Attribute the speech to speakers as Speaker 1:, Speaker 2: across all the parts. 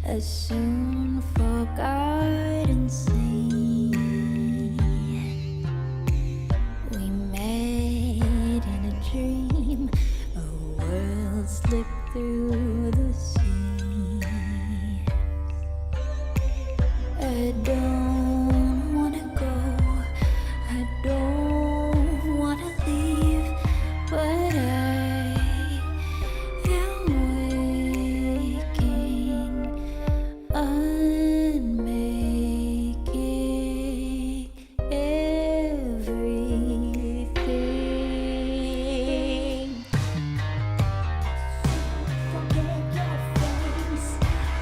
Speaker 1: a soon forgotten scene. We met in a dream, a world slipped through the sea. I don't wanna go, I don't wanna leave, but I am waking, unmaking everything. Forget your face,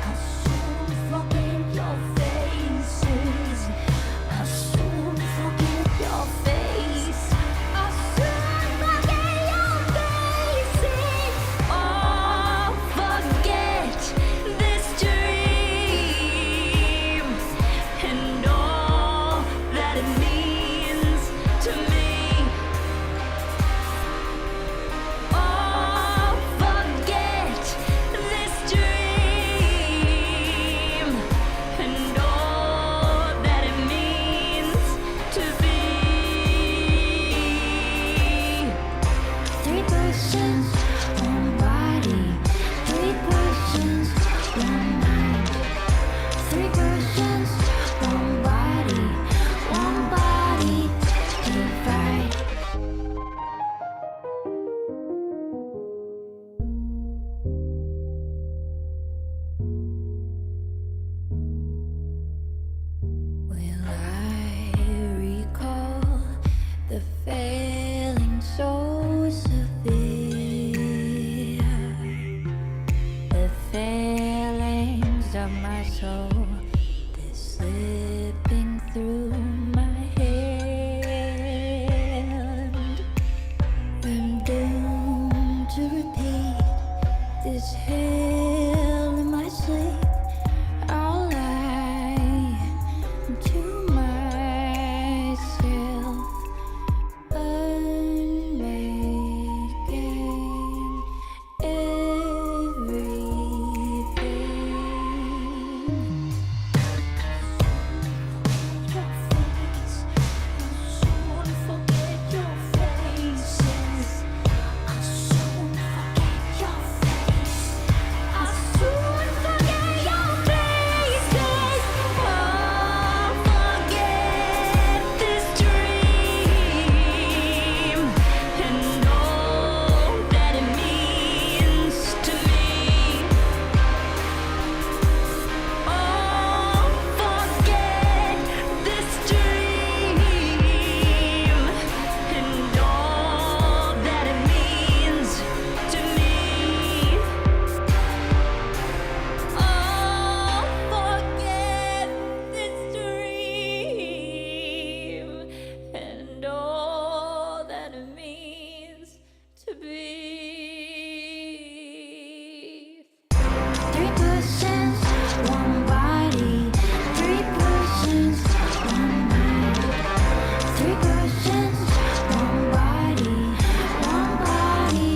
Speaker 1: I'll soon forget your faces. I'll soon forget your face. I'll soon forget your faces. Oh, forget this dream and all that it means to me. Oh, forget this dream and all that it means to be. 3 persons, 1 body. 3 persons, 1 mind. 3 persons, 1 body. 1 body divide. Will I recall the failing so severe? The failings of my soul, they're slipping through my hand. I'm doomed to repeat this hell in my sleep. I'll lie to myself, unmaking everything. Your face, I'll soon forget your faces. I'll soon forget your face. I'll soon forget your faces. Oh, forget this dream and all that it means to me. Oh, forget this dream and all that it means to me. Oh, forget this dream and all that it means to be. 3 persons, 1 body. 3 persons, 1 mind. 3 persons, 1 body. 1 body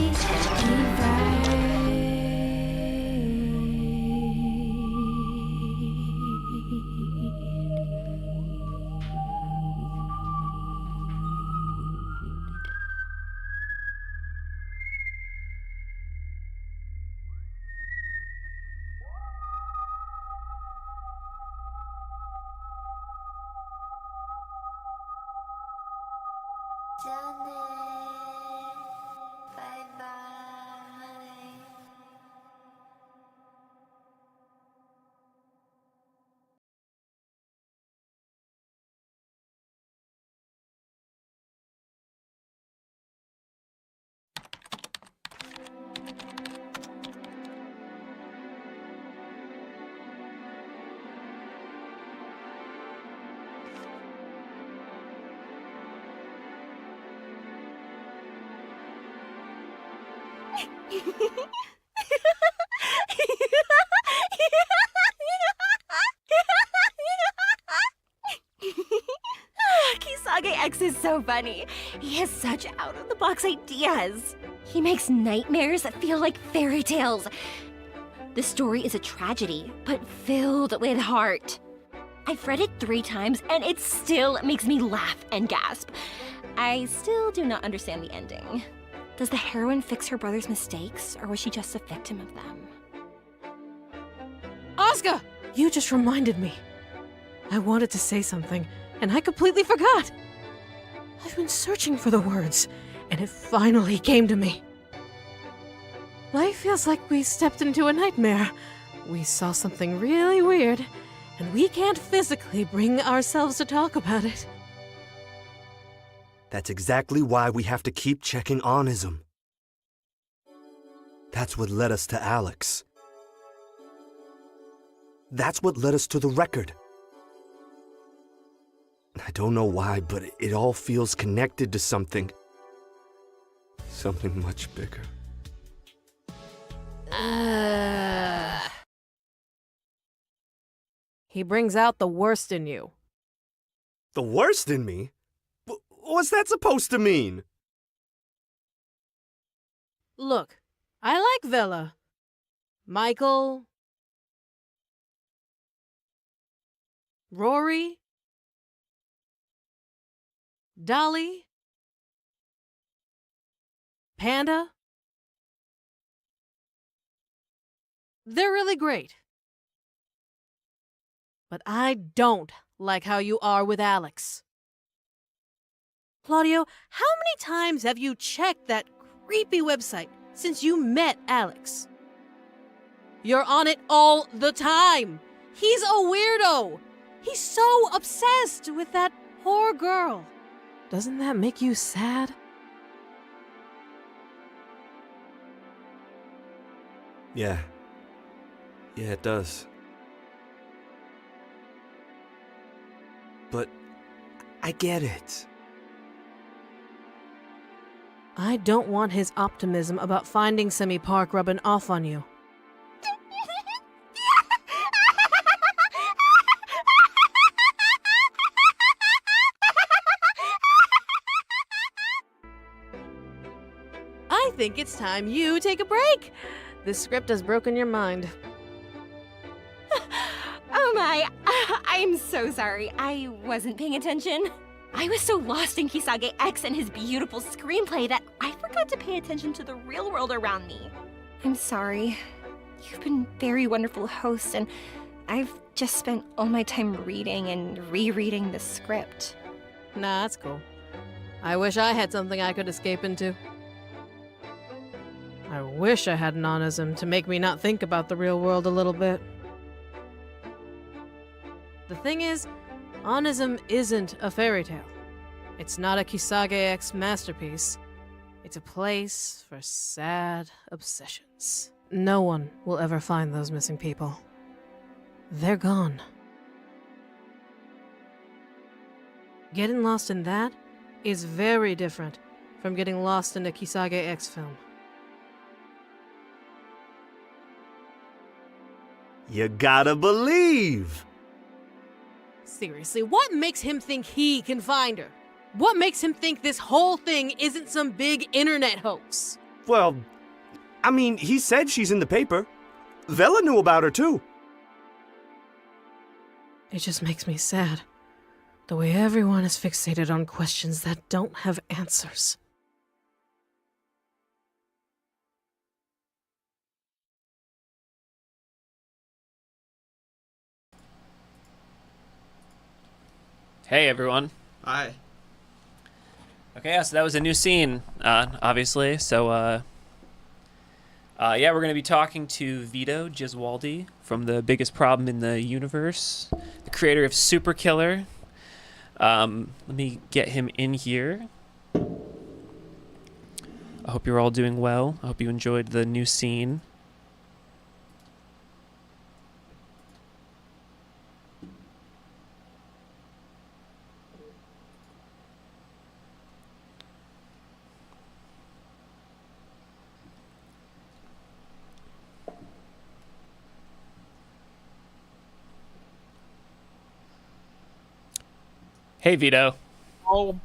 Speaker 1: bye-bye.
Speaker 2: Kisage X is so funny. He has such out-of-the-box ideas. He makes nightmares feel like fairy tales. The story is a tragedy, but filled with heart. I've read it 3 times, and it still makes me laugh and gasp. I still do not understand the ending. Does the heroine fix her brother's mistakes, or was she just a victim of them?
Speaker 3: Asuka! You just reminded me. I wanted to say something, and I completely forgot. I've been searching for the words, and it finally came to me. Life feels like we stepped into a nightmare. We saw something really weird, and we can't physically bring ourselves to talk about it.
Speaker 4: That's exactly why we have to keep checking onism. That's what led us to Alex. That's what led us to the record. I don't know why, but it all feels connected to something. Something much bigger.
Speaker 3: He brings out the worst in you.
Speaker 4: The worst in me? What's that supposed to mean?
Speaker 3: Look, I like Vela. Michael. Rory. Dolly. Panda. They're really great. But I don't like how you are with Alex. Claudio, how many times have you checked that creepy website since you met Alex? You're on it all the time. He's a weirdo. He's so obsessed with that poor girl. Doesn't that make you sad?
Speaker 4: Yeah. Yeah, it does. But I get it.
Speaker 3: I don't want his optimism about finding Semi Park rubbing off on you. I think it's time you take a break. This script has broken your mind.
Speaker 2: Oh my, I'm so sorry. I wasn't paying attention. I was so lost in Kisage X and his beautiful screenplay that I forgot to pay attention to the real world around me. I'm sorry. You've been very wonderful host, and I've just spent all my time reading and rereading the script.
Speaker 3: Nah, that's cool. I wish I had something I could escape into. I wish I had an onism to make me not think about the real world a little bit. The thing is, onism isn't a fairy tale. It's not a Kisage X masterpiece. It's a place for sad obsessions. No one will ever find those missing people. They're gone. Getting lost in that is very different from getting lost in a Kisage X film.
Speaker 4: You gotta believe!
Speaker 3: Seriously, what makes him think he can find her? What makes him think this whole thing isn't some big internet hoax?
Speaker 4: Well, I mean, he said she's in the paper. Vela knew about her too.
Speaker 3: It just makes me sad. The way everyone is fixated on questions that don't have answers.
Speaker 5: Hey everyone.
Speaker 6: Hi.
Speaker 5: Okay, yeah, so that was a new scene, obviously. So, yeah, we're gonna be talking to Vito Gesualdi from The Biggest Problem in the Universe, the creator of Super Killer. Let me get him in here. I hope you're all doing well. I hope you enjoyed the new scene. Hey, Vito.
Speaker 6: Oh.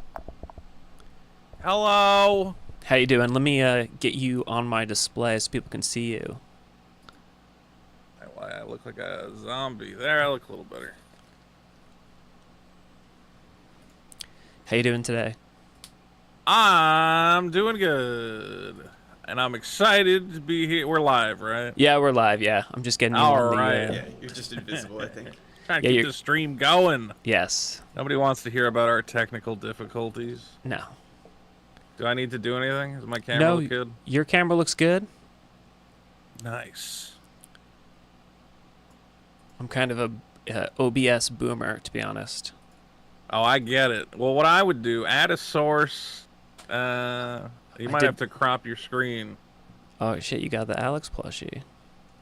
Speaker 6: Hello.
Speaker 5: How you doing? Let me get you on my display so people can see you.
Speaker 6: why I look like a zombie. There, I look a little better.
Speaker 5: How you doing today?
Speaker 6: I'm doing good. And I'm excited to be here. We're live, right?
Speaker 5: Yeah, we're live. Yeah, I'm just getting you
Speaker 6: All
Speaker 5: on the.
Speaker 6: right.
Speaker 4: Yeah, you're just invisible, I think.
Speaker 6: Trying to
Speaker 5: Yeah,
Speaker 6: keep
Speaker 5: you're-
Speaker 6: the stream going.
Speaker 5: Yes.
Speaker 6: Nobody wants to hear about our technical difficulties.
Speaker 5: No.
Speaker 6: Do I need to do anything? Is my camera look good?
Speaker 5: Your camera looks good.
Speaker 6: Nice.
Speaker 5: I'm kind of a OBS boomer, to be honest.
Speaker 6: Oh, I get it. Well, what I would do, add a source. You might have to crop your screen.
Speaker 5: Oh shit! You got the Alex plushie.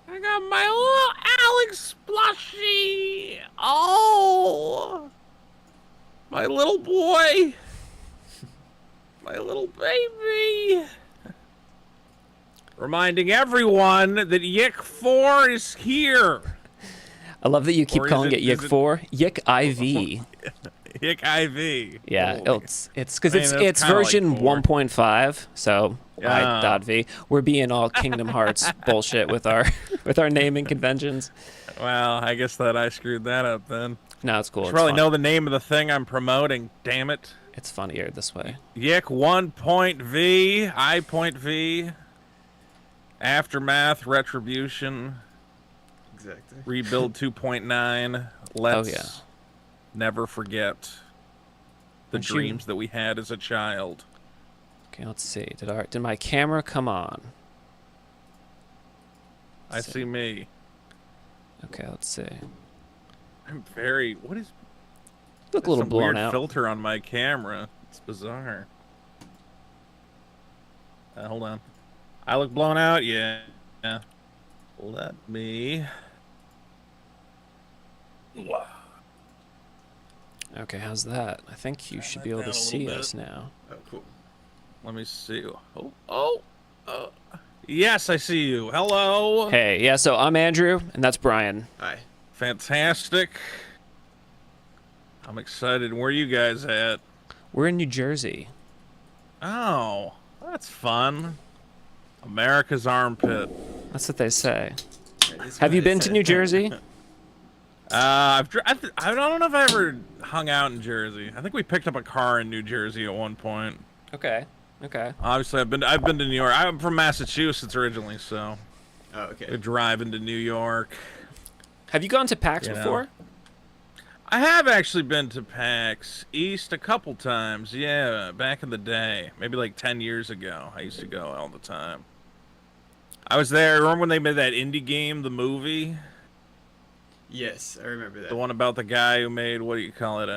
Speaker 6: I got my little Alex plushie. Oh, my little boy. My little baby. Reminding everyone that YIIK 4 is here.
Speaker 5: I love that you keep
Speaker 6: Or is
Speaker 5: calling it
Speaker 6: it-
Speaker 5: YIIK
Speaker 6: is it-
Speaker 5: 4. YIIK I.V.
Speaker 6: YIIK I.V.
Speaker 5: Yeah,
Speaker 6: Holy.
Speaker 5: it's because
Speaker 6: I mean, that's
Speaker 5: it's
Speaker 6: kinda like
Speaker 5: version
Speaker 6: 4.
Speaker 5: 1.5. So
Speaker 6: Yeah.
Speaker 5: I.V. We're being all Kingdom Hearts bullshit with our naming conventions.
Speaker 6: Well, I guess that I screwed that up then.
Speaker 5: No, it's cool.
Speaker 6: I should
Speaker 5: It's
Speaker 6: probably
Speaker 5: fun.
Speaker 6: know the name of the thing I'm promoting. Damn it.
Speaker 5: It's funnier this way.
Speaker 6: YIIK 1.V, I.V, Aftermath, Retribution,
Speaker 4: Exactly.
Speaker 6: Rebuild 2.9. Let's
Speaker 5: Oh, yeah.
Speaker 6: never forget the
Speaker 5: Once you-
Speaker 6: dreams that we had as a child.
Speaker 5: Okay, let's see. Did my camera come on?
Speaker 6: I see me.
Speaker 5: Okay, let's see.
Speaker 6: I'm very. What is?
Speaker 5: Look a
Speaker 6: There's
Speaker 5: little
Speaker 6: some
Speaker 5: blown
Speaker 6: weird
Speaker 5: out.
Speaker 6: filter on my camera. It's bizarre. Hold on. I look blown out. Yeah. Let me.
Speaker 5: Okay, how's that? I think you should be able
Speaker 6: down
Speaker 5: to
Speaker 6: a little
Speaker 5: see
Speaker 6: bit.
Speaker 5: us now.
Speaker 4: Oh, cool.
Speaker 6: Let me see. Oh. Yes, I see you. Hello.
Speaker 5: Hey, yeah, so I'm Andrew, and that's Brian.
Speaker 4: Hi.
Speaker 6: Fantastic. I'm excited. Where are you guys at?
Speaker 5: We're in New Jersey.
Speaker 6: Oh, that's fun. America's armpit.
Speaker 5: That's what they say.
Speaker 4: Right, this is
Speaker 5: Have
Speaker 4: what
Speaker 5: you
Speaker 4: I
Speaker 5: been to
Speaker 4: said.
Speaker 5: New Jersey?
Speaker 6: I don't know if I ever hung out in Jersey. I think we picked up a car in New Jersey at one point.
Speaker 5: Okay. Okay.
Speaker 6: Obviously, I've been to New York. I'm from Massachusetts originally, so
Speaker 4: Oh,
Speaker 6: we
Speaker 4: okay.
Speaker 6: drive into New York.
Speaker 5: Have you gone to PAX
Speaker 6: You know.
Speaker 5: before?
Speaker 6: I have actually been to PAX East a couple times. Yeah, back in the day, maybe like 10 years ago. I used to go all the time. I was there. Remember when they made that indie game, the movie?
Speaker 4: Yes, I remember that.
Speaker 6: The one about the guy who made, what do you call it?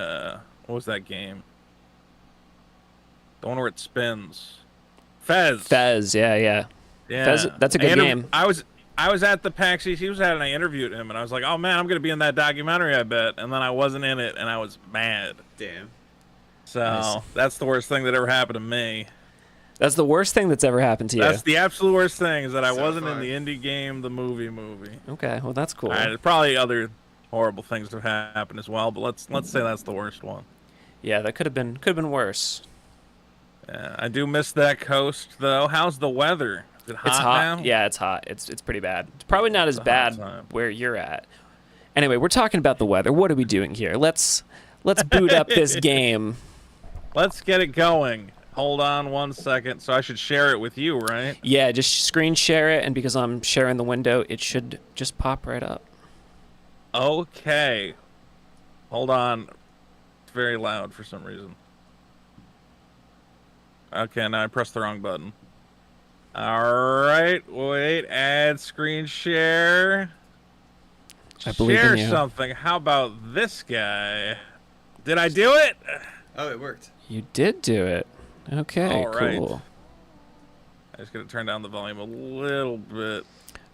Speaker 6: What was that game? The one where it spins. Fez.
Speaker 5: Fez, yeah.
Speaker 6: Yeah.
Speaker 5: Fez, that's a good game.
Speaker 6: I was at the PAX East he was at, and I interviewed him, and I was like, oh man, I'm gonna be in that documentary, I bet. And then I wasn't in it, and I was mad.
Speaker 4: Damn.
Speaker 6: So
Speaker 5: Nice.
Speaker 6: that's the worst thing that ever happened to me.
Speaker 5: That's the worst thing that's ever happened to you.
Speaker 6: That's the absolute worst thing, is that I
Speaker 4: So
Speaker 6: wasn't
Speaker 4: far.
Speaker 6: in the indie game, the movie.
Speaker 5: Okay, well that's cool.
Speaker 6: All right, there's probably other horrible things that have happened as well, but let's say that's the worst one.
Speaker 5: Yeah, that could have been worse.
Speaker 6: Yeah, I do miss that coast though. How's the weather? Is it hot,
Speaker 5: It's hot.
Speaker 6: now?
Speaker 5: Yeah, it's hot. It's pretty bad. It's probably not as
Speaker 6: a hot
Speaker 5: bad
Speaker 6: time.
Speaker 5: where you're at. Anyway, we're talking about the weather. What are we doing here? Let's boot up this game.
Speaker 6: Let's get it going. Hold on 1 second. So I should share it with you, right?
Speaker 5: Yeah, just screen share it, and because I'm sharing the window, it should just pop right up.
Speaker 6: Okay. Hold on. It's very loud for some reason. Okay, now I pressed the wrong button. Alright, wait, add screen share.
Speaker 5: I believe
Speaker 6: Share
Speaker 5: in you.
Speaker 6: something. How about this guy? Did I do it?
Speaker 4: Oh, it worked.
Speaker 5: You did do it. Okay,
Speaker 6: All right.
Speaker 5: cool.
Speaker 6: I just gotta turn down the volume a little bit.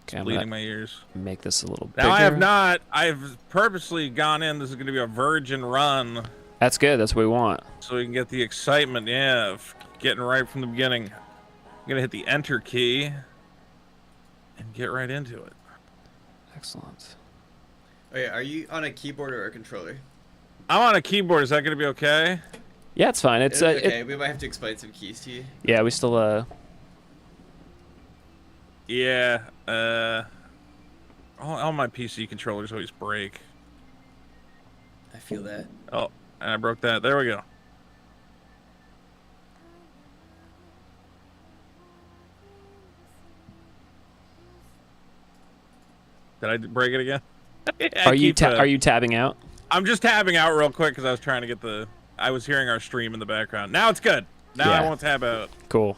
Speaker 5: Okay, I'm
Speaker 6: Bleeding
Speaker 5: gonna
Speaker 6: my ears.
Speaker 5: make this a little bigger.
Speaker 6: Now I have not. I've purposely gone in. This is gonna be a virgin run,
Speaker 5: That's good. That's what we want.
Speaker 6: so we can get the excitement. Yeah, of getting right from the beginning. I'm gonna hit the enter key and get right into it.
Speaker 5: Excellent.
Speaker 4: Oh yeah, are you on a keyboard or a controller?
Speaker 6: I'm on a keyboard. Is that gonna be okay?
Speaker 5: Yeah, it's fine. It's
Speaker 4: okay. We might have to explain some keys to you.
Speaker 5: yeah, we still
Speaker 6: Yeah. All my PC controllers always break.
Speaker 5: I feel that.
Speaker 6: Oh, and I broke that. There we go. Did I break it again?
Speaker 5: Are you tabbing out?
Speaker 6: I'm just tabbing out real quick because I was trying to get the. I was hearing our stream in the background. Now it's good. Now I won't tab out.
Speaker 5: Cool.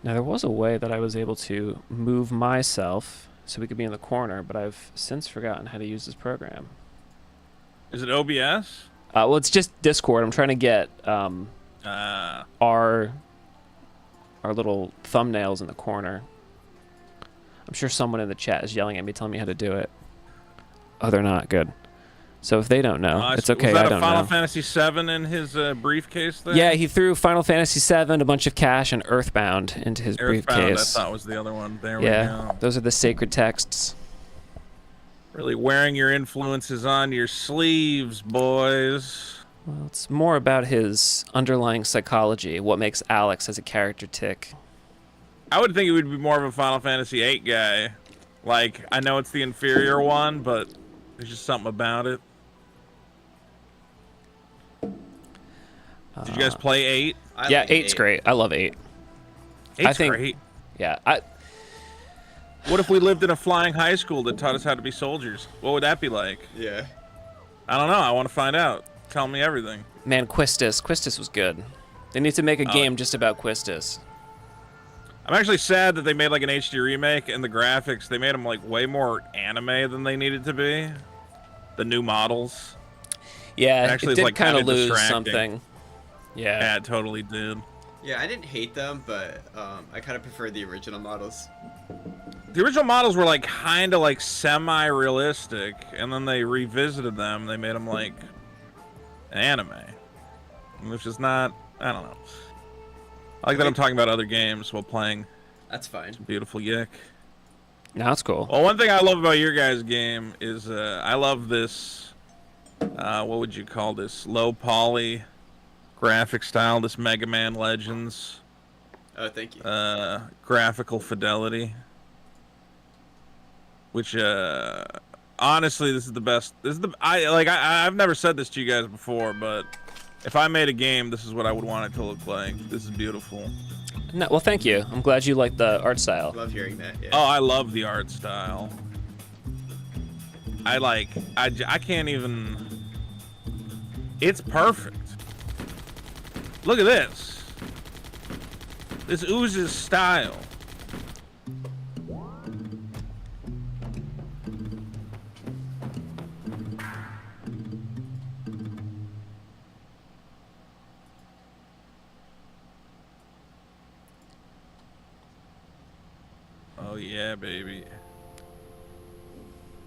Speaker 5: Now there was a way that I was able to move myself so we could be in the corner, but I've since forgotten how to use this program.
Speaker 6: Is it OBS?
Speaker 5: Well, it's just Discord. I'm trying to get our little thumbnails in the corner. I'm sure someone in the chat is yelling at me, telling me how to do it. Oh, they're not good. So if they don't know, it's okay.
Speaker 6: Was that
Speaker 5: I don't
Speaker 6: Final
Speaker 5: know.
Speaker 6: Fantasy VII in his briefcase there?
Speaker 5: Yeah, he threw Final Fantasy VII, a bunch of cash, and Earthbound into his
Speaker 6: Earthbound,
Speaker 5: briefcase.
Speaker 6: I thought was the other one. There we
Speaker 5: Yeah,
Speaker 6: go.
Speaker 5: those are the sacred texts.
Speaker 6: Really wearing your influences on your sleeves, boys.
Speaker 5: Well, it's more about his underlying psychology, what makes Alex as a character tick.
Speaker 6: I would think it would be more of a Final Fantasy VIII guy. Like, I know it's the inferior one, but there's just something about it. Did you guys play 8?
Speaker 5: Yeah, 8's great. I love 8.
Speaker 6: 8's great.
Speaker 5: Yeah,
Speaker 6: What if we lived in a flying high school that taught us how to be soldiers? What would that be like?
Speaker 7: Yeah.
Speaker 6: I don't know. I want to find out. Tell me everything.
Speaker 5: man, Quistis was good. They need to make a game just about Quistis.
Speaker 6: I'm actually sad that they made like an HD remake, and the graphics, they made them like way more anime than they needed to be. The new models.
Speaker 5: Yeah,
Speaker 6: Actually,
Speaker 5: it
Speaker 6: it's,
Speaker 5: did
Speaker 6: like,
Speaker 5: kind of
Speaker 6: kinda
Speaker 5: lose
Speaker 6: distracting.
Speaker 5: something. Yeah.
Speaker 6: Yeah, it totally did.
Speaker 7: Yeah, I didn't hate them, but I kind of prefer the original models.
Speaker 6: The original models were like kind of like semi-realistic, and then they revisited them. They made them like anime, which is not. I don't know. I like that I'm talking about other games while playing.
Speaker 7: That's fine.
Speaker 6: Beautiful YIIK.
Speaker 5: Now it's cool.
Speaker 6: Well, one thing I love about your guys' game is I love this. What would you call this? Low poly graphic style. This Mega Man Legends.
Speaker 7: Oh, thank you.
Speaker 6: Graphical fidelity. Which honestly, this is the best. This is the I've never said this to you guys before, but if I made a game, this is what I would want it to look like. This is beautiful.
Speaker 5: No, well, thank you. I'm glad you like the art style.
Speaker 7: Love hearing that. Yeah.
Speaker 6: Oh, I love the art style. I can't even. It's perfect. Look at this. This oozes style. Oh yeah, baby.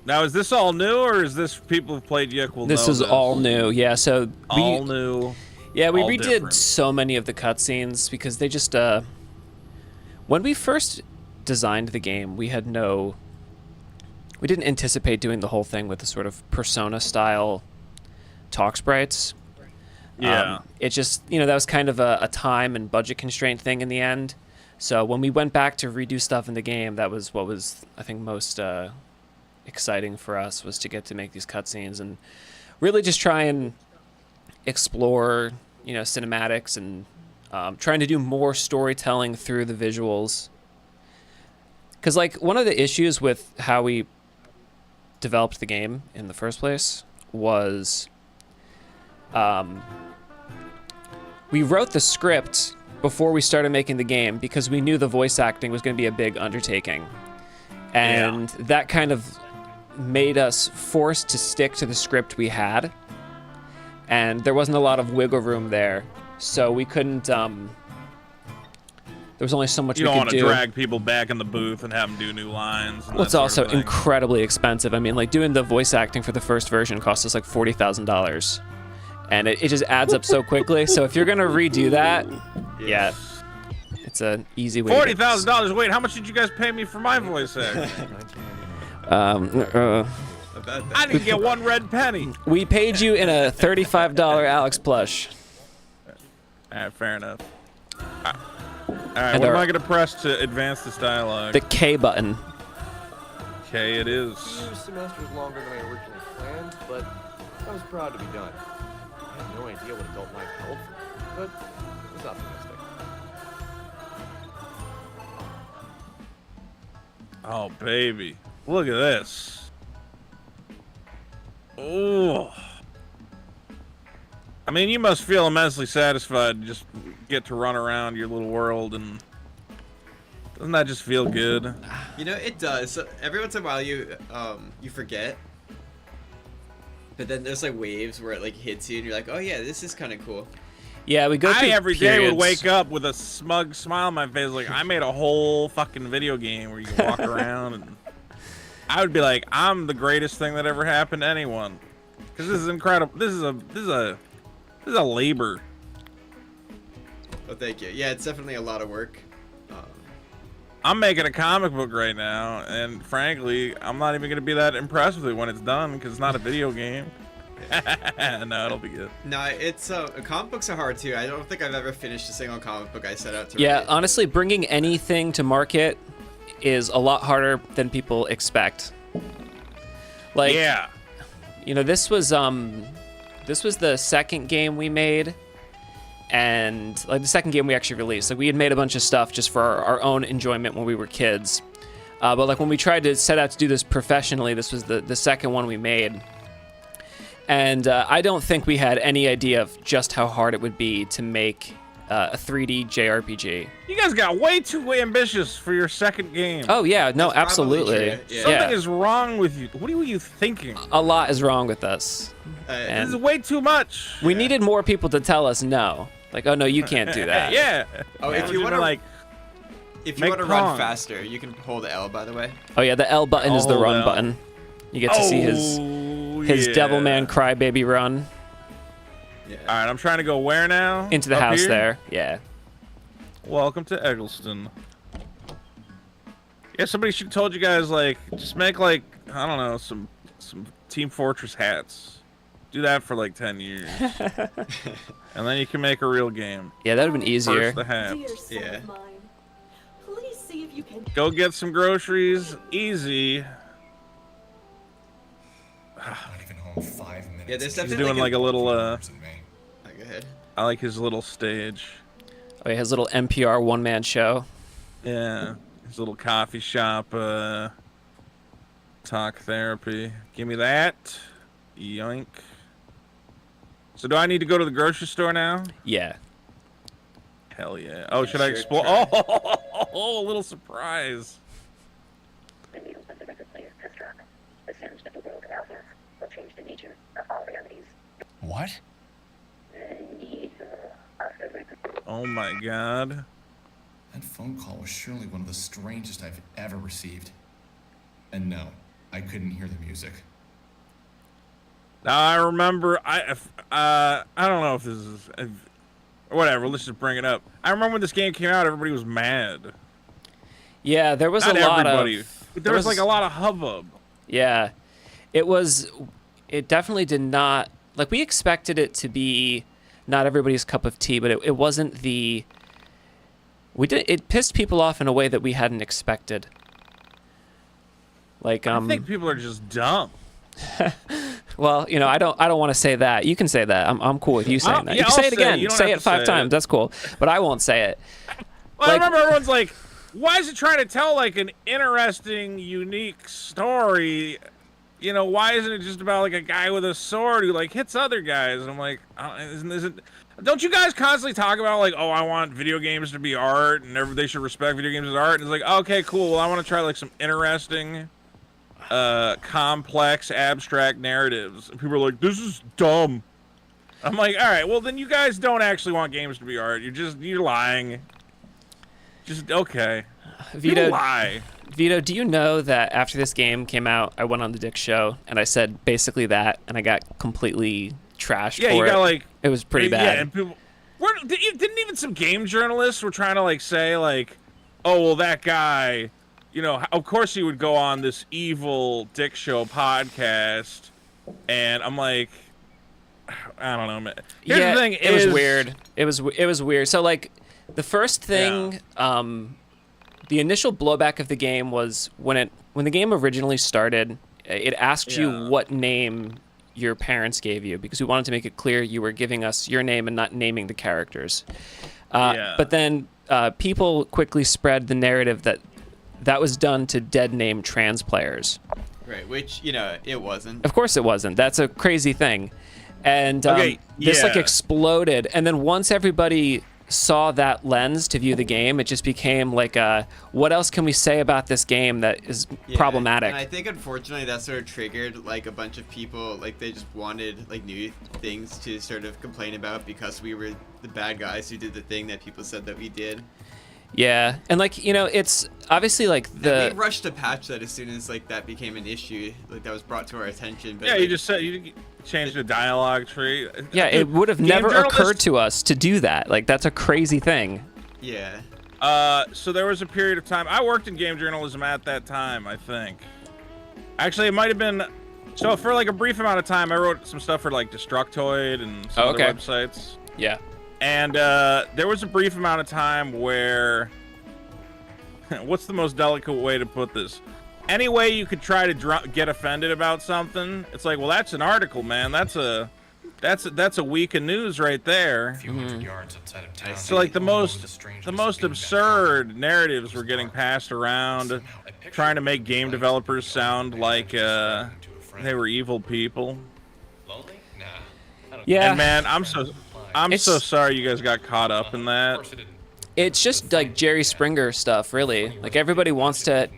Speaker 6: Now, is this all new, or is this people who've played YIIK will know
Speaker 5: This is all new. Yeah, so
Speaker 6: all new.
Speaker 5: Yeah, we
Speaker 6: all
Speaker 5: redid
Speaker 6: different.
Speaker 5: so many of the cutscenes because they just when we first designed the game, we didn't anticipate doing the whole thing with the sort of Persona style talk sprites.
Speaker 6: Yeah.
Speaker 5: It just, that was kind of a time and budget constraint thing in the end. So when we went back to redo stuff in the game, that was what was, I think, most exciting for us, was to get to make these cutscenes and really just try and explore, cinematics and trying to do more storytelling through the visuals. Because, one of the issues with how we developed the game in the first place was we wrote the script before we started making the game because we knew the voice acting was going to be a big undertaking. And that kind of made us forced to stick to the script we had. And there wasn't a lot of wiggle room there. So we couldn't, there was only so much we could do.
Speaker 6: You don't want to drag people back in the booth and have them do new lines. And
Speaker 5: well, it's also incredibly expensive. I mean, doing the voice acting for the first version cost us $40,000. And it just adds up so quickly. So if you're going to redo that, yeah, it's an easy way.
Speaker 6: $40,000. Wait, how much did you guys pay me for my voice acting? I didn't get one red penny.
Speaker 5: We paid you in a $35 Alex plush.
Speaker 6: All right, fair enough. All right, what am I going to press to advance this dialogue?
Speaker 5: The K button.
Speaker 6: Okay, it is.
Speaker 8: 2 semesters longer than I originally planned, but I was proud to be done. I had no idea what adult life held for me, but I was optimistic.
Speaker 6: Oh, baby. Look at this. Oh. I mean, you must feel immensely satisfied to just get to run around your little world, and doesn't that just feel good?
Speaker 7: You know, it does. So every once in a while, you forget, but then there's like waves where it like hits you, and you're like, oh yeah, this is kind of cool.
Speaker 5: Yeah, we go through
Speaker 6: every day would
Speaker 5: periods.
Speaker 6: wake up with a smug smile on my face, like I made a whole fucking video game where you can walk around, and I would be like, I'm the greatest thing that ever happened to anyone, because this is incredible. This is a labor.
Speaker 7: Oh, thank you. Yeah, it's definitely a lot of work.
Speaker 6: I'm making a comic book right now, and frankly, I'm not even gonna be that impressed with it when it's done, because it's not a video game. No, it'll be good.
Speaker 7: No, it's comic books are hard too. I don't think I've ever finished a single comic book I set out to
Speaker 5: Yeah,
Speaker 7: write.
Speaker 5: honestly, bringing anything to market is a lot harder than people expect. Like,
Speaker 6: Yeah.
Speaker 5: you know, this was the second game we made, and like the second game we actually released. Like, we had made a bunch of stuff just for our own enjoyment when we were kids, but like when we tried to set out to do this professionally, this was the second one we made. And I don't think we had any idea of just how hard it would be to make a 3D JRPG.
Speaker 6: You guys got way too ambitious for your second game.
Speaker 5: Oh yeah, no,
Speaker 7: That's probably
Speaker 5: absolutely.
Speaker 7: true, yeah.
Speaker 6: Something
Speaker 5: Yeah.
Speaker 6: is wrong with you. What were you thinking?
Speaker 5: A lot is wrong with us.
Speaker 6: This is
Speaker 5: And
Speaker 6: way too much.
Speaker 5: we needed more people to tell us no. Like, oh no, you can't do that.
Speaker 6: Yeah.
Speaker 7: Oh,
Speaker 6: Yeah.
Speaker 7: if you want to
Speaker 6: like,
Speaker 7: if you
Speaker 6: make
Speaker 7: want to run
Speaker 6: Pong.
Speaker 7: faster, you can hold L. By the way.
Speaker 5: Oh yeah, the L button is the
Speaker 6: Oh,
Speaker 5: run
Speaker 6: no.
Speaker 5: button. You get to see his
Speaker 6: yeah.
Speaker 5: Devilman Crybaby run
Speaker 7: Yeah.
Speaker 6: All right, I'm trying to go where now?
Speaker 5: into the
Speaker 6: Up
Speaker 5: house
Speaker 6: here?
Speaker 5: there. Yeah.
Speaker 6: Welcome to Eggleston. Yeah, somebody should have told you guys, like, just make, like, I don't know, some Team Fortress hats. Do that for like 10 years. And then you can make a real game.
Speaker 5: Yeah, that would have been easier.
Speaker 6: First the hats.
Speaker 9: Dear son
Speaker 7: Yeah.
Speaker 9: of mine, please see if you can.
Speaker 6: Go get some groceries. Easy.
Speaker 10: Not even home 5 minutes.
Speaker 7: Yeah, there's
Speaker 6: He's
Speaker 7: definitely
Speaker 6: doing like a little,
Speaker 7: Go ahead.
Speaker 6: I like his little stage.
Speaker 5: Oh, yeah, his little NPR one-man show.
Speaker 6: Yeah. His little coffee shop, talk therapy. Give me that. Yoink. So do I need to go to the grocery store now?
Speaker 5: Yeah.
Speaker 6: Hell yeah. Oh, should I
Speaker 7: sure,
Speaker 6: explore?
Speaker 7: sure.
Speaker 6: Oh, a little surprise.
Speaker 11: The news of the record player has struck. The sound of the world around us will change the nature of all realities.
Speaker 10: What?
Speaker 11: The need of the record.
Speaker 6: Oh my god.
Speaker 10: That phone call was surely one of the strangest I've ever received. And no, I couldn't hear the music.
Speaker 6: Now I remember, I don't know if this is, whatever, let's just bring it up. I remember when this game came out, everybody was mad.
Speaker 5: Yeah, there was
Speaker 6: Not
Speaker 5: a lot
Speaker 6: everybody.
Speaker 5: of...
Speaker 6: But there was like a lot of hubbub.
Speaker 5: Yeah. It definitely did not... Like, we expected it to be not everybody's cup of tea, but it wasn't the... It pissed people off in a way that we hadn't expected. Like,
Speaker 6: I think people are just dumb.
Speaker 5: well, you know, I don't want to say that. You can say that. I'm cool with you saying that.
Speaker 6: Yeah,
Speaker 5: You can
Speaker 6: I'll
Speaker 5: say it
Speaker 6: say it.
Speaker 5: again.
Speaker 6: You don't
Speaker 5: Say
Speaker 6: have
Speaker 5: it
Speaker 6: to
Speaker 5: 5
Speaker 6: say
Speaker 5: times.
Speaker 6: it.
Speaker 5: That's cool. But I won't say it.
Speaker 6: Well,
Speaker 5: Like-
Speaker 6: I remember everyone's like, why is it trying to tell like an interesting, unique story? You know, why isn't it just about like a guy with a sword who like hits other guys? And I'm like, don't you guys constantly talk about like, oh, I want video games to be art and they should respect video games as art? And it's like, okay, cool. Well, I want to try like some interesting, complex, abstract narratives. And people are like, this is dumb. I'm like, all right, well then you guys don't actually want games to be art. You're lying. Just okay.
Speaker 5: Vito,
Speaker 6: You lie.
Speaker 5: Vito, do you know that after this game came out, I went on the Dick show and I said basically that, and I got completely trashed
Speaker 6: Yeah,
Speaker 5: for
Speaker 6: you
Speaker 5: it.
Speaker 6: got like
Speaker 5: It was pretty bad.
Speaker 6: Yeah, and people didn't even some game journalists were trying to like say like, oh well, that guy, you know, of course he would go on this evil Dick Show podcast, and I'm like, I don't know, man. Here's
Speaker 5: yeah,
Speaker 6: the thing
Speaker 5: it was weird. It was weird. So like, the first thing, the initial blowback of the game was when it when the game originally started, it asked you
Speaker 6: Yeah.
Speaker 5: what name your parents gave you because we wanted to make it clear you were giving us your name and not naming the characters.
Speaker 6: Yeah.
Speaker 5: But then people quickly spread the narrative that was done to dead name trans players.
Speaker 7: Right, which, you know, it wasn't.
Speaker 5: Of course it wasn't. That's a crazy thing. And
Speaker 6: Okay,
Speaker 5: this like
Speaker 6: yeah.
Speaker 5: exploded. And then once everybody saw that lens to view the game, it just became like what else can we say about this game that is problematic?
Speaker 7: And I think unfortunately that sort of triggered like a bunch of people, like they just wanted like new things to sort of complain about because we were the bad guys who did the thing that people said that we did.
Speaker 5: Yeah, and like, you know, it's obviously like
Speaker 7: We rushed to patch that as soon as like that became an issue, like that was brought to our attention. But
Speaker 6: Yeah,
Speaker 7: like,
Speaker 6: you just said you changed the dialogue tree.
Speaker 5: Yeah, it would have
Speaker 6: Game
Speaker 5: never
Speaker 6: journalists-
Speaker 5: occurred to us to do that. Like, that's a crazy thing.
Speaker 7: Yeah.
Speaker 6: So there was a period of time. I worked in game journalism at that time, I think. Actually, it might have been. So for like a brief amount of time, I wrote some stuff for like Destructoid and some other websites.
Speaker 5: Yeah.
Speaker 6: And there was a brief amount of time where, what's the most delicate way to put this? Any way you could try to get offended about something, it's like, well, that's an article, man. That's a week of news right there.
Speaker 10: A few hundred yards outside of town.
Speaker 6: So like the most absurd narratives were getting passed around, trying to make game developers sound like they were evil people.
Speaker 10: Lonely? Nah. I don't
Speaker 5: Yeah.
Speaker 6: And man, I'm so sorry you guys got caught up in that.
Speaker 5: It's just like Jerry Springer stuff, really. Like, everybody wants to.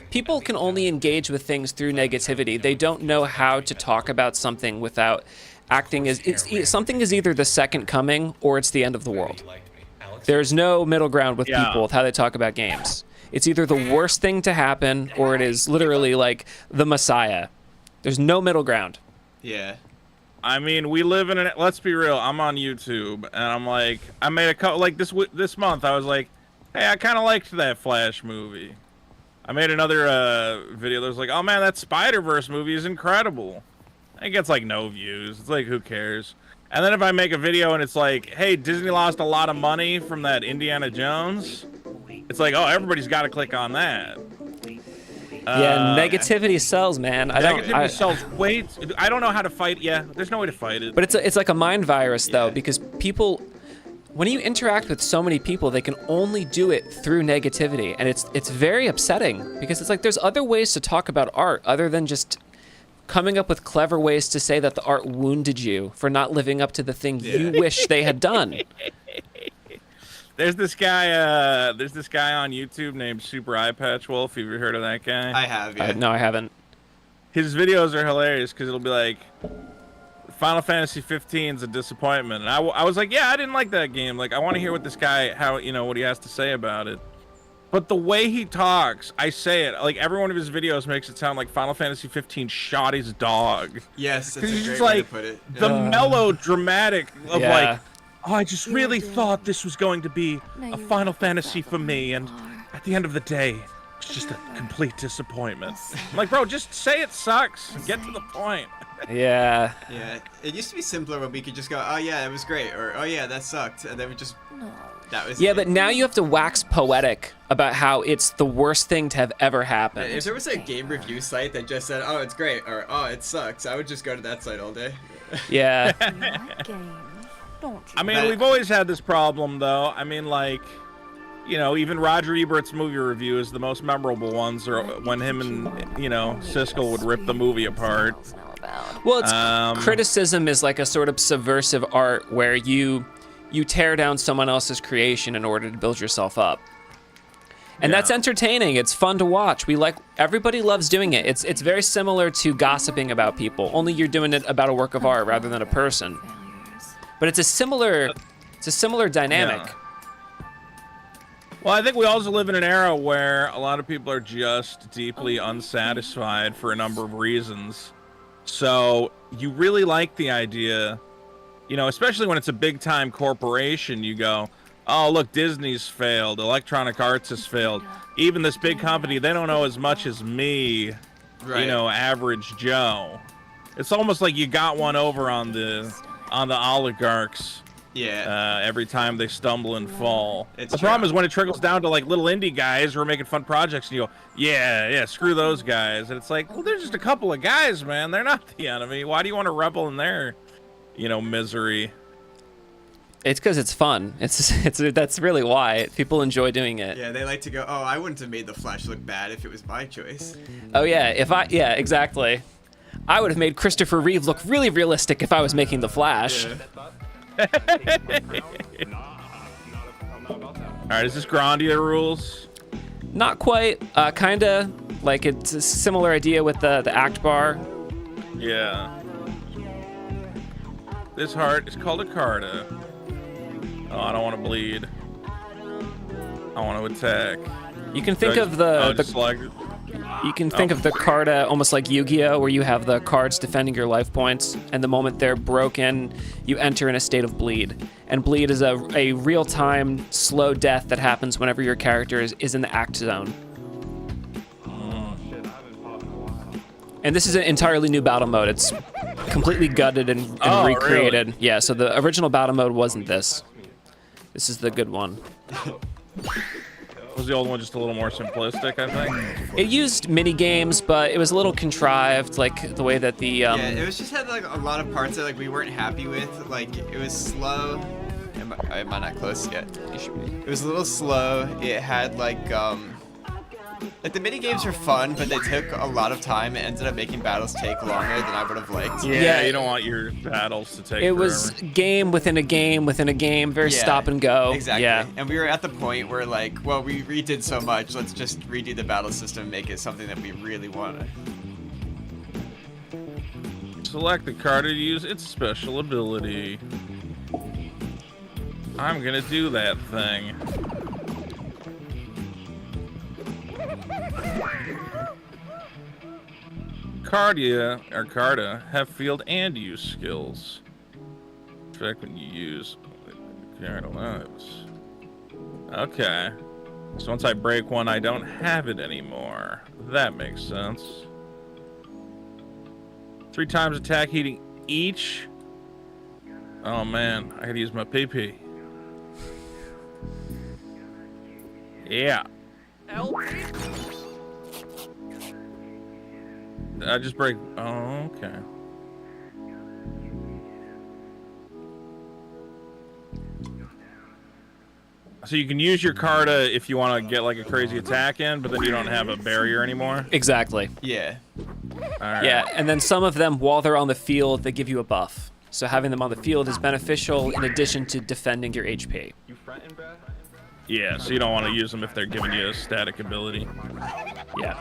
Speaker 5: People can only engage with things through negativity. They don't know how to talk about something without acting as something is either the second coming or it's the end of the world. There's no middle ground with people with how they talk about games. It's either the worst thing to happen or it is literally like the Messiah. There's no middle ground.
Speaker 7: Yeah.
Speaker 6: I mean, we live in an. Let's be real. I'm on YouTube, and I'm like, I made a couple like this month. I was like, hey, I kind of liked that Flash movie. I made another video that was like, oh man, that Spider-Verse movie is incredible. It gets like no views. It's like, who cares? And then if I make a video and it's like, hey, Disney lost a lot of money from that Indiana Jones, it's like, oh, everybody's got to click on that.
Speaker 5: Yeah, negativity sells, man.
Speaker 6: Negativity sells. Wait, I don't know how to fight. Yeah, there's no way to fight it.
Speaker 5: But it's like a mind virus, though, because people, when you interact with so many people, they can only do it through negativity, and it's very upsetting because it's like there's other ways to talk about art other than just coming up with clever ways to say that the art wounded you for not living up to the thing you wish they had done.
Speaker 6: There's this guy on YouTube named Super Eye Patch Wolf. Have you ever heard of that guy?
Speaker 7: I have, yeah.
Speaker 5: No, I haven't.
Speaker 6: His videos are hilarious because it'll be like, Final Fantasy 15 is a disappointment. And I was like, yeah, I didn't like that game. Like, I want to hear what this guy, what he has to say about it. But the way he talks, I say it, like every one of his videos makes it sound like Final Fantasy 15 shot his dog.
Speaker 7: Yes, that's a
Speaker 6: He's
Speaker 7: great
Speaker 6: just
Speaker 7: way
Speaker 6: like
Speaker 7: to put it.
Speaker 6: the melodramatic of
Speaker 5: Yeah.
Speaker 6: like, oh, I just really thought this was going to be a Final Fantasy for me, and at the end of the day, it's just a complete disappointment. I'm like, bro, just say it sucks. Get to the point.
Speaker 5: Yeah.
Speaker 7: Yeah, it used to be simpler when we could just go, oh yeah, it was great, or oh yeah, that sucked, and then we just, that was
Speaker 5: Yeah,
Speaker 7: it.
Speaker 5: but now you have to wax poetic about how it's the worst thing to have ever happened.
Speaker 7: If there was a game review site that just said, oh, it's great, or oh, it sucks, I would just go to that site all day.
Speaker 5: Yeah.
Speaker 6: I mean, we've always had this problem, though. I mean, like, even Roger Ebert's movie review is the most memorable ones, or when him and, Siskel would rip the movie apart.
Speaker 5: Well, it's criticism is like a sort of subversive art where you tear down someone else's creation in order to build yourself up. And that's entertaining. It's fun to watch. Everybody loves doing it. It's very similar to gossiping about people, only you're doing it about a work of art rather than a person. But it's a similar dynamic.
Speaker 6: Yeah. Well, I think we also live in an era where a lot of people are just deeply unsatisfied for a number of reasons. So you really like the idea, especially when it's a big time corporation, you go, oh, look, Disney's failed. Electronic Arts has failed. Even this big company, they don't know as much as me,
Speaker 7: Right.
Speaker 6: Average Joe. It's almost like you got one over on the oligarchs.
Speaker 7: Yeah.
Speaker 6: Every time they stumble and fall.
Speaker 7: It's
Speaker 6: The
Speaker 7: true.
Speaker 6: problem is when it trickles down to like little indie guys who are making fun projects, and you go, yeah, screw those guys. And it's like, well, they're just a couple of guys, man. They're not the enemy. Why do you want to revel in their, misery?
Speaker 5: It's because it's fun. That's really why people enjoy doing it.
Speaker 7: Yeah, they like to go, oh, I wouldn't have made the Flash look bad if it was my choice.
Speaker 5: Oh yeah, exactly. I would have made Christopher Reeve look really realistic if I was making the Flash.
Speaker 7: Yeah.
Speaker 6: Alright, is this Grandia rules?
Speaker 5: Not quite. Kinda. Like it's a similar idea with the act bar.
Speaker 6: Yeah. This heart is called a Carta. Oh, I don't want to bleed. I want to attack.
Speaker 5: You can think of the Carta almost like Yu-Gi-Oh, where you have the cards defending your life points, and the moment they're broken, you enter in a state of bleed. And bleed is a real-time slow death that happens whenever your character is in the act zone. And this is an entirely new battle mode. It's completely gutted and recreated.
Speaker 6: Really?
Speaker 5: Yeah, so the original battle mode wasn't this. This is the good one.
Speaker 6: Was the old one just a little more simplistic, I think?
Speaker 5: It used mini games, but it was a little contrived, like the way that the
Speaker 7: Yeah, it was just had like a lot of parts that like we weren't happy with. Like it was slow. Am I not close yet? You should be. It was a little slow. It had like the mini games were fun, but they took a lot of time. It ended up making battles take longer than I would have liked.
Speaker 6: Yeah, you don't want your battles to take
Speaker 5: It
Speaker 6: forever.
Speaker 5: was game within a game within a game, very stop and go.
Speaker 7: Exactly.
Speaker 5: Yeah.
Speaker 7: And we were at the point where like, well, we redid so much, let's just redo the battle system and make it something that we really want.
Speaker 6: Select the card to use its special ability. I'm gonna do that thing. Carta have field and use skills. Check when you use Carta lives. Okay. So once I break one, I don't have it anymore. That makes sense. 3 times attack heating each. Oh man, I gotta use my PP. Yeah. I just break. Oh, okay. So you can use your Carta if you want to get like a crazy attack in, but then you don't have a barrier anymore.
Speaker 5: Exactly.
Speaker 7: Yeah.
Speaker 6: All right.
Speaker 5: Yeah, and then some of them, while they're on the field, they give you a buff. So having them on the field is beneficial in addition to defending your HP.
Speaker 6: Yeah, so you don't want to use them if they're giving you a static ability.
Speaker 5: Yeah.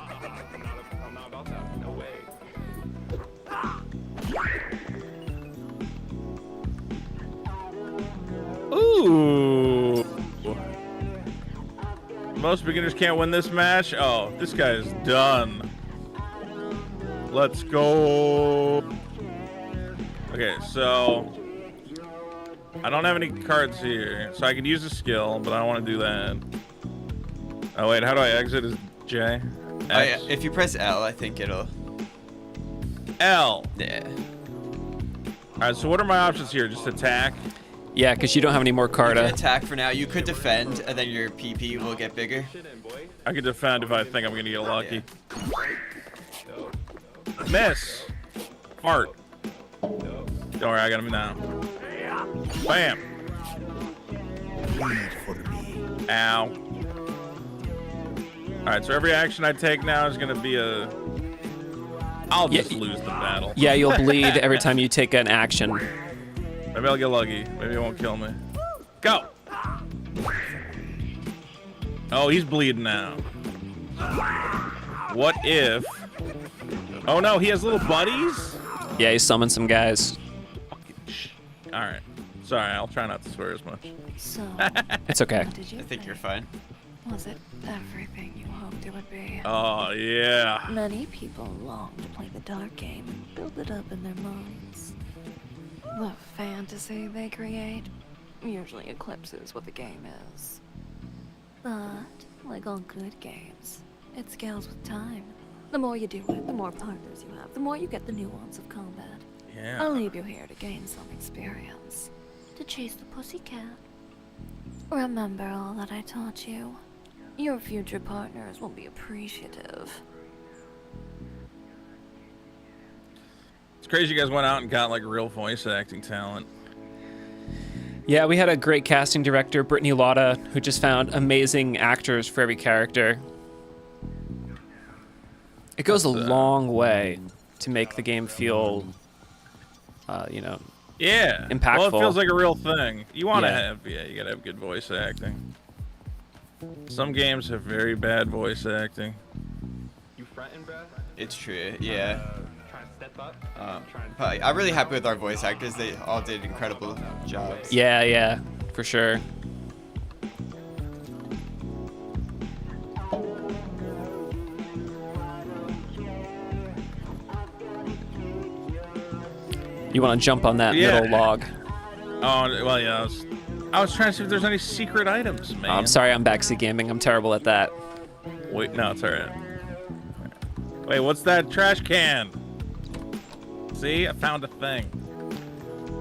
Speaker 6: Ooh. Most beginners can't win this match. Oh, this guy is done. Let's go. Okay, so I don't have any cards here, so I can use a skill, but I don't want to do that. Oh wait, how do I exit? Is J? X?
Speaker 7: Oh, yeah. If you press L, I think it'll.
Speaker 6: L.
Speaker 7: Yeah.
Speaker 6: All right, so what are my options here? Just attack.
Speaker 5: Yeah, because you don't have any more
Speaker 7: You
Speaker 5: Carta.
Speaker 7: can attack for now. You could defend, and then your PP will get bigger.
Speaker 6: I can defend if I think I'm gonna get lucky. Miss. Fart. Don't worry, I got him now. Bam. Ow. Alright, so every action I take now is gonna be a... I'll just lose the battle.
Speaker 5: Yeah, you'll bleed every time you take an action.
Speaker 6: Maybe I'll get lucky. Maybe it won't kill me. Go! Oh, he's bleeding now. What if... Oh no, he has little buddies?
Speaker 5: Yeah, he summoned some guys.
Speaker 6: Alright. Sorry, I'll try not to swear as much.
Speaker 1: So,
Speaker 5: It's okay.
Speaker 1: what did you
Speaker 7: I think you're fine.
Speaker 1: Was it everything you hoped it would be?
Speaker 6: Oh, yeah.
Speaker 1: Many people long to play the dark game and build it up in their minds. The fantasy they create usually eclipses what the game is. But, like all good games, it scales with time. The more you do it, the more partners you have, the more you get the nuance of combat.
Speaker 6: Yeah.
Speaker 1: I'll leave you here to gain some experience. to chase the pussycat. Remember all that I taught you. Your future partners will be appreciative.
Speaker 6: It's crazy you guys went out and got like real voice acting talent.
Speaker 5: Yeah, we had a great casting director, Brittany Lotta, who just found amazing actors for every character. It goes a long way to make the game feel, you know,
Speaker 6: yeah,
Speaker 5: impactful.
Speaker 6: Well, it feels like a real thing. You want to
Speaker 5: Yeah.
Speaker 6: have, you gotta have good voice acting. Some games have very bad voice acting.
Speaker 8: You frontin', bruh?
Speaker 7: It's true, yeah.
Speaker 8: Trying to step up?
Speaker 7: But I'm really happy with our voice actors. They all did incredible jobs.
Speaker 5: Yeah, for sure. You want to jump on that
Speaker 6: Yeah.
Speaker 5: middle log?
Speaker 6: Oh, well, yeah. I was trying to see if there's any secret items, man.
Speaker 5: Oh, I'm sorry, I'm backseat gaming. I'm terrible at that.
Speaker 6: Wait, no, it's alright. Wait, what's that trash can? See, I found a thing.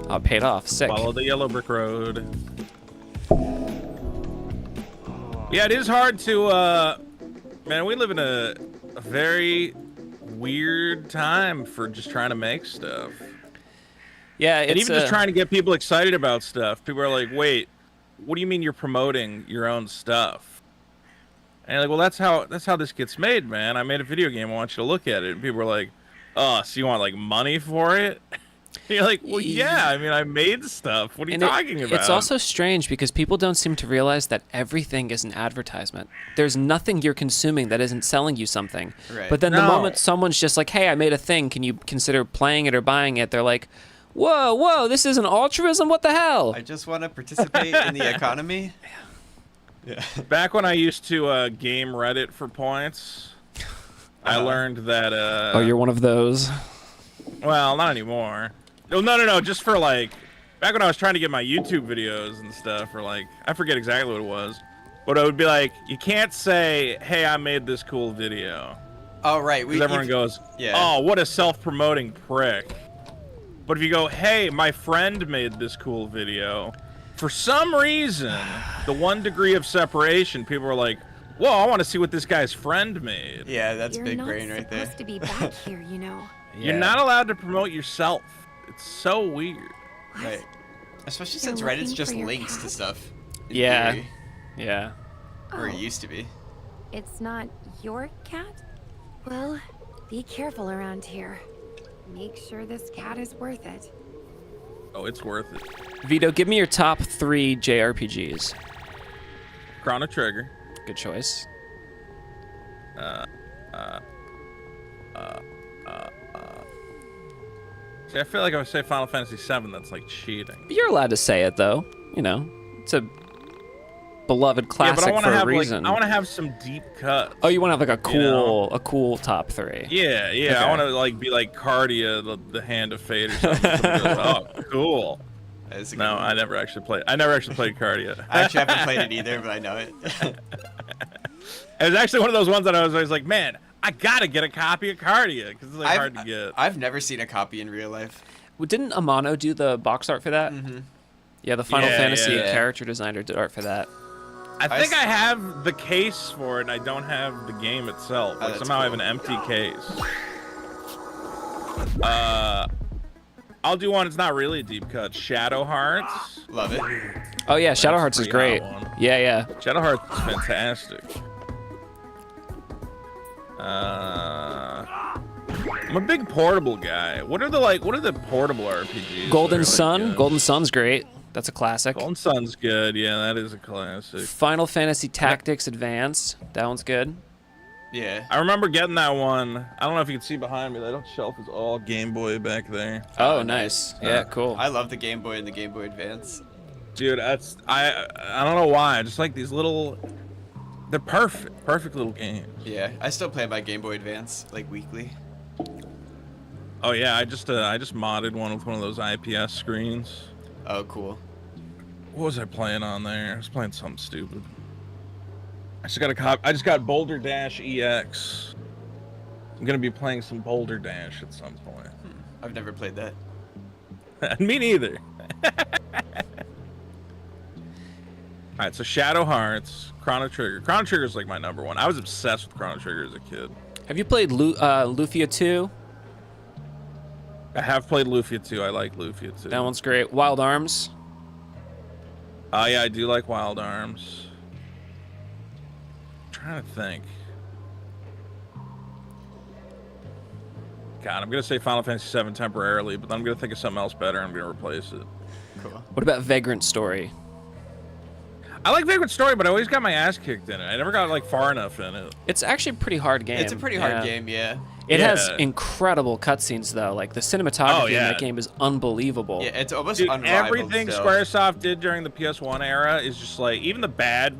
Speaker 5: Oh, it paid off. Sick.
Speaker 6: Follow the yellow brick road. Yeah, it is hard to, man, we live in a very weird time for just trying to make stuff.
Speaker 5: Yeah, it's
Speaker 6: And even just trying to get people excited about stuff. People are like, wait, what do you mean you're promoting your own stuff? And you're like, well, that's how this gets made, man. I made a video game. I want you to look at it. And people are like, oh, so you want like money for it? You're like, well, yeah. I mean, I made stuff. What are you talking about?
Speaker 5: It's also strange because people don't seem to realize that everything is an advertisement. There's nothing you're consuming that isn't selling you something.
Speaker 7: Right.
Speaker 5: But then the
Speaker 6: No.
Speaker 5: moment someone's just like, hey, I made a thing, can you consider playing it or buying it? They're like, whoa, this isn't altruism? What the hell?
Speaker 7: I just want to participate in the economy. Yeah.
Speaker 6: Back when I used to game Reddit for points, I learned that.
Speaker 5: Oh, you're one of those?
Speaker 6: Well, not anymore. No. Just for like, back when I was trying to get my YouTube videos and stuff, or like, I forget exactly what it was, but it would be like, you can't say, "Hey, I made this cool video."
Speaker 7: Oh, right.
Speaker 6: Because everyone goes,
Speaker 7: yeah.
Speaker 6: "Oh, what a self-promoting prick." But if you go, "Hey, my friend made this cool video," for some reason, the 1 degree of separation, people are like, "Whoa, I want to see what this guy's friend made."
Speaker 7: Yeah, that's
Speaker 2: You're
Speaker 7: big
Speaker 2: not
Speaker 7: brain right there.
Speaker 2: supposed to be back here, you know.
Speaker 6: You're not allowed to promote yourself. It's so weird.
Speaker 7: Right. Especially
Speaker 2: You're
Speaker 7: since Reddit's
Speaker 2: looking
Speaker 7: just
Speaker 2: for your
Speaker 7: links to
Speaker 2: cat?
Speaker 7: stuff. in
Speaker 5: Yeah.
Speaker 7: theory.
Speaker 5: Yeah.
Speaker 7: Or it
Speaker 2: Oh.
Speaker 7: used to be.
Speaker 2: It's not your cat?
Speaker 12: Well, be careful around here. Make sure this cat is worth it.
Speaker 6: Oh, it's worth it.
Speaker 5: Vito, give me your top 3 JRPGs.
Speaker 6: Chrono Trigger.
Speaker 5: Good choice.
Speaker 6: See, I feel like if I say Final Fantasy VII, that's like cheating.
Speaker 5: You're allowed to say it, though. You know, it's a beloved classic
Speaker 6: yeah, but I want
Speaker 5: for
Speaker 6: to
Speaker 5: a
Speaker 6: have
Speaker 5: reason.
Speaker 6: like, I want to have some deep cuts.
Speaker 5: Oh, you want to have like a cool,
Speaker 6: You know?
Speaker 5: a cool top 3.
Speaker 6: Yeah.
Speaker 5: Okay.
Speaker 6: I want to like be like Cardia, the Hand of Fate or something. Somebody goes, oh, cool.
Speaker 7: That is a good
Speaker 6: No,
Speaker 7: one.
Speaker 6: I never actually played Cardia.
Speaker 7: I actually haven't played it either, but I know it.
Speaker 6: It was actually one of those ones that I was always like, man, I gotta get a copy of Cardia because it's like hard to get.
Speaker 7: I've never seen a copy in real life.
Speaker 5: Well, didn't Amano do the box art for that?
Speaker 7: Mm-hmm.
Speaker 5: Yeah, the Final
Speaker 6: Yeah,
Speaker 5: Fantasy
Speaker 6: yeah.
Speaker 5: character designer did art for that.
Speaker 6: I think I have the case for it, and I don't have the game itself.
Speaker 7: Oh,
Speaker 6: Like,
Speaker 7: that's
Speaker 6: somehow I have
Speaker 7: cool.
Speaker 6: an empty case. I'll do one. It's not really a deep cut. Shadow Hearts.
Speaker 7: Love it.
Speaker 5: Oh yeah, Shadow
Speaker 6: That's
Speaker 5: Hearts is
Speaker 6: a
Speaker 5: great.
Speaker 6: pretty hot one.
Speaker 5: Yeah.
Speaker 6: Shadow Hearts is fantastic. I'm a big portable guy. What are the portable RPGs?
Speaker 5: Golden
Speaker 6: that are,
Speaker 5: Sun.
Speaker 6: good?
Speaker 5: Golden Sun's great. That's a classic.
Speaker 6: Golden Sun's good. Yeah, that is a classic.
Speaker 5: Final Fantasy Tactics Advanced. That one's good.
Speaker 7: Yeah.
Speaker 6: I remember getting that one. I don't know if you can see behind me. That shelf is all Game Boy back there.
Speaker 5: Oh, nice. Yeah, cool.
Speaker 7: I love the Game Boy and the Game Boy Advance.
Speaker 6: Dude, I don't know why. I just like these little. They're perfect little games.
Speaker 7: Yeah, I still play my Game Boy Advance like weekly.
Speaker 6: Oh yeah, I just modded one with one of those IPS screens.
Speaker 7: Oh, cool.
Speaker 6: What was I playing on there? I was playing something stupid. I just got Boulder Dash EX. I'm gonna be playing some Boulder Dash at some point.
Speaker 7: I've never played that.
Speaker 6: Me neither. right, so Shadow Hearts, Chrono Trigger. Chrono Trigger is like my number one. I was obsessed with Chrono Trigger as a kid.
Speaker 5: Have you played Lufia 2?
Speaker 6: I have played Lufia 2. I like Lufia 2.
Speaker 5: That one's great. Wild Arms.
Speaker 6: Yeah, I do like Wild Arms. I'm trying to think. God, I'm gonna say Final Fantasy VII temporarily, but then I'm gonna think of something else better. And I'm gonna replace it.
Speaker 7: Cool.
Speaker 5: What about Vagrant Story?
Speaker 6: I like Vagrant Story, but I always got my ass kicked in it. I never got like far enough in it.
Speaker 5: It's actually a pretty hard game.
Speaker 7: It's a pretty hard game, yeah.
Speaker 5: It has incredible cutscenes though. Like the cinematography in that game is unbelievable.
Speaker 7: Yeah, it's almost
Speaker 6: Dude,
Speaker 7: unrivaled
Speaker 6: everything
Speaker 7: still.
Speaker 6: Squaresoft did during the PS1 era is just like, even the bad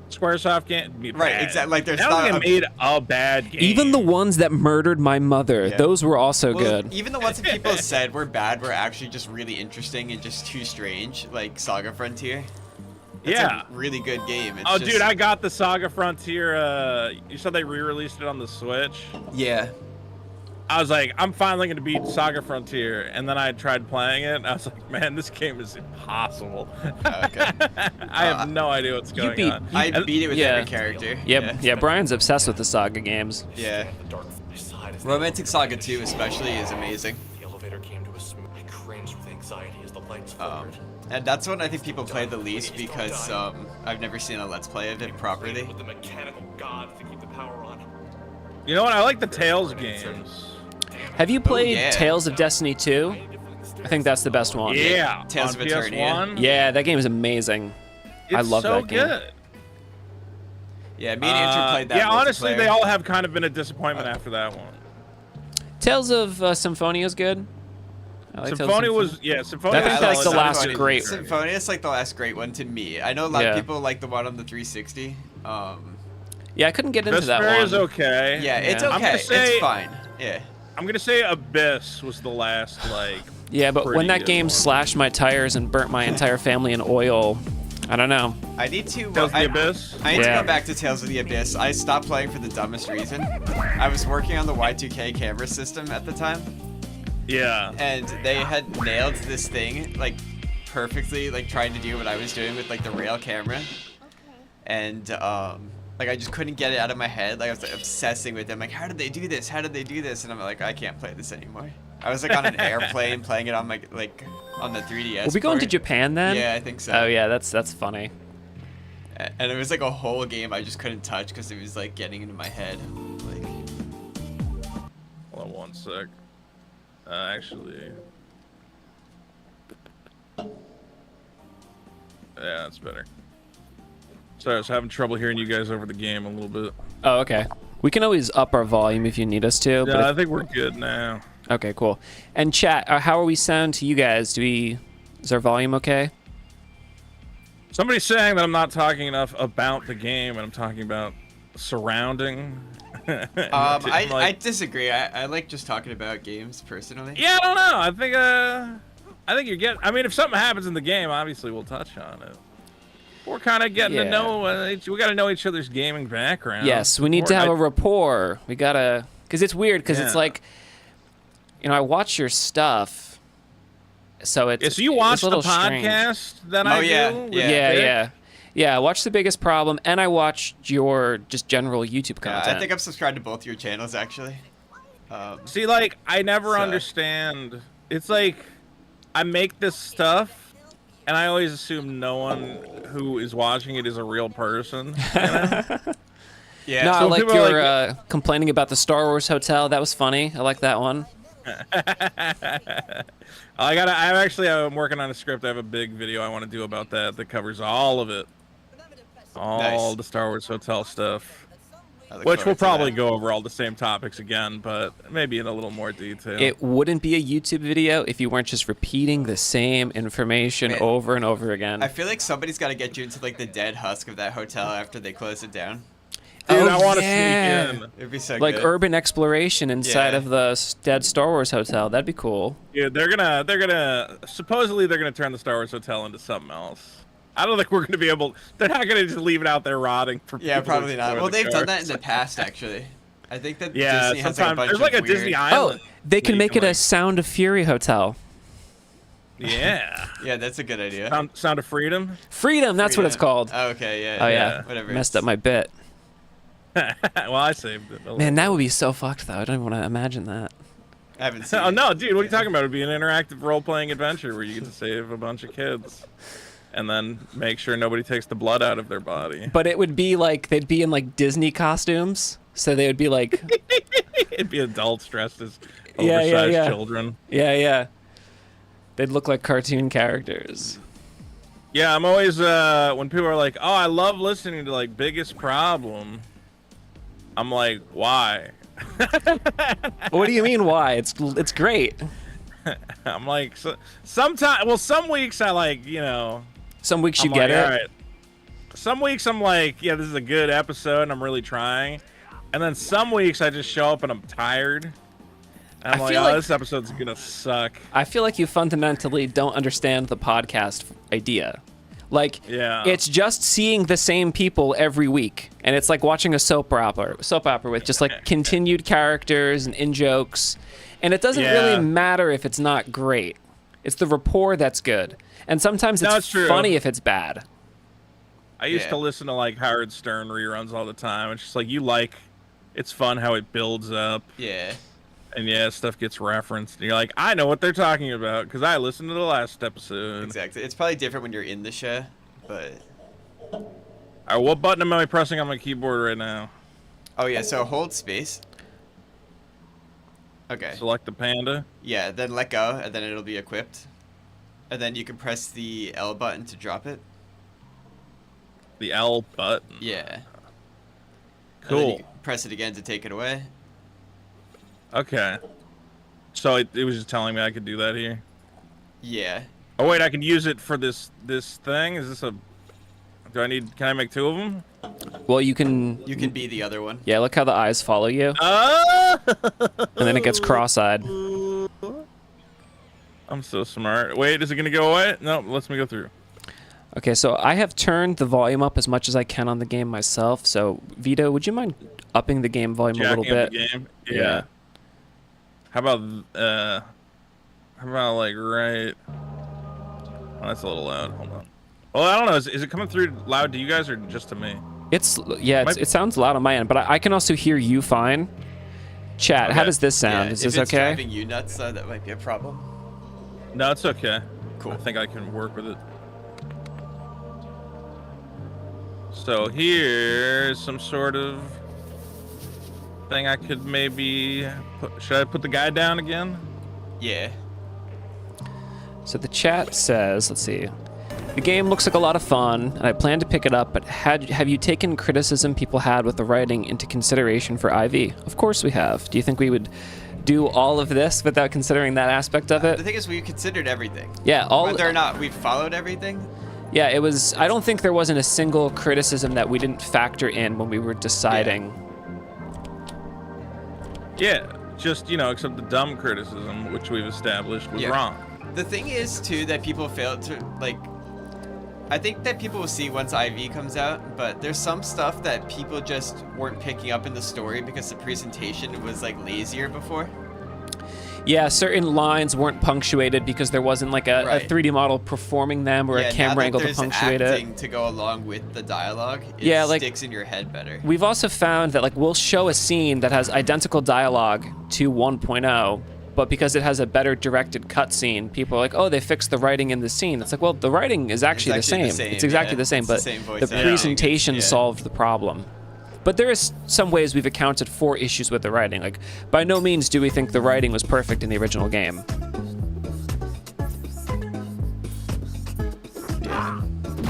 Speaker 6: Squaresoft game.
Speaker 7: Right, exactly. Like there's
Speaker 6: not
Speaker 7: not
Speaker 6: they made a bad game.
Speaker 5: Even the ones that murdered my mother,
Speaker 7: Yeah.
Speaker 5: those were also
Speaker 7: Well,
Speaker 5: good.
Speaker 7: Even the ones that people said were bad were actually just really interesting and just too strange, like Saga Frontier. That's a really good game. It's
Speaker 6: Dude, I got the Saga Frontier. You said they re-released it on the Switch?
Speaker 7: Yeah.
Speaker 6: I was like, I'm finally going to beat Saga Frontier. And then I tried playing it, and I was like, man, this game is impossible.
Speaker 7: Okay.
Speaker 6: I have no idea what's going on.
Speaker 7: I beat it with every character.
Speaker 5: Yeah, Brian's obsessed with the Saga games.
Speaker 7: Yeah. Romantic Saga 2 especially is amazing.
Speaker 8: The elevator came to a smooth. I cringed with anxiety as the lights flickered.
Speaker 7: And that's one I think people play the least because I've never seen a Let's Play of it properly.
Speaker 8: With the mechanical gods to keep the power on.
Speaker 6: You know what? I like the Tales games.
Speaker 5: Have you played Tales of Destiny 2? I think that's the best one.
Speaker 6: Yeah.
Speaker 7: Tales of
Speaker 6: on
Speaker 7: Eternia.
Speaker 6: PS1.
Speaker 5: Yeah, that game is amazing. I love
Speaker 6: so
Speaker 5: that game.
Speaker 6: good.
Speaker 7: Yeah, me and Andrew played that.
Speaker 6: Yeah, honestly,
Speaker 7: multiplayer.
Speaker 6: they all have kind of been a disappointment after that one.
Speaker 5: Tales of Symphonia is good. I like Tales of
Speaker 6: Symphonia was, Symphonia.
Speaker 5: I think that's the last
Speaker 7: Symphonia.
Speaker 5: great.
Speaker 7: Symphonia is like the last great one to me. I know a lot of people like the one on the 360.
Speaker 5: Yeah, I couldn't get into that
Speaker 6: Vesperia
Speaker 5: one.
Speaker 6: is okay.
Speaker 7: Yeah, it's okay.
Speaker 6: I'm gonna say,
Speaker 7: it's fine. Yeah.
Speaker 6: I'm gonna say Abyss was the last like.
Speaker 5: Yeah, but when that
Speaker 6: pretty
Speaker 5: game
Speaker 6: good
Speaker 5: slashed my tires and burnt my entire family in oil, I don't know.
Speaker 7: I need to.
Speaker 6: Tales of the Abyss?
Speaker 7: I need to go back to Tales of the Abyss. I stopped playing for the dumbest reason. I was working on the Y2K camera system at the time.
Speaker 6: Yeah.
Speaker 7: And they had nailed this thing like perfectly, like trying to do what I was doing with like the rail camera. And like I just couldn't get it out of my head. Like I was like, obsessing with them. Like, how did they do this? How did they do this? And I'm like, I can't play this anymore. I was like on an airplane playing it on my on the 3DS.
Speaker 5: Were we going to
Speaker 7: port.
Speaker 5: Japan then?
Speaker 7: Yeah, I think so.
Speaker 5: Oh yeah, that's funny.
Speaker 7: And it was like a whole game I just couldn't touch because it was like getting into my head. Like,
Speaker 6: hold on one sec. Actually. Yeah, that's better. Sorry, I was having trouble hearing you guys over the game a little bit.
Speaker 5: Oh, okay. We can always up our volume if you need us to.
Speaker 6: Yeah, I think we're good now.
Speaker 5: Okay, cool. And chat, how are we sound to you guys? Is our volume okay?
Speaker 6: Somebody's saying that I'm not talking enough about the game, and I'm talking about surrounding.
Speaker 7: I disagree. I like just talking about games personally.
Speaker 6: Yeah, I don't know. I think you're getting. I mean, if something happens in the game, obviously we'll touch on it. We're kind of getting to know. We got to know each other's gaming background.
Speaker 5: Yes, we need to have a rapport. We gotta, because it's weird. Because it's like, I watch your stuff, so it's.
Speaker 6: Yeah, so you watch
Speaker 5: a
Speaker 6: the
Speaker 5: little strange.
Speaker 6: podcast that I do?
Speaker 5: Yeah. I watch The Biggest Problem, and I watch your just general YouTube content.
Speaker 7: I think I'm subscribed to both your channels actually.
Speaker 6: See, like I never understand. It's like I make this stuff. And I always assume no one who is watching it is a real person. You know?
Speaker 7: Yeah.
Speaker 5: No,
Speaker 7: So
Speaker 5: I like
Speaker 7: people
Speaker 5: your
Speaker 7: are
Speaker 5: complaining about the Star Wars hotel. That was funny. I like that one.
Speaker 6: I'm working on a script. I have a big video I want to do about that covers all of it. All the Star Wars hotel stuff. Which we'll probably go over all the same topics again, but maybe in a little more detail.
Speaker 5: It wouldn't be a YouTube video if you weren't just repeating the same information over and over again.
Speaker 7: I feel like somebody's got to get you into like the dead husk of that hotel after they close it down.
Speaker 6: Dude, I want to sneak in.
Speaker 7: It'd be so
Speaker 5: like
Speaker 7: good.
Speaker 5: urban exploration inside of the dead Star Wars hotel. That'd be cool.
Speaker 6: Yeah, supposedly they're gonna turn the Star Wars hotel into something else. I don't think we're gonna be able. They're not gonna just leave it out there rotting for people.
Speaker 7: Yeah, probably not. Well, they've done that in
Speaker 6: the
Speaker 7: the past actually. I think that
Speaker 6: Yeah,
Speaker 7: Disney has like a
Speaker 6: sometimes
Speaker 7: bunch
Speaker 6: there's like
Speaker 7: of
Speaker 6: a Disney
Speaker 7: weird...
Speaker 6: Island.
Speaker 5: Oh, they can make it a Sound of Fury hotel.
Speaker 6: Yeah.
Speaker 7: Yeah, that's a good idea.
Speaker 6: Sound of Freedom?
Speaker 5: Freedom, that's what it's called.
Speaker 7: Oh, okay, yeah.
Speaker 5: Oh, yeah.
Speaker 7: Whatever.
Speaker 5: Messed up my bit.
Speaker 6: Well, I saved it.
Speaker 5: Man, that would be so fucked, though. I don't even want to imagine that.
Speaker 7: I haven't seen
Speaker 6: Oh,
Speaker 7: it.
Speaker 6: no, dude, what are you talking about? It would be an interactive role-playing adventure where you get to save a bunch of kids and then make sure nobody takes the blood out of their body.
Speaker 5: But it would be like, they'd be in like Disney costumes. So they would be like...
Speaker 6: It'd be adults dressed as oversized children.
Speaker 5: Yeah. They'd look like cartoon characters.
Speaker 6: Yeah, I'm always, when people are like, oh, I love listening to, like, Biggest Problem, I'm like, why?
Speaker 5: What do you mean, why? It's great.
Speaker 6: I'm like, sometimes, well, some weeks I like, you know.
Speaker 5: Some weeks
Speaker 6: I'm
Speaker 5: you get
Speaker 6: like,
Speaker 5: it.
Speaker 6: all right. Some weeks I'm like, yeah, this is a good episode and I'm really trying. And then some weeks I just show up and I'm tired. And I'm like, oh, this episode's gonna suck.
Speaker 5: I feel like you fundamentally don't understand the podcast idea. Like, it's just seeing the same people every week, and it's like watching a soap opera with just like continued characters and in-jokes, and it doesn't really matter if it's not great. It's the rapport that's good, and sometimes it's funny if it's bad.
Speaker 6: I used to listen to like Howard Stern reruns all the time. It's just like, it's fun how it builds up.
Speaker 7: Yeah.
Speaker 6: And stuff gets referenced. And you're like, I know what they're talking about because I listened to the last episode.
Speaker 7: Exactly. It's probably different when you're in the show, but...
Speaker 6: All right, what button am I pressing on my keyboard right now?
Speaker 7: Oh, yeah, so hold space. Okay.
Speaker 6: Select the panda.
Speaker 7: Yeah, then let go, and then it'll be equipped. And then you can press the L button to drop it.
Speaker 6: The L button?
Speaker 7: Yeah.
Speaker 6: Cool.
Speaker 7: And then you press it again to take it away.
Speaker 6: Okay. So it was just telling me I could do that here?
Speaker 7: Yeah.
Speaker 6: Oh, wait, I can use it for this thing? Is this a... can I make two of them?
Speaker 5: Well, you can...
Speaker 7: You can be the other one.
Speaker 5: Yeah, look how the eyes follow you.
Speaker 6: Oh!
Speaker 5: And then it gets cross-eyed.
Speaker 6: I'm so smart. Wait, is it going to go away? No, lets me go through.
Speaker 5: Okay, so I have turned the volume up as much as I can on the game myself. So, Vito, would you mind upping the game volume a little bit?
Speaker 6: The game? Yeah. How about like right... Oh, that's a little loud. Hold on. Well, I don't know. Is it coming through loud to you guys or just to me?
Speaker 5: It sounds loud on my end, but I can also hear you fine. Chat, how does this sound? Is this okay?
Speaker 7: If it's driving you nuts, that might be a problem.
Speaker 6: No, it's okay.
Speaker 7: Cool.
Speaker 6: I think I can work with it. So here's some sort of thing I could maybe should I put the guy down again?
Speaker 7: Yeah.
Speaker 5: So the chat says, let's see. The game looks like a lot of fun, and I plan to pick it up, but have you taken criticism people had with the writing into consideration for IV? Of course we have. Do you think we would do all of this without considering that aspect of it?
Speaker 7: The thing is, we considered everything.
Speaker 5: Yeah,
Speaker 7: whether or not we followed everything.
Speaker 5: Yeah, it was. I don't think there wasn't a single criticism that we didn't factor in when we were deciding.
Speaker 6: Yeah, just, except the dumb criticism, which we've established was wrong.
Speaker 7: The thing is, too, that people failed to, I think that people will see once IV comes out, but there's some stuff that people just weren't picking up in the story because the presentation was, lazier before.
Speaker 5: Yeah, certain lines weren't punctuated because there wasn't, a 3D model performing them or a camera angle to punctuate it.
Speaker 7: Acting to go along with the dialogue, it sticks in your head better.
Speaker 5: We've also found that, we'll show a scene that has identical dialogue to 1.0, but because it has a better directed cutscene, people are like, oh, they fixed the writing in the scene. It's like, well, the writing is actually the same. It's exactly the same, but the presentation solved the problem. But there is some ways we've accounted for issues with the writing. By no means do we think the writing was perfect in the original game.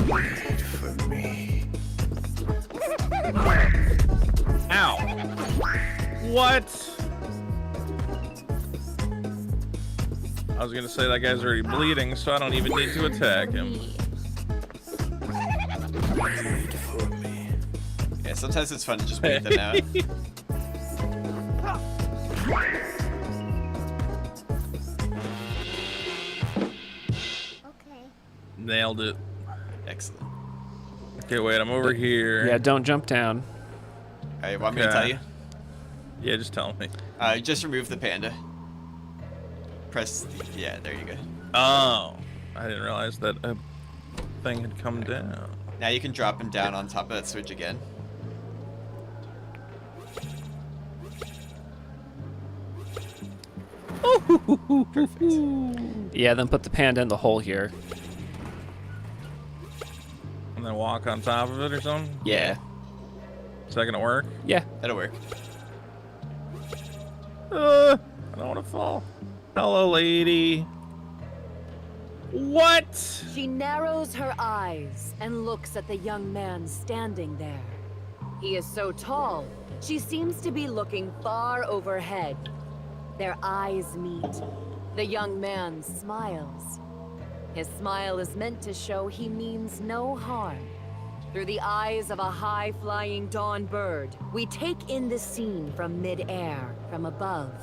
Speaker 10: Wait for me.
Speaker 6: Ow. What? I was gonna say that guy's already bleeding, so I don't even need to attack him.
Speaker 7: Yeah, sometimes it's fun to just wait them out.
Speaker 6: Nailed it.
Speaker 7: Excellent.
Speaker 6: Okay, wait, I'm over here.
Speaker 5: Yeah, don't jump down.
Speaker 7: Alright, want me to tell you?
Speaker 6: Yeah, just tell me.
Speaker 7: Just remove the panda. Press, yeah, there you go.
Speaker 6: Oh, I didn't realize that a thing had come down.
Speaker 7: Now you can drop him down on top of that switch again.
Speaker 5: Yeah, then put the panda in the hole here.
Speaker 6: And then walk on top of it or something?
Speaker 7: Yeah.
Speaker 6: Is that gonna work?
Speaker 5: Yeah.
Speaker 7: That'll work.
Speaker 6: I don't want to fall. Hello, lady. What?
Speaker 13: She narrows her eyes and looks at the young man standing there. He is so tall, she seems to be looking far overhead. Their eyes meet. The young man smiles. His smile is meant to show he means no harm. Through the eyes of a high-flying dawn bird, we take in the scene from mid-air, from above.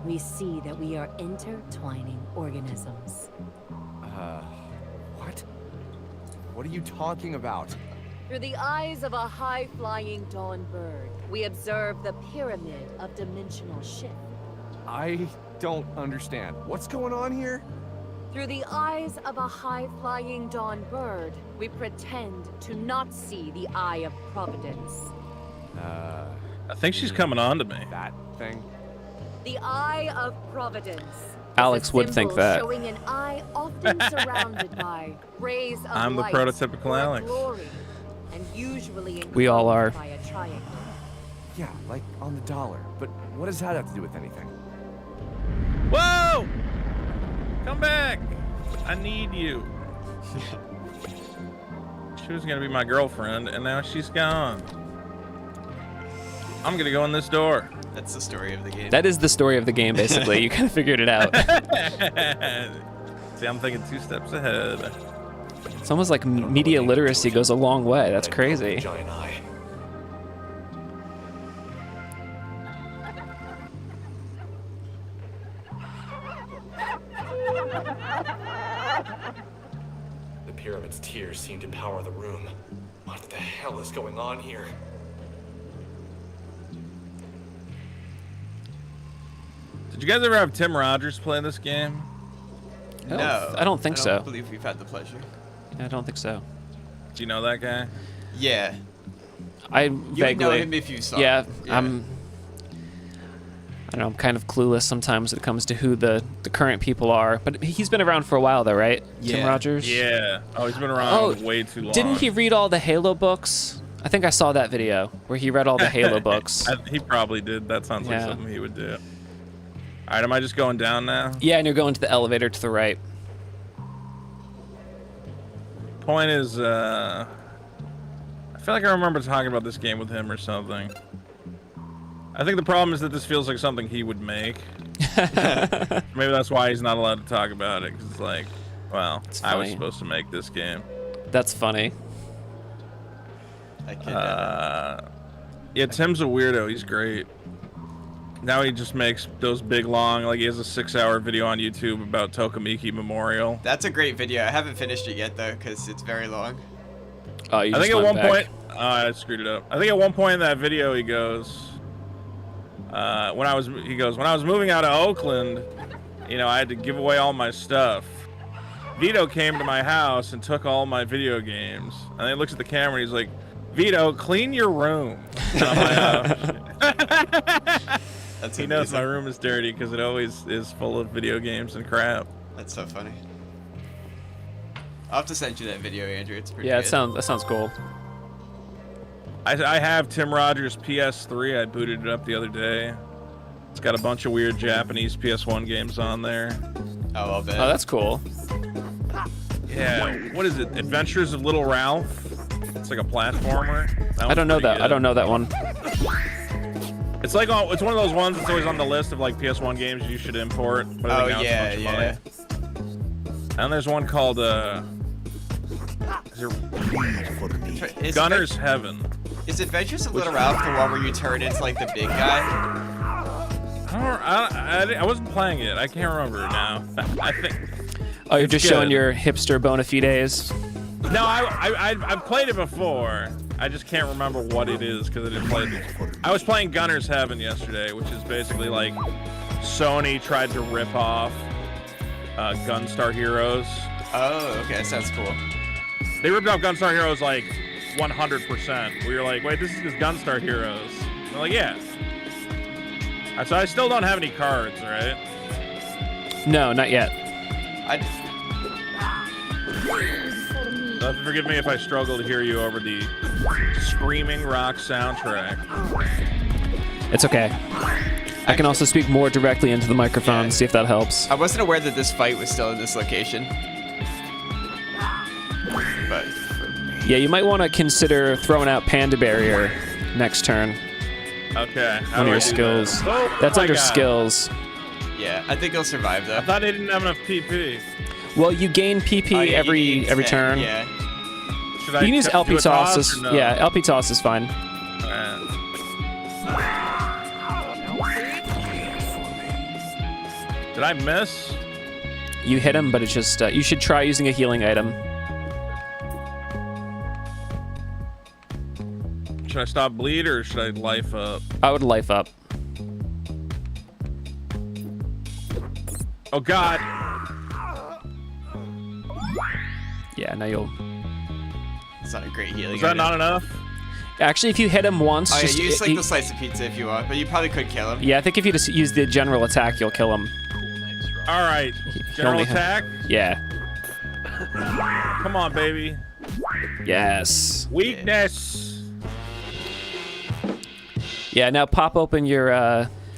Speaker 13: We see that we are intertwining organisms.
Speaker 8: What? What are you talking about?
Speaker 13: Through the eyes of a high-flying dawn bird, we observe the pyramid of dimensional shift.
Speaker 8: I don't understand. What's going on here?
Speaker 13: Through the eyes of a high-flying dawn bird, we pretend to not see the eye of providence.
Speaker 6: I think she's coming on to me.
Speaker 8: That thing?
Speaker 13: The eye of providence.
Speaker 5: Alex would think
Speaker 13: symbol
Speaker 5: that.
Speaker 13: Showing an eye often surrounded by rays of
Speaker 6: I'm the
Speaker 13: light
Speaker 6: prototypical
Speaker 13: or
Speaker 6: Alex.
Speaker 13: glory, and usually
Speaker 5: We all are.
Speaker 13: enclosed by a triangle.
Speaker 8: Yeah, like on the dollar. But what does that have to do with anything?
Speaker 6: Whoa! Come back! I need you. She was gonna be my girlfriend, and now she's gone. I'm gonna go in this door.
Speaker 7: That's the story of the game.
Speaker 5: That is the story of the game, basically. You kind of figured it out.
Speaker 6: See, I'm thinking 2 steps ahead.
Speaker 5: It's almost like media literacy goes a long way. That's crazy.
Speaker 10: Giant eye. The pyramid's tears seem to power the room. What the hell is going on here?
Speaker 6: Did you guys ever have Tim Rogers play this game?
Speaker 7: No.
Speaker 5: I don't think so.
Speaker 7: I don't believe we've had the pleasure.
Speaker 5: I don't think so.
Speaker 6: Do you know that guy?
Speaker 7: Yeah.
Speaker 5: I
Speaker 7: You
Speaker 5: vaguely.
Speaker 7: would know him if you saw
Speaker 5: yeah,
Speaker 7: him.
Speaker 5: I don't know, I'm kind of clueless sometimes when it comes to who the current people are. But he's been around for a while, though, right? Tim
Speaker 7: Yeah.
Speaker 5: Rogers?
Speaker 6: Yeah. Oh, he's been around way too long.
Speaker 5: Didn't he read all the Halo books? I think I saw that video where he read all the Halo books.
Speaker 6: He probably did. That sounds like
Speaker 5: Yeah.
Speaker 6: something he would do. All right, am I just going down now?
Speaker 5: Yeah, and you're going to the elevator to the right.
Speaker 6: Point is, I feel like I remember talking about this game with him or something. I think the problem is that this feels like something he would make. Maybe that's why he's not allowed to talk about it, because it's like, well, I was
Speaker 5: funny.
Speaker 6: supposed to make this game.
Speaker 5: That's funny.
Speaker 7: I can't.
Speaker 6: Yeah, Tim's a weirdo. He's great. Now he just makes those big, long, like he has a 6-hour video on YouTube about Tokamiki Memorial.
Speaker 7: That's a great video. I haven't finished it yet, though, because it's very long.
Speaker 5: Oh, you
Speaker 6: I
Speaker 5: just
Speaker 6: think at
Speaker 5: went
Speaker 6: one
Speaker 5: back.
Speaker 6: point, I screwed it up. I think at one point in that video he goes, when I was moving out of Oakland, you know, I had to give away all my stuff. Vito came to my house and took all my video games. And then he looks at the camera and he's like, Vito, clean your room. And I'm like, oh.
Speaker 7: That's
Speaker 6: He knows
Speaker 7: amazing.
Speaker 6: my room is dirty because it always is full of video games and crap.
Speaker 7: That's so funny. I'll have to send you that video, Andrew. It's pretty
Speaker 5: Yeah,
Speaker 7: good.
Speaker 5: that sounds cool.
Speaker 6: I have Tim Rogers' PS3. I booted it up the other day. It's got a bunch of weird Japanese PS1 games on there.
Speaker 7: Oh, I'll bet.
Speaker 5: Oh, that's cool.
Speaker 6: Yeah, what is it? Adventures of Little Ralph? It's like a platformer.
Speaker 5: I don't know that. I don't know that one.
Speaker 6: It's like it's one of those ones that's always on the list of like PS1 games you should import. But I
Speaker 7: Oh,
Speaker 6: think now
Speaker 7: yeah,
Speaker 6: it's a bunch of money. And there's one called
Speaker 7: Is
Speaker 6: Gunner's Heaven.
Speaker 7: Is Adventures of Little Ralph the one where you turn into like the big guy?
Speaker 6: I wasn't playing it. I can't remember now. I think.
Speaker 5: Oh, you're
Speaker 6: It's
Speaker 5: just showing
Speaker 6: good.
Speaker 5: your hipster bona fides.
Speaker 6: No, I've played it before. I just can't remember what it is because I didn't play it. I was playing Gunner's Heaven yesterday, which is basically like Sony tried to rip off Gunstar Heroes.
Speaker 7: Oh, okay, that sounds cool.
Speaker 6: They ripped off Gunstar Heroes like 100%. We were like, wait, this is just Gunstar Heroes. We're like, yeah. So I still don't have any cards, right?
Speaker 5: No, not yet.
Speaker 6: Forgive me if I struggle to hear you over the screaming rock soundtrack.
Speaker 5: It's okay. I can also speak more directly into the microphone, see if that helps.
Speaker 7: I wasn't aware that this fight was still in this location. But
Speaker 5: Yeah, you might want to consider throwing out Panda Barrier next turn.
Speaker 6: Okay.
Speaker 5: One of your skills. That's under skills.
Speaker 7: yeah, I think he'll survive though.
Speaker 6: I thought he didn't have enough PP.
Speaker 5: Well, you gain PP every turn.
Speaker 7: Yeah.
Speaker 6: Should
Speaker 5: You can use
Speaker 6: do
Speaker 5: LP
Speaker 6: a
Speaker 5: toss.
Speaker 6: or no?
Speaker 5: Yeah, LP toss is fine.
Speaker 6: Did I miss?
Speaker 5: You hit him, but it's just you should try using a healing item.
Speaker 6: Should I stop bleed or should I life up?
Speaker 5: I would life up.
Speaker 6: Oh God.
Speaker 5: Yeah, now you'll.
Speaker 7: It's not a great healing.
Speaker 6: Is that
Speaker 7: item.
Speaker 6: not enough?
Speaker 5: Actually, if you hit him once,
Speaker 7: Oh, yeah,
Speaker 5: just
Speaker 7: use like the slice of pizza if you want, but you probably could kill him.
Speaker 5: yeah, I think if you just use the general attack, you'll kill him.
Speaker 6: All right. General
Speaker 5: only
Speaker 6: attack.
Speaker 5: Yeah.
Speaker 6: Come on, baby.
Speaker 5: Yes.
Speaker 6: Weakness.
Speaker 5: Yeah. Now pop open your.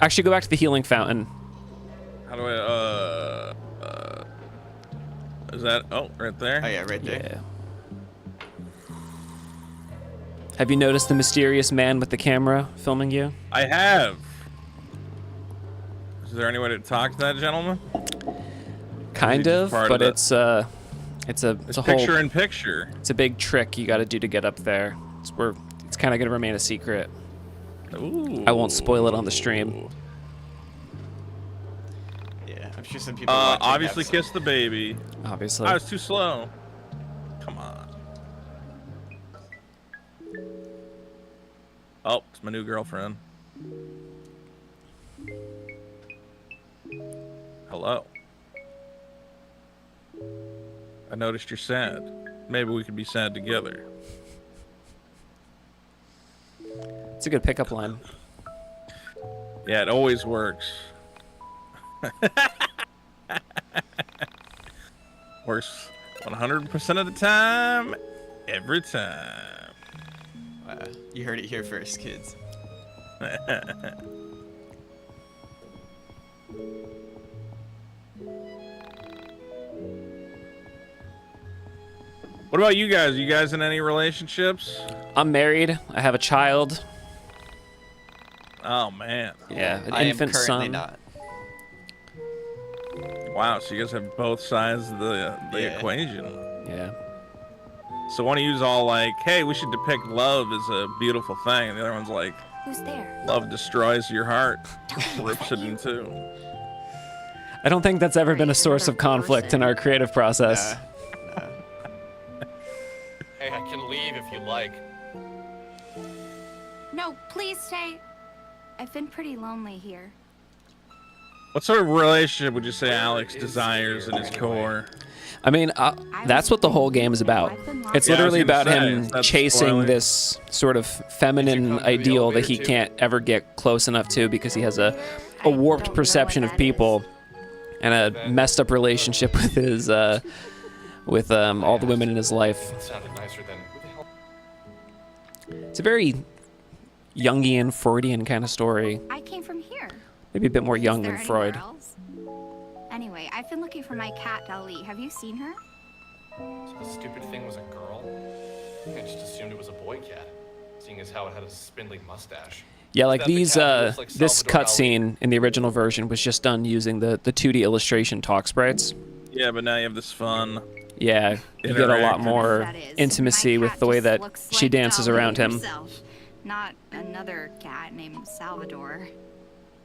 Speaker 5: Actually, go back to the healing fountain.
Speaker 6: How do I? Is that? Oh, right there.
Speaker 7: Oh yeah, right there.
Speaker 5: Yeah. Have you noticed the mysterious man with the camera filming you?
Speaker 6: I have. Is there any way to talk to that gentleman?
Speaker 5: Kind of, but it's a whole
Speaker 6: picture in picture.
Speaker 5: It's a big trick you got to do to get up there. It's kind of gonna remain a secret.
Speaker 6: Ooh.
Speaker 5: I won't spoil it on the stream.
Speaker 7: Yeah, I'm sure some people. watching
Speaker 6: Obviously,
Speaker 7: have
Speaker 6: kiss the baby.
Speaker 5: Obviously.
Speaker 6: I was too slow. Come on. Oh, it's my new girlfriend. Hello. I noticed you're sad. Maybe we could be sad together.
Speaker 5: It's a good pickup line.
Speaker 6: Yeah, it always works. Works 100% of the time, every time.
Speaker 7: Wow, you heard it here first, kids.
Speaker 6: What about you guys? You guys in any relationships?
Speaker 5: I'm married. I have a child.
Speaker 6: Oh man.
Speaker 5: Yeah, an
Speaker 7: I
Speaker 5: infant
Speaker 7: am currently
Speaker 5: son.
Speaker 7: not.
Speaker 6: Wow, so you guys have both sides of the
Speaker 7: Yeah.
Speaker 6: equation.
Speaker 5: Yeah.
Speaker 6: So one of you's all like, hey, we should depict love as a beautiful thing. And the other one's like,
Speaker 12: Who's there?
Speaker 6: love destroys your heart. Rips it in two.
Speaker 5: I don't think that's ever been a source of conflict in our creative process.
Speaker 8: Hey, I can leave if you like.
Speaker 14: No, please stay. I've been pretty lonely here.
Speaker 6: What sort of relationship would you say Alex desires in his core?
Speaker 5: I mean, that's what the whole game is about. It's literally about him chasing this sort of feminine ideal that he can't ever get close enough to because he has a warped perception of people and a messed up relationship with his with all the women in his life.
Speaker 8: Sounded nicer than.
Speaker 5: It's a very Jungian, Freudian kind of story.
Speaker 14: I came from here.
Speaker 5: Maybe a bit more Jung
Speaker 14: Is there
Speaker 5: than Freud.
Speaker 14: anywhere else? Anyway, I've been looking for my cat, Dali. Have you seen her?
Speaker 8: So the stupid thing was a girl? I just assumed it was a boy cat, seeing as how it had a spindly mustache.
Speaker 5: Yeah, like
Speaker 8: Is that the
Speaker 5: these,
Speaker 8: cat who looks like
Speaker 5: this
Speaker 8: Salvador Dali?
Speaker 5: cutscene in the original version was just done using the 2D illustration talk sprites.
Speaker 6: Yeah, but now you have this fun.
Speaker 5: Yeah, you get a lot
Speaker 6: Interactive.
Speaker 5: more
Speaker 14: That is,
Speaker 5: intimacy
Speaker 14: my
Speaker 5: with
Speaker 14: cat
Speaker 5: the way
Speaker 14: just
Speaker 5: that
Speaker 14: looks
Speaker 5: she
Speaker 14: like
Speaker 5: dances
Speaker 14: Dali
Speaker 5: around him.
Speaker 14: herself, not another cat named Salvador.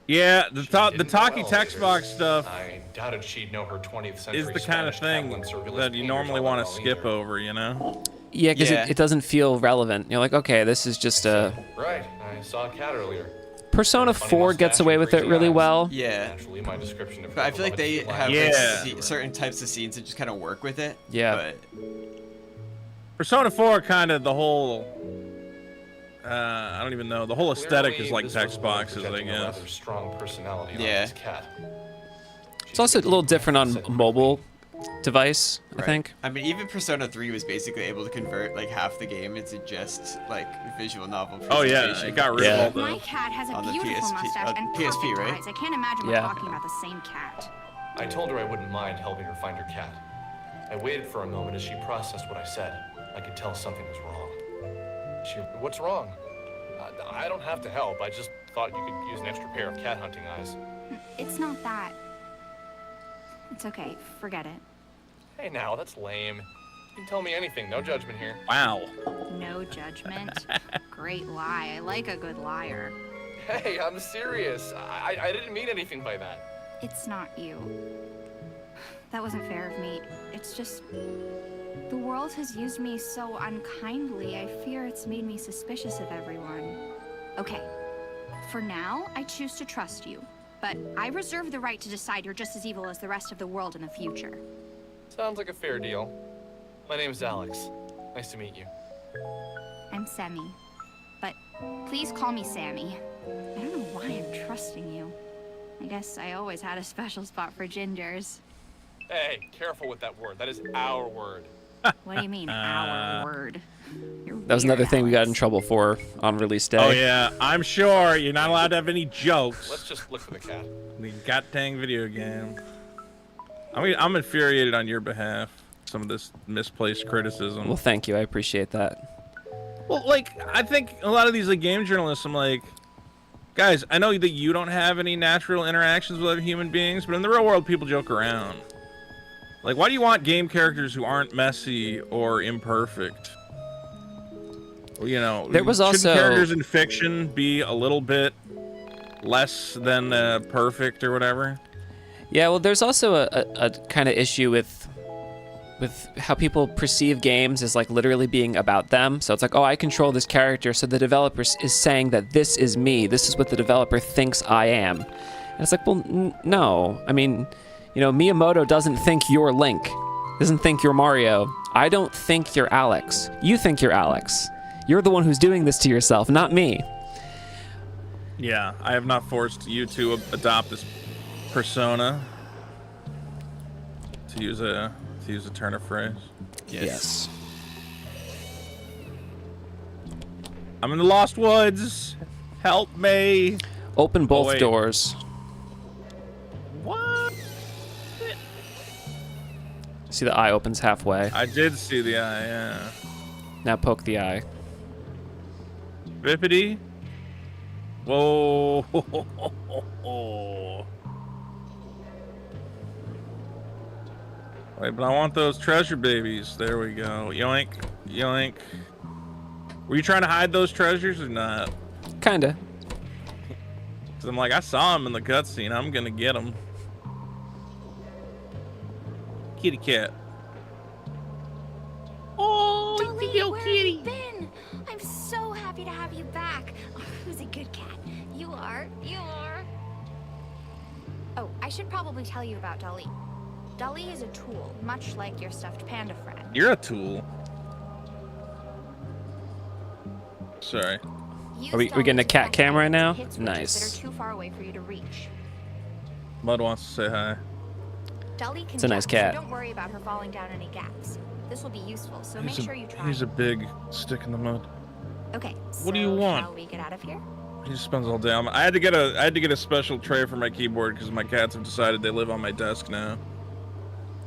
Speaker 6: Yeah, the talkie text box stuff
Speaker 8: I doubted she'd know her 20th century
Speaker 6: is the kind of
Speaker 8: Spanish
Speaker 6: thing
Speaker 8: Catalan surrealist
Speaker 6: that you
Speaker 8: painters
Speaker 6: normally
Speaker 8: all
Speaker 6: want
Speaker 8: that
Speaker 6: to
Speaker 8: all
Speaker 6: skip
Speaker 8: either.
Speaker 6: over, you know?
Speaker 5: Yeah, because
Speaker 7: Yeah.
Speaker 5: it doesn't feel relevant. You're like, okay, this is just a
Speaker 8: Right, I saw a cat earlier.
Speaker 5: Persona 4 gets away with it really well.
Speaker 7: Yeah.
Speaker 8: Naturally, my description of
Speaker 7: But I feel like they have
Speaker 6: Yeah.
Speaker 7: like, certain types of scenes that just kind of work with it.
Speaker 5: Yeah.
Speaker 7: But
Speaker 6: Persona 4 kind of the whole. I don't even know. The whole aesthetic is like text boxes, I guess.
Speaker 8: rather strong personality on
Speaker 7: Yeah.
Speaker 8: this cat.
Speaker 5: It's also a little different on mobile device, I think.
Speaker 7: I mean, even Persona 3 was basically able to convert like half the game into just like visual novel
Speaker 6: Oh
Speaker 7: presentation.
Speaker 6: yeah, it got rid of all the.
Speaker 14: My cat has a
Speaker 7: on the
Speaker 14: beautiful
Speaker 7: PSP
Speaker 14: mustache and
Speaker 7: PSP,
Speaker 14: perfect
Speaker 7: right?
Speaker 14: eyes. I can't imagine we're
Speaker 5: Yeah.
Speaker 14: talking about the same cat.
Speaker 8: I told her I wouldn't mind helping her find her cat. I waited for a moment as she processed what I said. I could tell something was wrong. What's wrong? I don't have to help. I just thought you could use an extra pair of cat hunting eyes.
Speaker 14: It's not that. It's okay. Forget it.
Speaker 8: Hey now, that's lame. You can tell me anything, no judgment here.
Speaker 6: Wow.
Speaker 14: No judgment. Great lie. I like a good liar.
Speaker 8: Hey, I'm serious. I didn't mean anything by that.
Speaker 14: It's not you. That wasn't fair of me. It's just... the world has used me so unkindly, I fear it's made me suspicious of everyone. Okay. For now, I choose to trust you. But I reserve the right to decide you're just as evil as the rest of the world in the future.
Speaker 8: Sounds like a fair deal. My name's Alex. Nice to meet you.
Speaker 14: I'm Sammy. But please call me Sammy. I don't know why I'm trusting you. I guess I always had a special spot for gingers.
Speaker 8: Hey, careful with that word. That is our word.
Speaker 14: What do you mean, our word? You're
Speaker 5: That was
Speaker 14: weird,
Speaker 5: another thing we got in
Speaker 14: Alex.
Speaker 5: trouble for on release day.
Speaker 6: Oh yeah, I'm sure you're not allowed to have any jokes.
Speaker 8: Let's just look for the cat.
Speaker 6: The goddamn video game. I'm infuriated on your behalf. Some of this misplaced criticism.
Speaker 5: Well, thank you. I appreciate that.
Speaker 6: Well, like, I think a lot of these like game journalists, I'm like, guys, I know that you don't have any natural interactions with other human beings, but in the real world, people joke around. Like, why do you want game characters who aren't messy or imperfect? Well, you know,
Speaker 5: There was
Speaker 6: shouldn't
Speaker 5: also-
Speaker 6: characters in fiction be a little bit less than perfect or whatever?
Speaker 5: Yeah, well, there's also a kind of issue with how people perceive games as like literally being about them. So it's like, oh, I control this character, so the developer is saying that this is me. This is what the developer thinks I am. And it's like, well, no. I mean, you know, Miyamoto doesn't think you're Link. Doesn't think you're Mario. I don't think you're Alex. You think you're Alex. You're the one who's doing this to yourself, not me.
Speaker 6: Yeah, I have not forced you to adopt this persona. To use a turn of phrase.
Speaker 5: Yes.
Speaker 6: I'm in the Lost Woods. Help me.
Speaker 5: Open both
Speaker 6: wait.
Speaker 5: doors.
Speaker 6: What?
Speaker 5: See, the eye opens halfway.
Speaker 6: I did see the eye, yeah.
Speaker 5: Now poke the eye.
Speaker 6: Bippity. Whoa. Wait, but I want those treasure babies. There we go. Yoink. Yoink. Were you trying to hide those treasures or not?
Speaker 5: Kinda.
Speaker 6: Cause I'm like, I saw them in the cutscene. I'm gonna get them. Kitty cat.
Speaker 14: Oh, Dolly, where have you been? I'm so happy to have you back. Oh, who's a good cat? You are. You are. Oh, I should probably tell you about Dolly. Dolly is a tool, much like your stuffed panda friend.
Speaker 6: You're a tool. Sorry.
Speaker 14: Use
Speaker 5: Are we
Speaker 14: Dolly
Speaker 5: getting a
Speaker 14: to
Speaker 5: cat
Speaker 14: catch
Speaker 5: camera
Speaker 14: items
Speaker 5: now?
Speaker 14: and hit switches
Speaker 5: Nice.
Speaker 14: that are too far away for you to reach.
Speaker 6: Mud wants to say hi.
Speaker 14: Dolly can
Speaker 5: It's a nice
Speaker 14: jump,
Speaker 5: cat.
Speaker 14: So don't worry about her falling down any gaps. This will be useful, so make sure you try.
Speaker 6: He's a big stick in the mud.
Speaker 14: Okay.
Speaker 6: What do you
Speaker 14: so
Speaker 6: want?
Speaker 14: Shall we get out of here?
Speaker 6: He just spends all day. I had to get a special tray for my keyboard because my cats have decided they live on my desk now.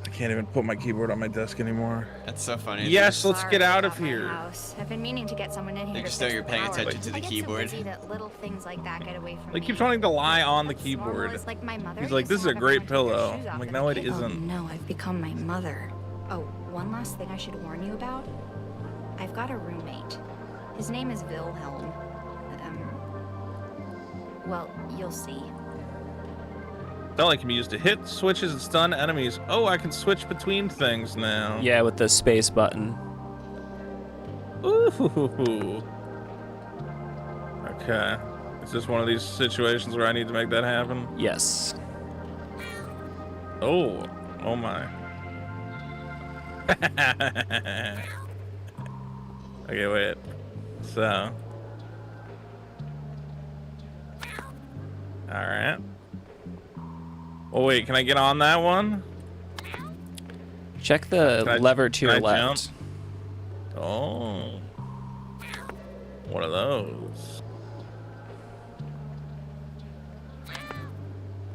Speaker 6: I can't even put my keyboard on my desk anymore.
Speaker 7: That's so funny.
Speaker 6: Yes, let's get
Speaker 14: Sorry
Speaker 6: out of
Speaker 14: about my
Speaker 6: here.
Speaker 14: house. I've been meaning to get someone in here
Speaker 7: They
Speaker 14: to
Speaker 7: just know
Speaker 14: fix
Speaker 7: you're
Speaker 14: the
Speaker 7: paying
Speaker 14: power.
Speaker 7: attention to the
Speaker 14: I get
Speaker 7: keyboard.
Speaker 14: So busy that little things like that get away from
Speaker 6: Like
Speaker 14: me.
Speaker 6: keeps wanting to lie on the
Speaker 14: That's normal.
Speaker 6: keyboard.
Speaker 14: It's like my mother
Speaker 6: He's like,
Speaker 14: used
Speaker 6: this
Speaker 14: to
Speaker 6: is a
Speaker 14: have
Speaker 6: great
Speaker 14: everyone take their
Speaker 6: pillow.
Speaker 14: shoes
Speaker 6: I'm
Speaker 14: off
Speaker 6: like,
Speaker 14: at
Speaker 6: no,
Speaker 14: the
Speaker 6: it
Speaker 14: table.
Speaker 6: isn't.
Speaker 14: Oh no, I've become my mother. Oh, one last thing I should warn you about. I've got a roommate. His name is Wilhelm. Well, you'll see.
Speaker 6: Dolly can be used to hit switches and stun enemies. Oh, I can switch between things now.
Speaker 5: Yeah, with the space button.
Speaker 6: Ooh. Okay. Is this one of these situations where I need to make that happen?
Speaker 5: Yes.
Speaker 6: Oh my. Okay, wait. So. Alright. Oh wait, can I get on that one?
Speaker 5: Check the lever to your left.
Speaker 6: Jump? Oh. One of those.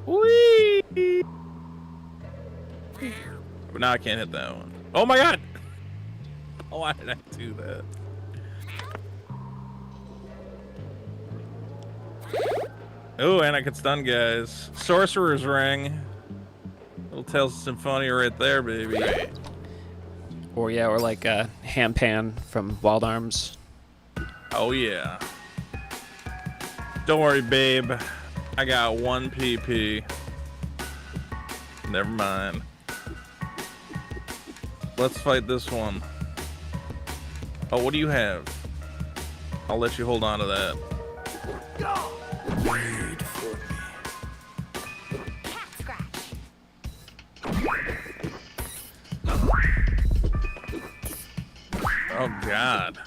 Speaker 6: Whee! But now I can't hit that one. Oh my god! Why did I do that? Oh, and I can stun guys. Sorcerer's Ring. Little Tales of Symphonia right there, baby.
Speaker 7: Right.
Speaker 5: Or yeah, or like a hand pan from Wild Arms.
Speaker 6: Oh yeah. Don't worry, babe. I got 1 PP. Never mind. Let's fight this one. Oh, what do you have? I'll let you hold on to that.
Speaker 11: Wait for me.
Speaker 2: Cat scratch.
Speaker 6: Oh god.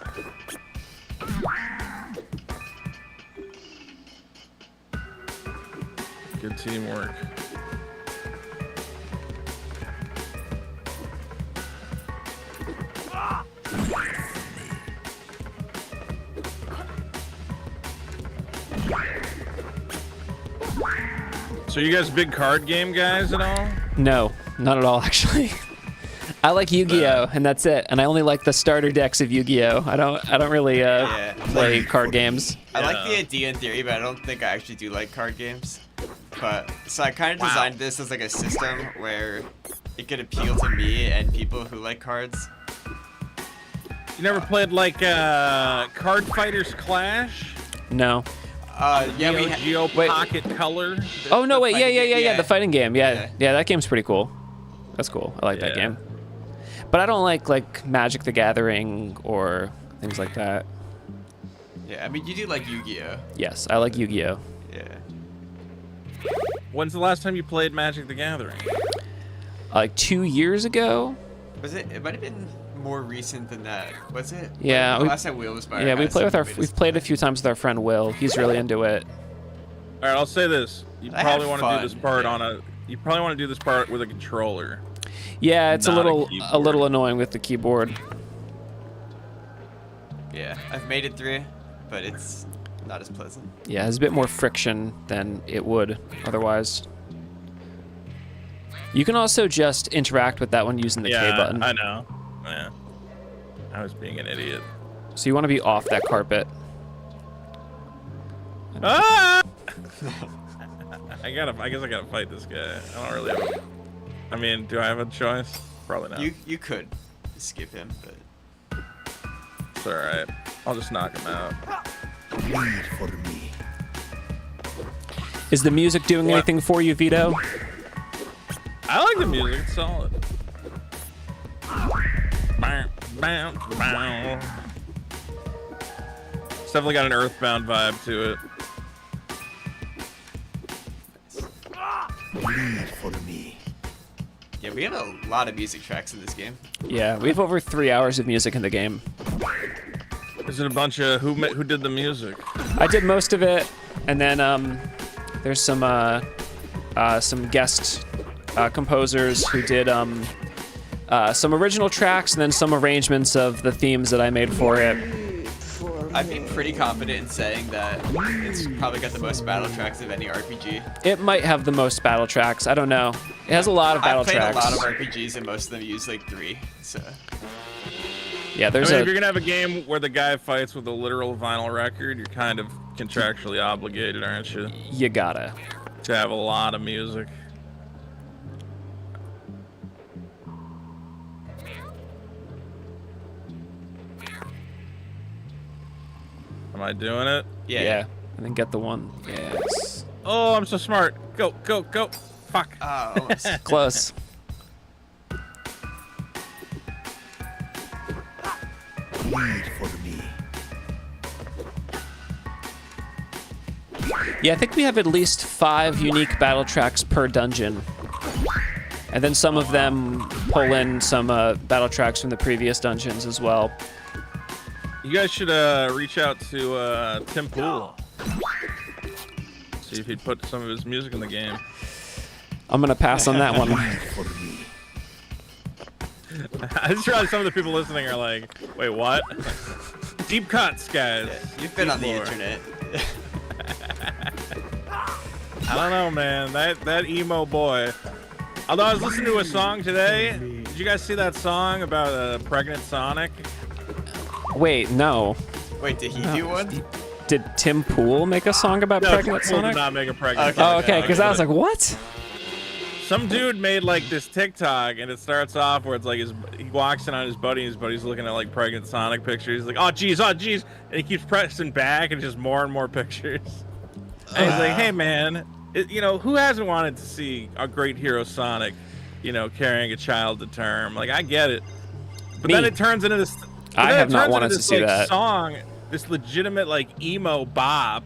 Speaker 6: Good teamwork. So you guys big card game guys at all?
Speaker 5: No, not at all actually. I like Yu-Gi-Oh, and that's it. And I only like the starter decks of Yu-Gi-Oh. I don't really play card games.
Speaker 7: I like the idea in theory, but I don't think I actually do like card games. But so I kind of designed this as like a system where it could appeal to me and people who like cards.
Speaker 6: You never played like Card Fighters Clash?
Speaker 5: No.
Speaker 6: Yeah, Geo Pocket Color.
Speaker 5: Oh no, wait, yeah, the fighting game. Yeah, that game's pretty cool. That's cool. I like that game. But I don't like Magic the Gathering or things like that.
Speaker 7: Yeah, I mean you do like Yu-Gi-Oh.
Speaker 5: Yes, I like Yu-Gi-Oh.
Speaker 7: Yeah.
Speaker 6: When's the last time you played Magic the Gathering?
Speaker 5: Like 2 years ago.
Speaker 7: Was it? It might have been more recent than that. Was it?
Speaker 5: Yeah.
Speaker 7: Like, last time Will was by.
Speaker 5: Yeah, we play with our. We've played a few times with our friend Will. He's really into it.
Speaker 6: All right, I'll say this: you
Speaker 7: I
Speaker 6: probably
Speaker 7: had
Speaker 6: want to do
Speaker 7: fun,
Speaker 6: this part on a. You probably want to do this part with a controller.
Speaker 5: Yeah, it's a
Speaker 6: Not
Speaker 5: little annoying with the keyboard.
Speaker 7: Yeah, I've made it through, but it's not as pleasant.
Speaker 5: Yeah, there's a bit more friction than it would otherwise. You can also just interact with that one using the K button.
Speaker 6: I know. Yeah. I was being an idiot.
Speaker 5: So you want to be off that carpet.
Speaker 6: Ah! I guess I gotta fight this guy. I don't really have I mean, do I have a choice? Probably not.
Speaker 7: You could skip him, but
Speaker 6: it's alright. I'll just knock him out.
Speaker 11: Wait for me.
Speaker 5: Is the music doing anything for you, Vito?
Speaker 6: I like the music, it's solid. Bow, bow, bow. It's definitely got an Earthbound vibe to it.
Speaker 11: Wait for me.
Speaker 7: yeah, we have a lot of music tracks in this game.
Speaker 5: Yeah, we have over 3 hours of music in the game.
Speaker 6: Is it a bunch of who did the music?
Speaker 5: I did most of it, and then there's some guest composers who did some original tracks and then some arrangements of the themes that I made for it.
Speaker 7: I'd be pretty confident in saying that it's probably got the most battle tracks of any RPG.
Speaker 5: It might have the most battle tracks. I don't know. It has a lot of battle
Speaker 7: I've played
Speaker 5: tracks.
Speaker 7: a lot of RPGs and most of them use like 3. So
Speaker 5: yeah,
Speaker 6: If you're gonna have a game where the guy fights with a literal vinyl record, you're kind of contractually obligated, aren't you?
Speaker 5: You gotta.
Speaker 6: To have a lot of music. Am I doing it?
Speaker 5: Yeah. And then get the one. Yes.
Speaker 6: Oh, I'm so smart. Go, go, go. Fuck.
Speaker 7: Oh, almost.
Speaker 5: Close.
Speaker 11: Wait for me.
Speaker 5: Yeah, I think we have at least 5 unique battle tracks per dungeon. And then some of them pull in some battle tracks from the previous dungeons as well.
Speaker 6: You guys should reach out to Tim Pool. See if he'd put some of his music in the game.
Speaker 5: I'm gonna pass on that one.
Speaker 6: I just realized some of the people listening are like, wait, what? Deep cuts, guys.
Speaker 7: Yeah, you've been on the internet.
Speaker 6: I don't know, man. That emo boy. Although I was listening to a song today. Did you guys see that song about a pregnant Sonic?
Speaker 5: Wait, no.
Speaker 7: Wait, did he do one?
Speaker 5: Did Tim Pool make a song about pregnant
Speaker 6: Tim Pool
Speaker 5: Sonic?
Speaker 6: did not make a pregnant
Speaker 5: Oh,
Speaker 6: Sonic.
Speaker 5: okay, because I was like, what?
Speaker 6: Some dude made like this TikTok, and it starts off where it's like he walks in on his buddy, and his buddy's looking at like pregnant Sonic pictures. He's like, oh geez, and he keeps pressing back, and just more and more pictures. And he's like, hey man, who hasn't wanted to see a great hero Sonic, carrying a child to term? Like, I get it, but
Speaker 5: Me.
Speaker 6: then it turns into this.
Speaker 5: I have not wanted to see that
Speaker 6: song, this legitimate like emo bop.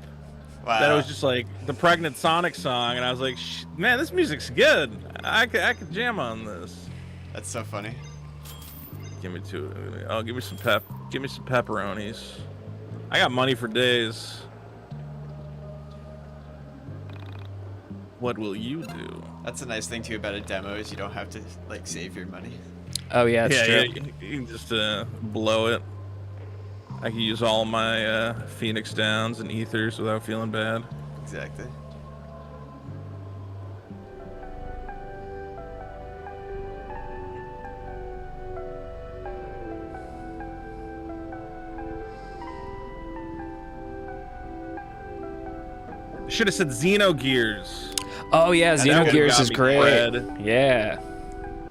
Speaker 7: Wow.
Speaker 6: That it was just like the pregnant Sonic song, and I was like, man, this music's good. I could jam on this.
Speaker 7: That's so funny.
Speaker 6: Give me two. Oh, give me some pepperonis. I got money for days. What will you do?
Speaker 7: That's a nice thing too about a demo is you don't have to like save your money.
Speaker 5: Oh yeah, it's true.
Speaker 6: Yeah, you can just blow it. I can use all my Phoenix Downs and Ethers without feeling bad.
Speaker 7: Exactly.
Speaker 6: Should have said Xenogears.
Speaker 5: Oh yeah,
Speaker 6: That would've
Speaker 5: Xenogears
Speaker 6: got
Speaker 5: is
Speaker 6: me
Speaker 5: great.
Speaker 6: dead.
Speaker 5: Yeah.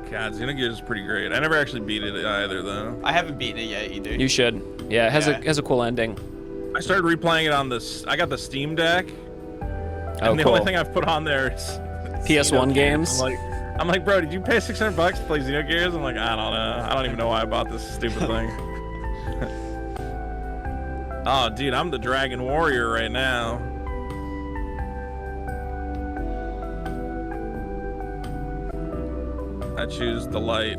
Speaker 6: God, Xenogears is pretty great. I never actually beat it either, though.
Speaker 7: I haven't beaten it yet either.
Speaker 5: You should. Yeah, it has a cool ending.
Speaker 6: I started replaying it on this. I got the Steam Deck.
Speaker 5: Oh,
Speaker 6: And the
Speaker 5: cool.
Speaker 6: only thing I've put on there is
Speaker 5: PS1 games.
Speaker 6: I'm like, bro, did you pay $600 to play Xenogears? I'm like, I don't know. I don't even know why I bought this stupid thing. Oh, dude, I'm the Dragon Warrior right now. I choose the light.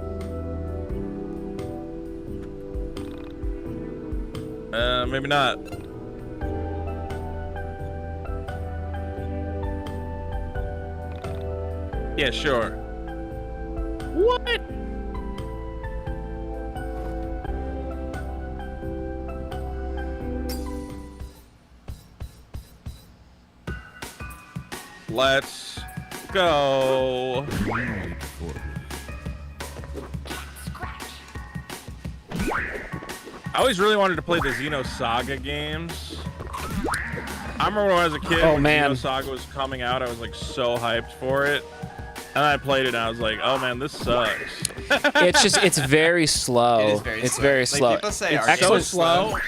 Speaker 6: Maybe not. Yeah, sure. What? Let's go. I always really wanted to play the Xenosaga games. I remember when I was a kid, when Xenosaga was coming out, I was like so hyped for it. And I played it and I was like, oh man, this sucks.
Speaker 5: It's very slow.
Speaker 7: It is very
Speaker 5: it's
Speaker 7: slow.
Speaker 5: very
Speaker 7: Like,
Speaker 5: slow.
Speaker 7: people say
Speaker 5: it's
Speaker 7: Arcane
Speaker 6: so
Speaker 7: is
Speaker 6: slow.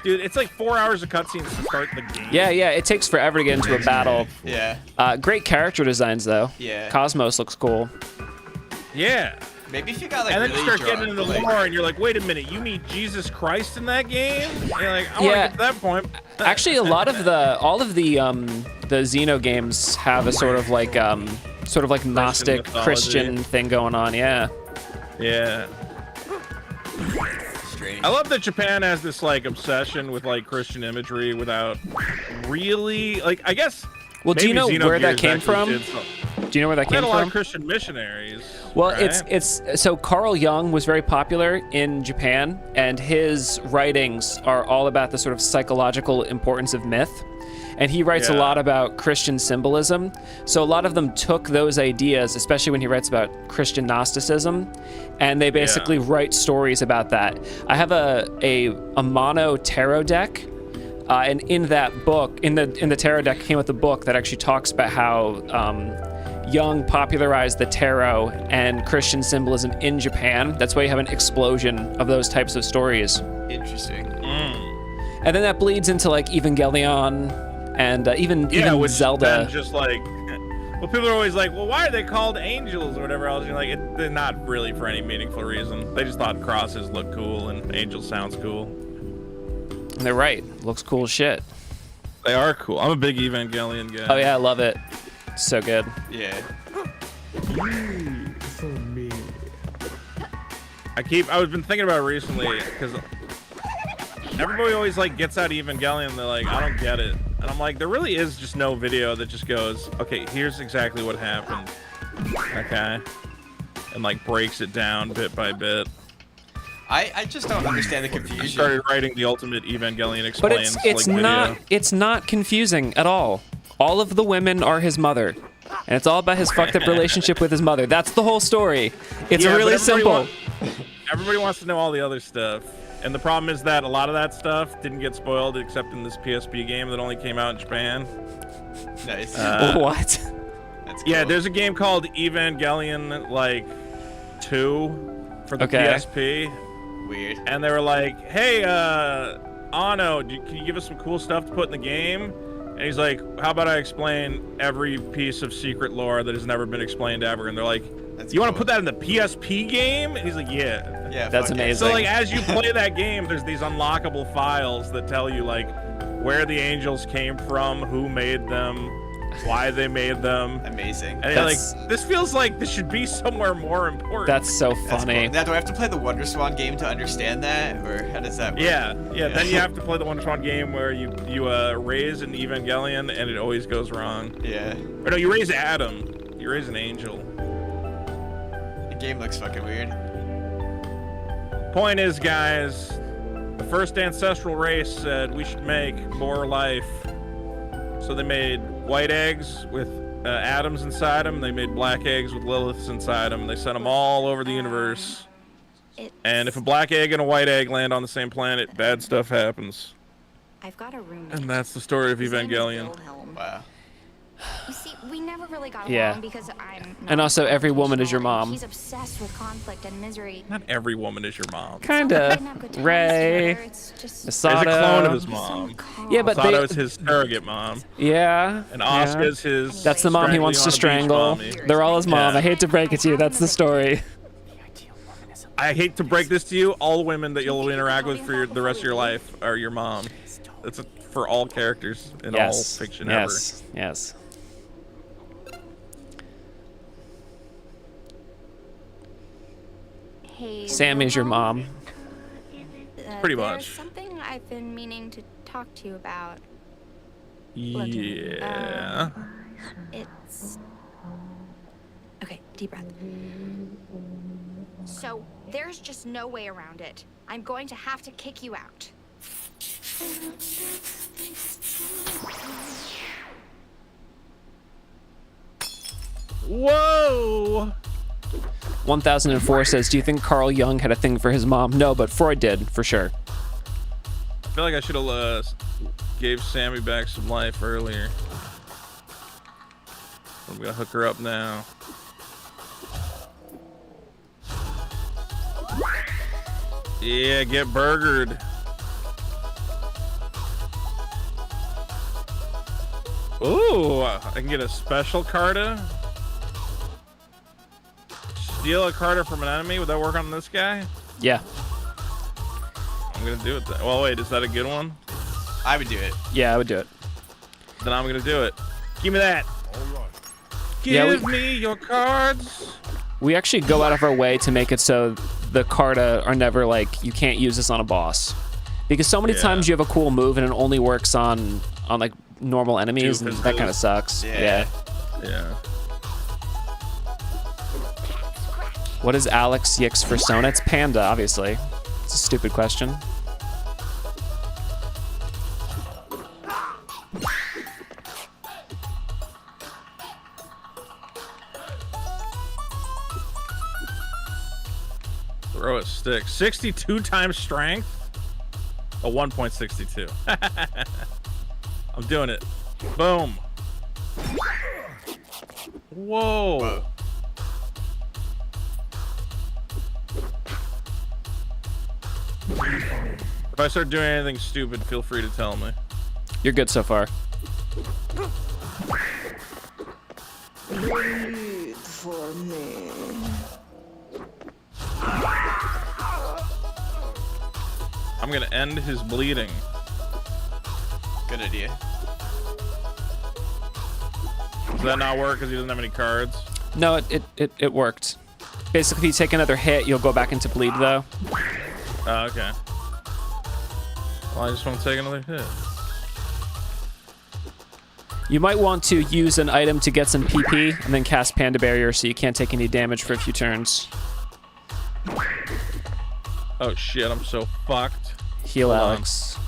Speaker 6: Dude, it's like 4 hours of cutscenes to start the game.
Speaker 5: Yeah, it takes forever to get into a battle.
Speaker 7: Yeah.
Speaker 5: Great character designs though.
Speaker 7: Yeah.
Speaker 5: Cosmos looks cool.
Speaker 6: Yeah.
Speaker 7: Maybe if you got like
Speaker 6: And then
Speaker 7: really
Speaker 6: you start
Speaker 7: drunk,
Speaker 6: getting into the
Speaker 7: like,
Speaker 6: lore and you're like, wait a minute, you meet Jesus Christ in that game? And you're like, I want to
Speaker 5: Yeah.
Speaker 6: get to that point.
Speaker 5: Actually, all of the Xeno games have a sort of like Gnostic
Speaker 6: mythology.
Speaker 5: Christian thing going on. Yeah.
Speaker 6: Yeah.
Speaker 7: strange.
Speaker 6: I love that Japan has this like obsession with like Christian imagery without really like, I guess.
Speaker 5: Well, do you know
Speaker 6: maybe
Speaker 5: where that
Speaker 6: Xenogears
Speaker 5: came
Speaker 6: actually
Speaker 5: from?
Speaker 6: did some-
Speaker 5: Do you know where that
Speaker 6: We had
Speaker 5: came
Speaker 6: a lot
Speaker 5: from?
Speaker 6: of Christian missionaries.
Speaker 5: Well,
Speaker 6: right?
Speaker 5: it's so Carl Jung was very popular in Japan, and his writings are all about the sort of psychological importance of myth. And he writes a
Speaker 6: Yeah.
Speaker 5: lot about Christian symbolism. So a lot of them took those ideas, especially when he writes about Christian Gnosticism, and they basically write stories about that. I have a mono tarot deck. And in that book, in the tarot deck, came with a book that actually talks about how Jung popularized the tarot and Christian symbolism in Japan. That's why you have an explosion of those types of stories.
Speaker 7: Interesting.
Speaker 5: And then that bleeds into like Evangelion and even
Speaker 6: which
Speaker 5: Zelda.
Speaker 6: then just like, well, people are always like, well, why are they called angels or whatever else? You're like, they're not really for any meaningful reason. They just thought crosses look cool and angel sounds cool.
Speaker 5: And they're right. Looks cool as shit.
Speaker 6: They are cool. I'm a big Evangelion guy.
Speaker 5: Oh yeah, I love it. So good.
Speaker 7: Yeah.
Speaker 4: For me.
Speaker 6: I've been thinking about it recently because everybody always like gets out Evangelion. They're like, I don't get it, and I'm like, there really is just no video that just goes, okay, here's exactly what happened, okay, and like breaks it down bit by bit.
Speaker 7: I just don't understand the confusion.
Speaker 6: I started writing the Ultimate Evangelion Explains.
Speaker 5: But it's
Speaker 6: like,
Speaker 5: not
Speaker 6: video.
Speaker 5: it's not confusing at all. All of the women are his mother, and it's all about his fucked up relationship with his mother. That's the whole story. It's
Speaker 6: Yeah,
Speaker 5: really
Speaker 6: but
Speaker 5: simple.
Speaker 6: Everybody wants to know all the other stuff. And the problem is that a lot of that stuff didn't get spoiled except in this PSP game that only came out in Japan.
Speaker 7: Nice.
Speaker 5: What?
Speaker 7: That's
Speaker 6: Yeah,
Speaker 7: cool.
Speaker 6: there's a game called Evangelion, like, 2 for the
Speaker 5: Okay.
Speaker 6: PSP.
Speaker 7: Weird.
Speaker 6: And they were like, hey, Ano, can you give us some cool stuff to put in the game? And he's like, how about I explain every piece of secret lore that has never been explained ever? And they're like, you want to put that in the PSP game? And he's like, yeah.
Speaker 7: Yeah,
Speaker 5: That's
Speaker 7: fuck it.
Speaker 5: amazing.
Speaker 6: So like as you play that game, there's these unlockable files that tell you like where the angels came from, who made them, why they made them.
Speaker 7: Amazing.
Speaker 6: And you're like, this feels like this should be somewhere more important.
Speaker 5: That's so
Speaker 7: That's
Speaker 5: funny.
Speaker 7: cool. Now, do I have to play the Wonder Swan game to understand that, or how does that work?
Speaker 6: Yeah. Then you have to play the Wonder Swan game where you raise an Evangelion and it always goes wrong.
Speaker 7: Yeah.
Speaker 6: Or no, you raise Adam. You raise an angel.
Speaker 7: The game looks fucking weird.
Speaker 6: Point is, guys, the first ancestral race said we should make more life. So they made white eggs with atoms inside them. They made black eggs with Liliths inside them. They sent them all over the universe. And if a black egg and a white egg land on the same planet, bad stuff happens.
Speaker 14: I've got a roommate.
Speaker 6: And that's the story of
Speaker 14: His name is
Speaker 6: Evangelion.
Speaker 14: Wilhelm.
Speaker 7: Wow.
Speaker 14: You see, we never really got
Speaker 5: Yeah.
Speaker 14: along because I'm not
Speaker 5: And also, every woman is your
Speaker 14: confrontational, and
Speaker 5: mom.
Speaker 14: He's obsessed with conflict and misery.
Speaker 6: Not every woman is your mom.
Speaker 5: Kinda. Ray.
Speaker 14: It's just
Speaker 6: There's a clone of
Speaker 5: Masato.
Speaker 6: his mom.
Speaker 5: Yeah, but
Speaker 6: Masato's his surrogate mom.
Speaker 5: Yeah.
Speaker 6: And
Speaker 5: yeah.
Speaker 6: Asuka's his.
Speaker 5: That's the mom he wants to strangle. They're all his mom.
Speaker 6: Yeah.
Speaker 5: I hate to break it to you. That's the story.
Speaker 6: I hate to break this to you. All women that you'll interact with for the rest of your life are your mom. That's for all characters in all fiction
Speaker 5: yes. Yes.
Speaker 14: Hey,
Speaker 5: Sammy's your mom.
Speaker 6: Pretty
Speaker 14: There's
Speaker 6: much.
Speaker 14: something I've been meaning to talk to you about.
Speaker 6: ever. Yeah.
Speaker 14: It's okay. Deep breath. So there's just no way around it. I'm going to have to kick you out.
Speaker 6: Whoa!
Speaker 5: 1004 says, do you think Carl Jung had a thing for his mom? No, but Freud did, for sure.
Speaker 6: I feel like I should have gave Sammy back some life earlier. I'm gonna hook her up now. Yeah, get burgered. Ooh, I can get a special Carta. Steal a Carta from an enemy. Would that work on this guy?
Speaker 5: Yeah.
Speaker 6: I'm gonna do it. Well, wait, is that a good one?
Speaker 7: I would do it.
Speaker 5: Yeah, I would do it.
Speaker 6: Then I'm gonna do it. Give me that. Give
Speaker 5: Yeah,
Speaker 6: me your cards.
Speaker 5: We actually go out of our way to make it so the Carta are never like, you can't use this on a boss. Because so many times you have a cool move and it only works on like normal enemies, and that kind of sucks. Yeah. What is Alex YIIK's persona? It's Panda, obviously. It's a stupid question.
Speaker 6: Throw a stick. 62 times strength? A 1.62. I'm doing it. Boom. Whoa. If I start doing anything stupid, feel free to tell me.
Speaker 5: You're good so far.
Speaker 9: Wait for me.
Speaker 6: I'm gonna end his bleeding.
Speaker 7: Good idea.
Speaker 6: Does that not work because he doesn't have any cards?
Speaker 5: No, it worked. Basically, if you take another hit, you'll go back into bleed, though.
Speaker 6: Oh, okay. Well, I just want to take another hit.
Speaker 5: You might want to use an item to get some PP and then cast Panda Barrier so you can't take any damage for a few turns.
Speaker 6: Oh shit, I'm so fucked.
Speaker 5: Heal
Speaker 6: Hold
Speaker 5: Alex.
Speaker 6: On.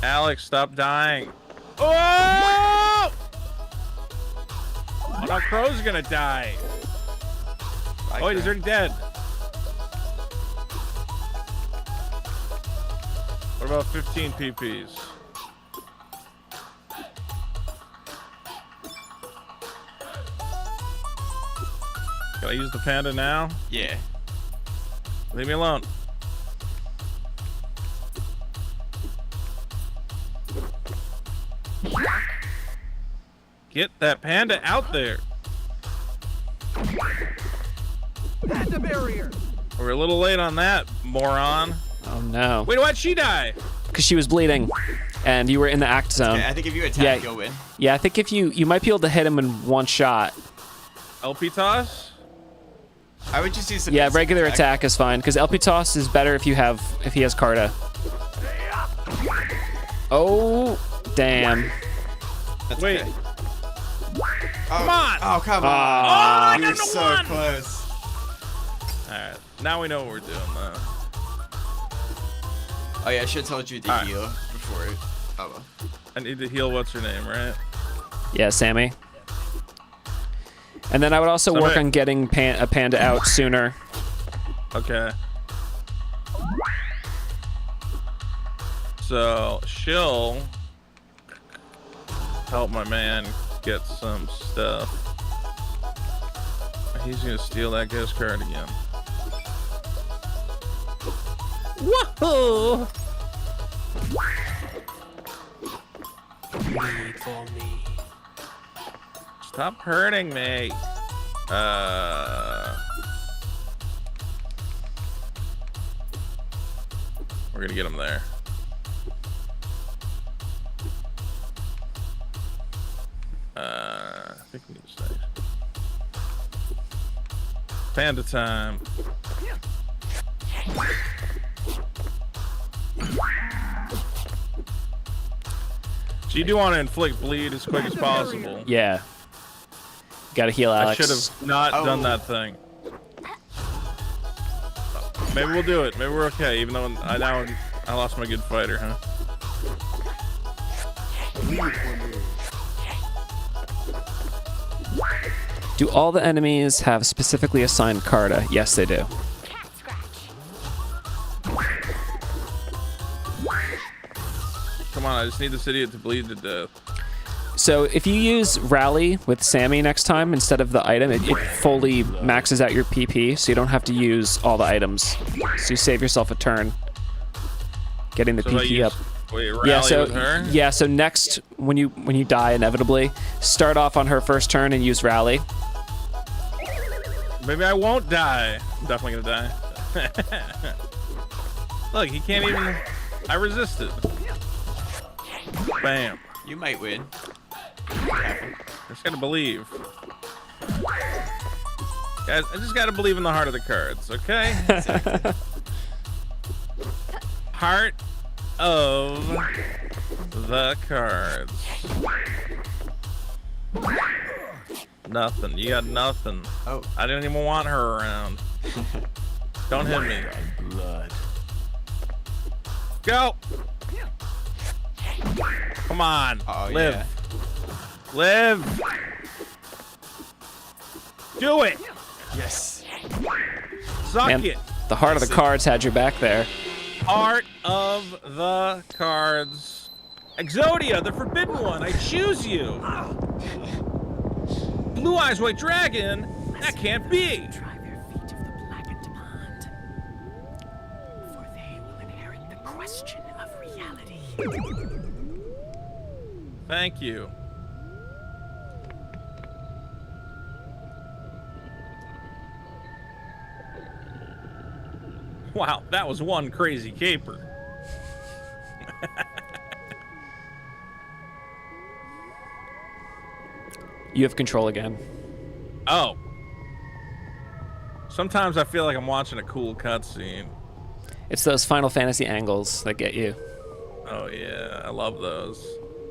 Speaker 6: Alex, stop dying. Oh! Oh no, Crow's gonna die. Oh wait, he's already dead. What about 15 PPs? Can I use the panda now?
Speaker 7: Yeah.
Speaker 6: Leave me alone. Get that panda out there.
Speaker 15: Panda barrier.
Speaker 6: We're a little late on that, moron.
Speaker 5: Oh no.
Speaker 6: Wait, why'd she die?
Speaker 5: Because she was bleeding, and you were in the act zone.
Speaker 7: Okay, I think if you attack, you'll win.
Speaker 5: Yeah, I think if you might be able to hit him in one shot.
Speaker 6: LP toss?
Speaker 7: I would just use the
Speaker 5: Yeah, regular attack is fine because LP toss is better if he has Carta. Oh, damn.
Speaker 7: That's
Speaker 6: Wait.
Speaker 7: Okay.
Speaker 6: Come on!
Speaker 7: Oh, come on.
Speaker 6: I
Speaker 7: You're
Speaker 6: got the
Speaker 7: so
Speaker 6: one!
Speaker 7: close.
Speaker 6: Alright, now we know what we're doing, though.
Speaker 7: Oh, yeah, I should have told you to heal before it. Oh, well.
Speaker 6: I need to heal what's her name, right?
Speaker 5: Yeah, Sammy. And then I would also work on getting a panda out sooner.
Speaker 6: Okay. So, she'll help my man get some stuff. He's gonna steal that ghost card again. Whoa!
Speaker 15: Bleed for me.
Speaker 6: Stop hurting me. We're gonna get him there. I think we need to stay. Panda time. So you do want to inflict bleed as quick as possible.
Speaker 5: Yeah. Gotta heal Alex.
Speaker 6: I should have not done that thing. Maybe we'll do it. Maybe we're okay, even though I lost my good fighter, huh?
Speaker 5: Do all the enemies have specifically assigned Carta? Yes, they do.
Speaker 6: Come on, I just need this idiot to bleed to death.
Speaker 5: So if you use Rally with Sammy next time instead of the item, it fully maxes out your PP, so you don't have to use all the items. So you save yourself a turn getting the PP up.
Speaker 6: Wait, Rally with her?
Speaker 5: Yeah, so next, when you die inevitably, start off on her first turn and use Rally.
Speaker 6: Maybe I won't die. I'm definitely gonna die. Look, he can't even... I resisted. Bam.
Speaker 7: You might win.
Speaker 6: I just gotta believe. Guys, I just gotta believe in the heart of the cards, okay? Heart of the cards. Nothing. You got nothing.
Speaker 7: Oh.
Speaker 6: I didn't even want her around. Don't hit me.
Speaker 15: Blood.
Speaker 6: Go! Come on.
Speaker 7: Oh,
Speaker 6: live.
Speaker 7: yeah.
Speaker 6: Live. Do it.
Speaker 7: Yes.
Speaker 6: Suck
Speaker 5: Man,
Speaker 6: it.
Speaker 5: the heart of the cards had your back there.
Speaker 6: Heart of the cards. Exodia, the forbidden one. I choose you. Blue Eyes White Dragon. That can't be.
Speaker 15: Dry their feet of the blackened pond, for they will inherit the question of reality.
Speaker 6: Thank you. Wow, that was one crazy caper.
Speaker 5: You have control again.
Speaker 6: Oh. Sometimes I feel like I'm watching a cool cutscene.
Speaker 5: It's those Final Fantasy angles that get you.
Speaker 6: Oh yeah, I love those.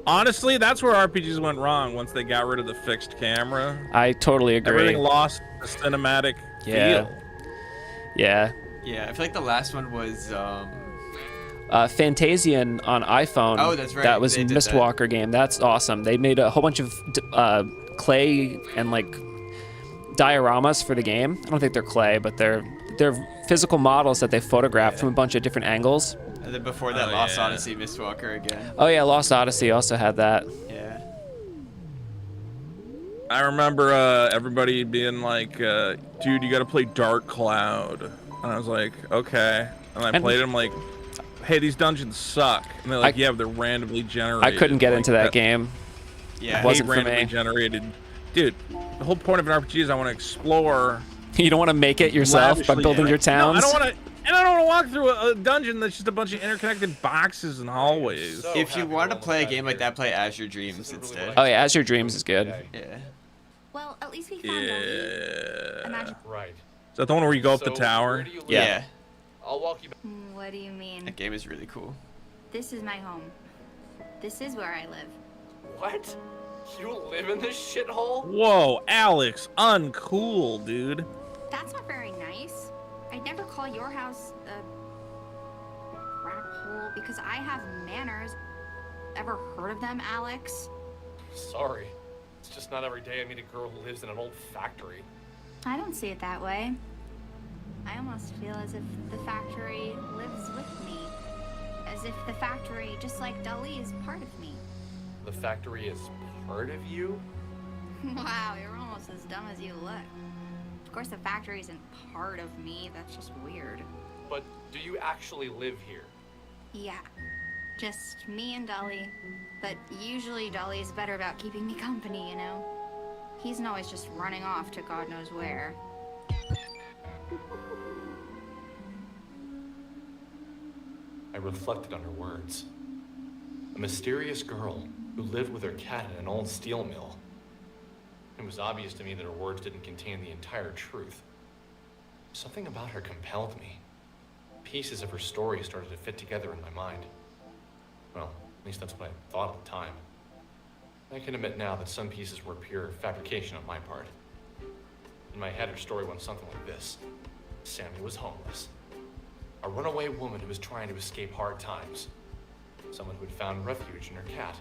Speaker 6: Honestly, that's where RPGs went wrong once they got rid of the fixed camera.
Speaker 5: I totally agree.
Speaker 6: Everything lost the cinematic feel.
Speaker 5: Yeah.
Speaker 7: Yeah, I feel like the last one was
Speaker 5: Fantasian on iPhone.
Speaker 7: Oh, that's right.
Speaker 5: That was
Speaker 7: They did
Speaker 5: Mistwalker game. That's awesome. They made a whole bunch of clay and like dioramas for the game. I don't think they're clay, but they're physical models that they photographed from a bunch of different angles.
Speaker 7: And then before that, Lost Odyssey, Mistwalker again.
Speaker 5: Oh yeah, Lost Odyssey also had that.
Speaker 7: Yeah.
Speaker 6: I remember everybody being like, dude, you gotta play Dark Cloud. And I was like, okay. And I played them like, hey, these dungeons suck. And they're like, yeah, but they're randomly generated.
Speaker 5: I couldn't get
Speaker 6: like,
Speaker 5: into that game.
Speaker 7: Yeah,
Speaker 5: it wasn't for
Speaker 6: randomly
Speaker 5: me.
Speaker 6: generated. Dude, the whole point of an RPG is I want to explore.
Speaker 5: You don't want to make it yourself by building your towns?
Speaker 6: No, I don't want to. And I don't want to walk through a dungeon that's just a bunch of interconnected boxes and hallways.
Speaker 7: If you want to play a game like that, play Azure Dreams instead.
Speaker 5: Oh yeah, Azure Dreams is good.
Speaker 7: Yeah.
Speaker 14: Well, at least we found a magic.
Speaker 8: Right.
Speaker 6: Is that the one where you go up the tower?
Speaker 7: Yeah.
Speaker 8: I'll walk you back.
Speaker 14: What do you mean?
Speaker 7: That game is really cool.
Speaker 14: This is my home. This is where I live.
Speaker 8: What? You live in this shithole?
Speaker 6: Whoa, Alex, uncool, dude.
Speaker 14: That's not very nice. I'd never call your house a crap hole because I have manners. Ever heard of them, Alex?
Speaker 8: Sorry. It's just not every day I meet a girl who lives in an old factory.
Speaker 14: I don't see it that way. I almost feel as if the factory lives with me. As if the factory, just like Dali, is part of me.
Speaker 8: The factory is part of you?
Speaker 14: Wow, you're almost as dumb as you look. Of course, the factory isn't part of me. That's just weird.
Speaker 8: But do you actually live here?
Speaker 14: Yeah, just me and Dolly. But usually Dolly's better about keeping me company, you know? He isn't always just running off to God knows where.
Speaker 8: I reflected on her words. A mysterious girl who lived with her cat in an old steel mill. It was obvious to me that her words didn't contain the entire truth. Something about her compelled me. Pieces of her story started to fit together in my mind. Well, at least that's what I thought at the time. I can admit now that some pieces were pure fabrication on my part. In my head, her story went something like this. Sammy was homeless. A runaway woman who was trying to escape hard times. Someone who had found refuge in her cat.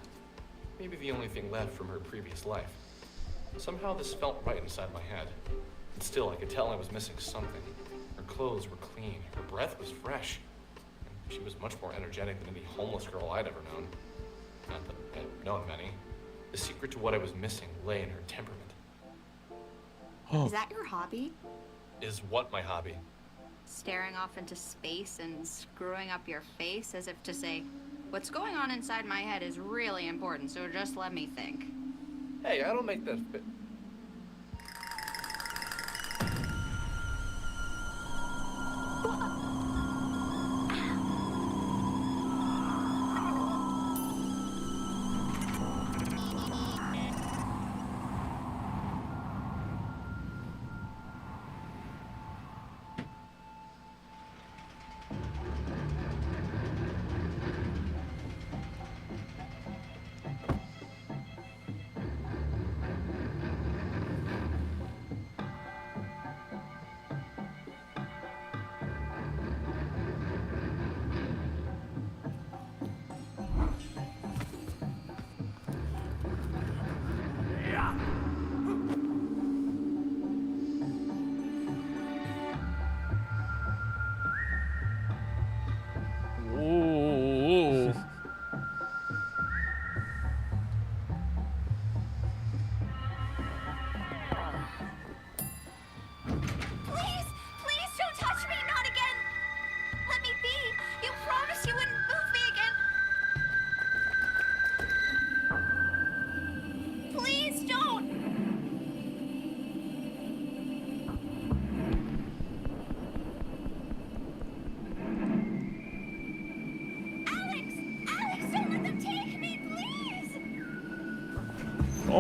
Speaker 8: Maybe the only thing left from her previous life. Somehow this felt right inside my head. And still, I could tell I was missing something. Her clothes were clean. Her breath was fresh. And she was much more energetic than any homeless girl I'd ever known. Not that I'd known many. The secret to what I was missing lay in her temperament.
Speaker 14: Is that your hobby?
Speaker 8: Is what my hobby?
Speaker 14: Staring off into space and screwing up your face as if to say, what's going on inside my head is really important, so just let me think.
Speaker 8: Hey, I don't make that fit.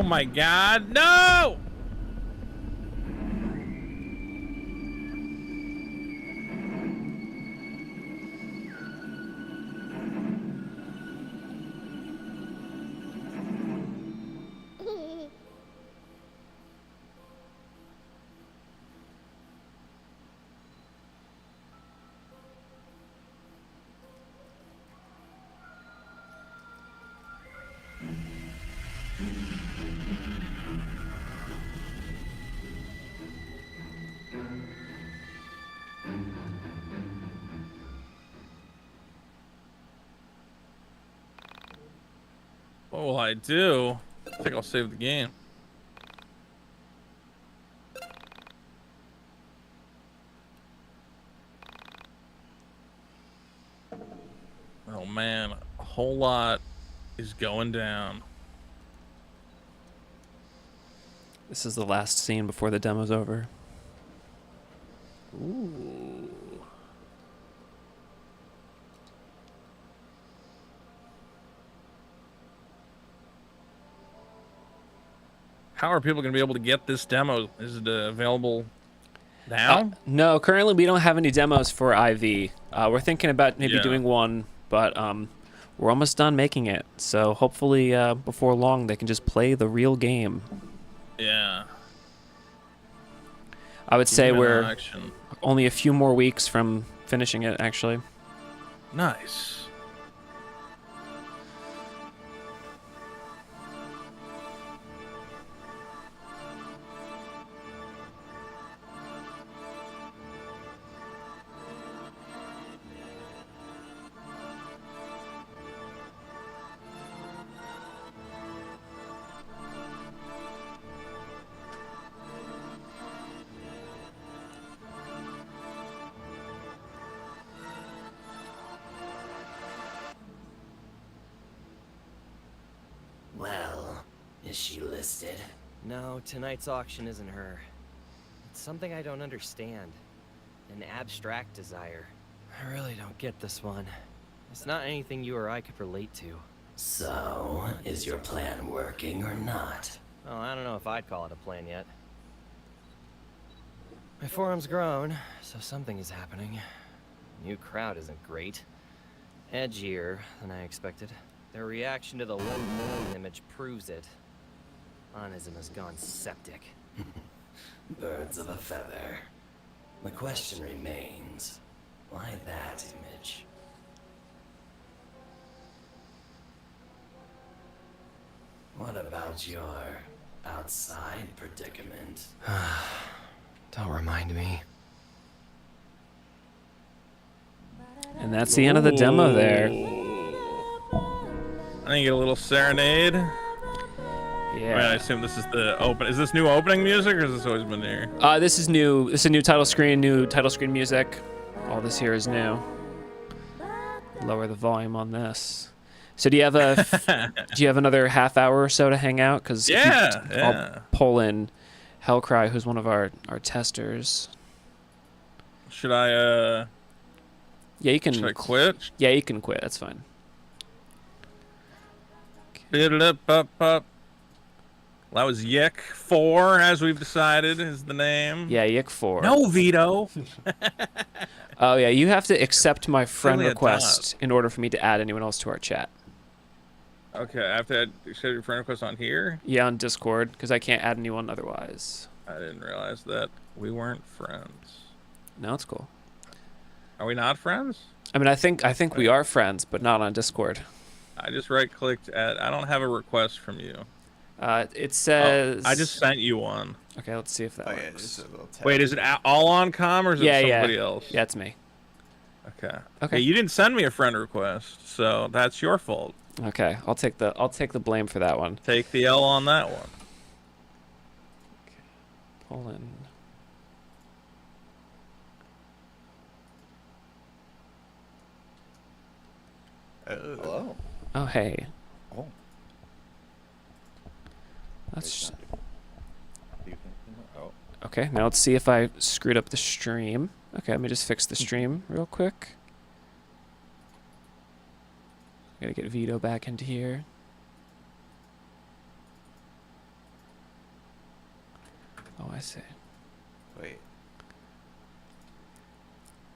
Speaker 6: my god, no! What will I do? I think I'll save the game. Oh man, a whole lot is going down.
Speaker 5: This is the last scene before the demo's over. Ooh.
Speaker 6: How are people going to be able to get this demo? Is it available now?
Speaker 5: No, currently we don't have any demos for IV. We're thinking about maybe doing one, but we're almost done making it. So hopefully before long they can just play the real game.
Speaker 6: Yeah.
Speaker 5: I would say
Speaker 6: Human
Speaker 5: we're
Speaker 6: action.
Speaker 5: only a few more weeks from finishing it, actually.
Speaker 6: Nice.
Speaker 16: Well, is she listed? No, tonight's auction isn't her. It's something I don't understand. An abstract desire. I really don't get this one. It's not anything you or I could relate to.
Speaker 11: So, is your plan working or not?
Speaker 16: Oh, I don't know if I'd call it a plan yet. My forum's grown, so something is happening. New crowd isn't great. Edgier than I expected. Their reaction to the one image proves it. Monism has gone septic.
Speaker 11: Birds of a feather. The question remains, why that image? What about your outside predicament?
Speaker 16: Don't remind me.
Speaker 5: And that's the end of the demo there.
Speaker 6: I think you get a little serenade.
Speaker 5: Yeah.
Speaker 6: I assume this is the open. Is this new opening music, or has this always been here?
Speaker 5: This is new. This is a new title screen music. All this here is new. Lower the volume on this. So do you have another half hour or so to hang out? Because I'll pull in Hellcry, who's one of our testers.
Speaker 6: Should I?
Speaker 5: Yeah, you can.
Speaker 6: Should I quit?
Speaker 5: Yeah, you can quit. That's fine.
Speaker 6: Up. That was YIIK 4, as we've decided, is the name.
Speaker 5: Yeah, YIIK 4.
Speaker 6: No, Vito.
Speaker 5: Oh yeah, you have to accept my friend request in order for me to add anyone else to our chat.
Speaker 6: Okay, I have to accept your friend request on here?
Speaker 5: Yeah, on Discord, because I can't add anyone otherwise.
Speaker 6: I didn't realize that we weren't friends.
Speaker 5: No, it's cool.
Speaker 6: Are we not friends?
Speaker 5: I mean, I think we are friends, but not on Discord.
Speaker 6: I just right-clicked at. I don't have a request from you.
Speaker 5: It says.
Speaker 6: I just sent you one.
Speaker 5: Okay, let's see if that works.
Speaker 6: Wait, is it all on com or is it somebody else?
Speaker 5: Yeah, it's me.
Speaker 6: Okay.
Speaker 5: Okay.
Speaker 6: You didn't send me a friend request, so that's your fault.
Speaker 5: Okay, I'll take the blame for that one.
Speaker 6: Take the L on that one.
Speaker 5: Okay. Pull in.
Speaker 7: Hello.
Speaker 5: Oh hey.
Speaker 7: Oh.
Speaker 5: That's.
Speaker 7: Oh.
Speaker 5: Okay, now let's see if I screwed up the stream. Okay, let me just fix the stream real quick. Gotta get Vito back into here. Oh, I see.
Speaker 7: Wait.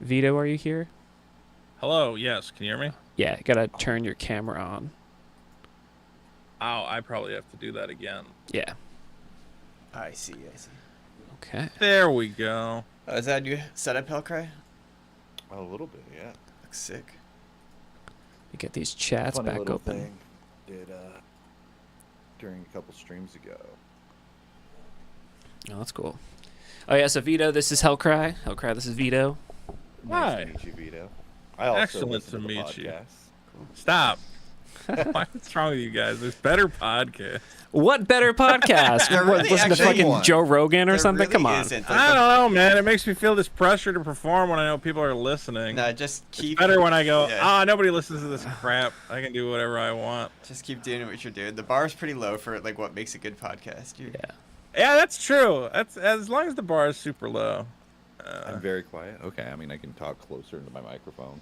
Speaker 5: Vito, are you here?
Speaker 6: Hello, yes, can you hear me?
Speaker 5: Yeah, you gotta turn your camera on.
Speaker 6: Oh, I probably have to do that again.
Speaker 5: Yeah.
Speaker 7: I see.
Speaker 5: Okay.
Speaker 6: There we go.
Speaker 7: Oh, is that a new setup, Hellcry?
Speaker 17: A little bit, yeah.
Speaker 7: Looks sick.
Speaker 5: You get these chats
Speaker 17: Funny
Speaker 5: back
Speaker 17: little
Speaker 5: open.
Speaker 17: thing did during a couple streams ago.
Speaker 5: Oh, that's cool. Oh yeah, so Vito, this is Hellcry. Hellcry, this is Vito.
Speaker 17: Nice
Speaker 6: Hi.
Speaker 17: to meet you, Vito. I also
Speaker 6: Excellent
Speaker 17: listen
Speaker 6: to
Speaker 17: the
Speaker 6: meet you.
Speaker 17: podcast.
Speaker 6: Stop. What's wrong with you guys? There's better podcasts.
Speaker 5: What better podcast?
Speaker 7: There
Speaker 5: What,
Speaker 7: really
Speaker 5: listen to
Speaker 7: actually
Speaker 5: fucking
Speaker 7: one.
Speaker 5: Joe Rogan or
Speaker 7: There
Speaker 5: something?
Speaker 7: really
Speaker 5: Come on.
Speaker 7: isn't.
Speaker 6: I don't know, man. It makes me feel this pressure to perform when I know people are listening.
Speaker 7: No, just keep.
Speaker 6: It's better when I go,
Speaker 7: Yeah.
Speaker 6: nobody listens to this crap. I can do whatever I want.
Speaker 7: Just keep doing what you're doing. The bar's pretty low for like what makes a good podcast.
Speaker 6: Yeah, that's true. That's as long as the bar is super low.
Speaker 17: I'm very quiet. Okay, I mean I can talk closer into my microphone.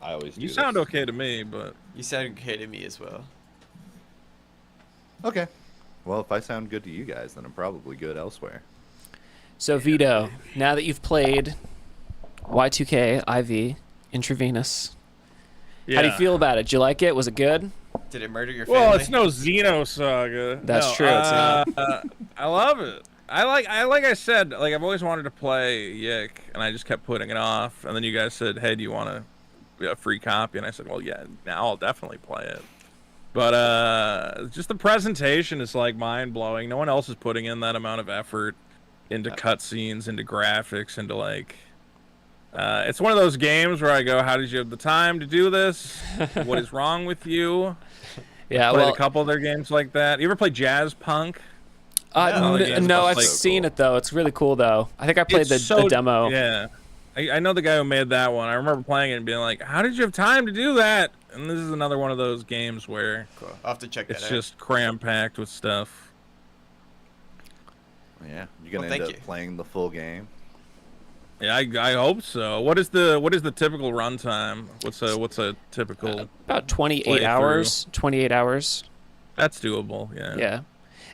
Speaker 17: I always do.
Speaker 6: You sound okay to me, but
Speaker 7: You sound okay to me as well.
Speaker 17: Okay. Well, if I sound good to you guys, then I'm probably good elsewhere.
Speaker 5: So Vito, now that you've played Y2K IV Intravenous, how do you feel about it? Did you like it? Was it good?
Speaker 7: Did it murder your family?
Speaker 6: Well, it's no Xenosaga.
Speaker 5: That's
Speaker 6: No,
Speaker 5: true, it's not.
Speaker 6: I love it. Like I said, like I've always wanted to play YIIK, and I just kept putting it off. And then you guys said, "Hey, do you want a free copy?" And I said, "Well, yeah, now I'll definitely play it." But just the presentation is like mind blowing. No one else is putting in that amount of effort into cutscenes, into graphics, into like. It's one of those games where I go, "How did you have the time to do this? What is wrong with you?"
Speaker 5: Yeah,
Speaker 6: I played
Speaker 5: well,
Speaker 6: a couple of their games like that. You ever play Jazz Punk?
Speaker 5: No, I've seen it though. It's really cool though. I think I played the demo.
Speaker 6: Yeah, I know the guy who made that one. I remember playing it and being like, "How did you have time to do that?" And this is another one of those games where
Speaker 7: Cool. I'll have to check that
Speaker 6: it's
Speaker 7: out.
Speaker 6: just cram packed with stuff.
Speaker 17: Yeah, you're gonna
Speaker 7: Well,
Speaker 17: end
Speaker 7: thank
Speaker 17: up playing the full game.
Speaker 6: Yeah, I hope so. What is the typical runtime? What's a typical?
Speaker 5: About 28
Speaker 6: playthrough?
Speaker 5: hours. 28 hours.
Speaker 6: That's doable. Yeah.
Speaker 5: Yeah,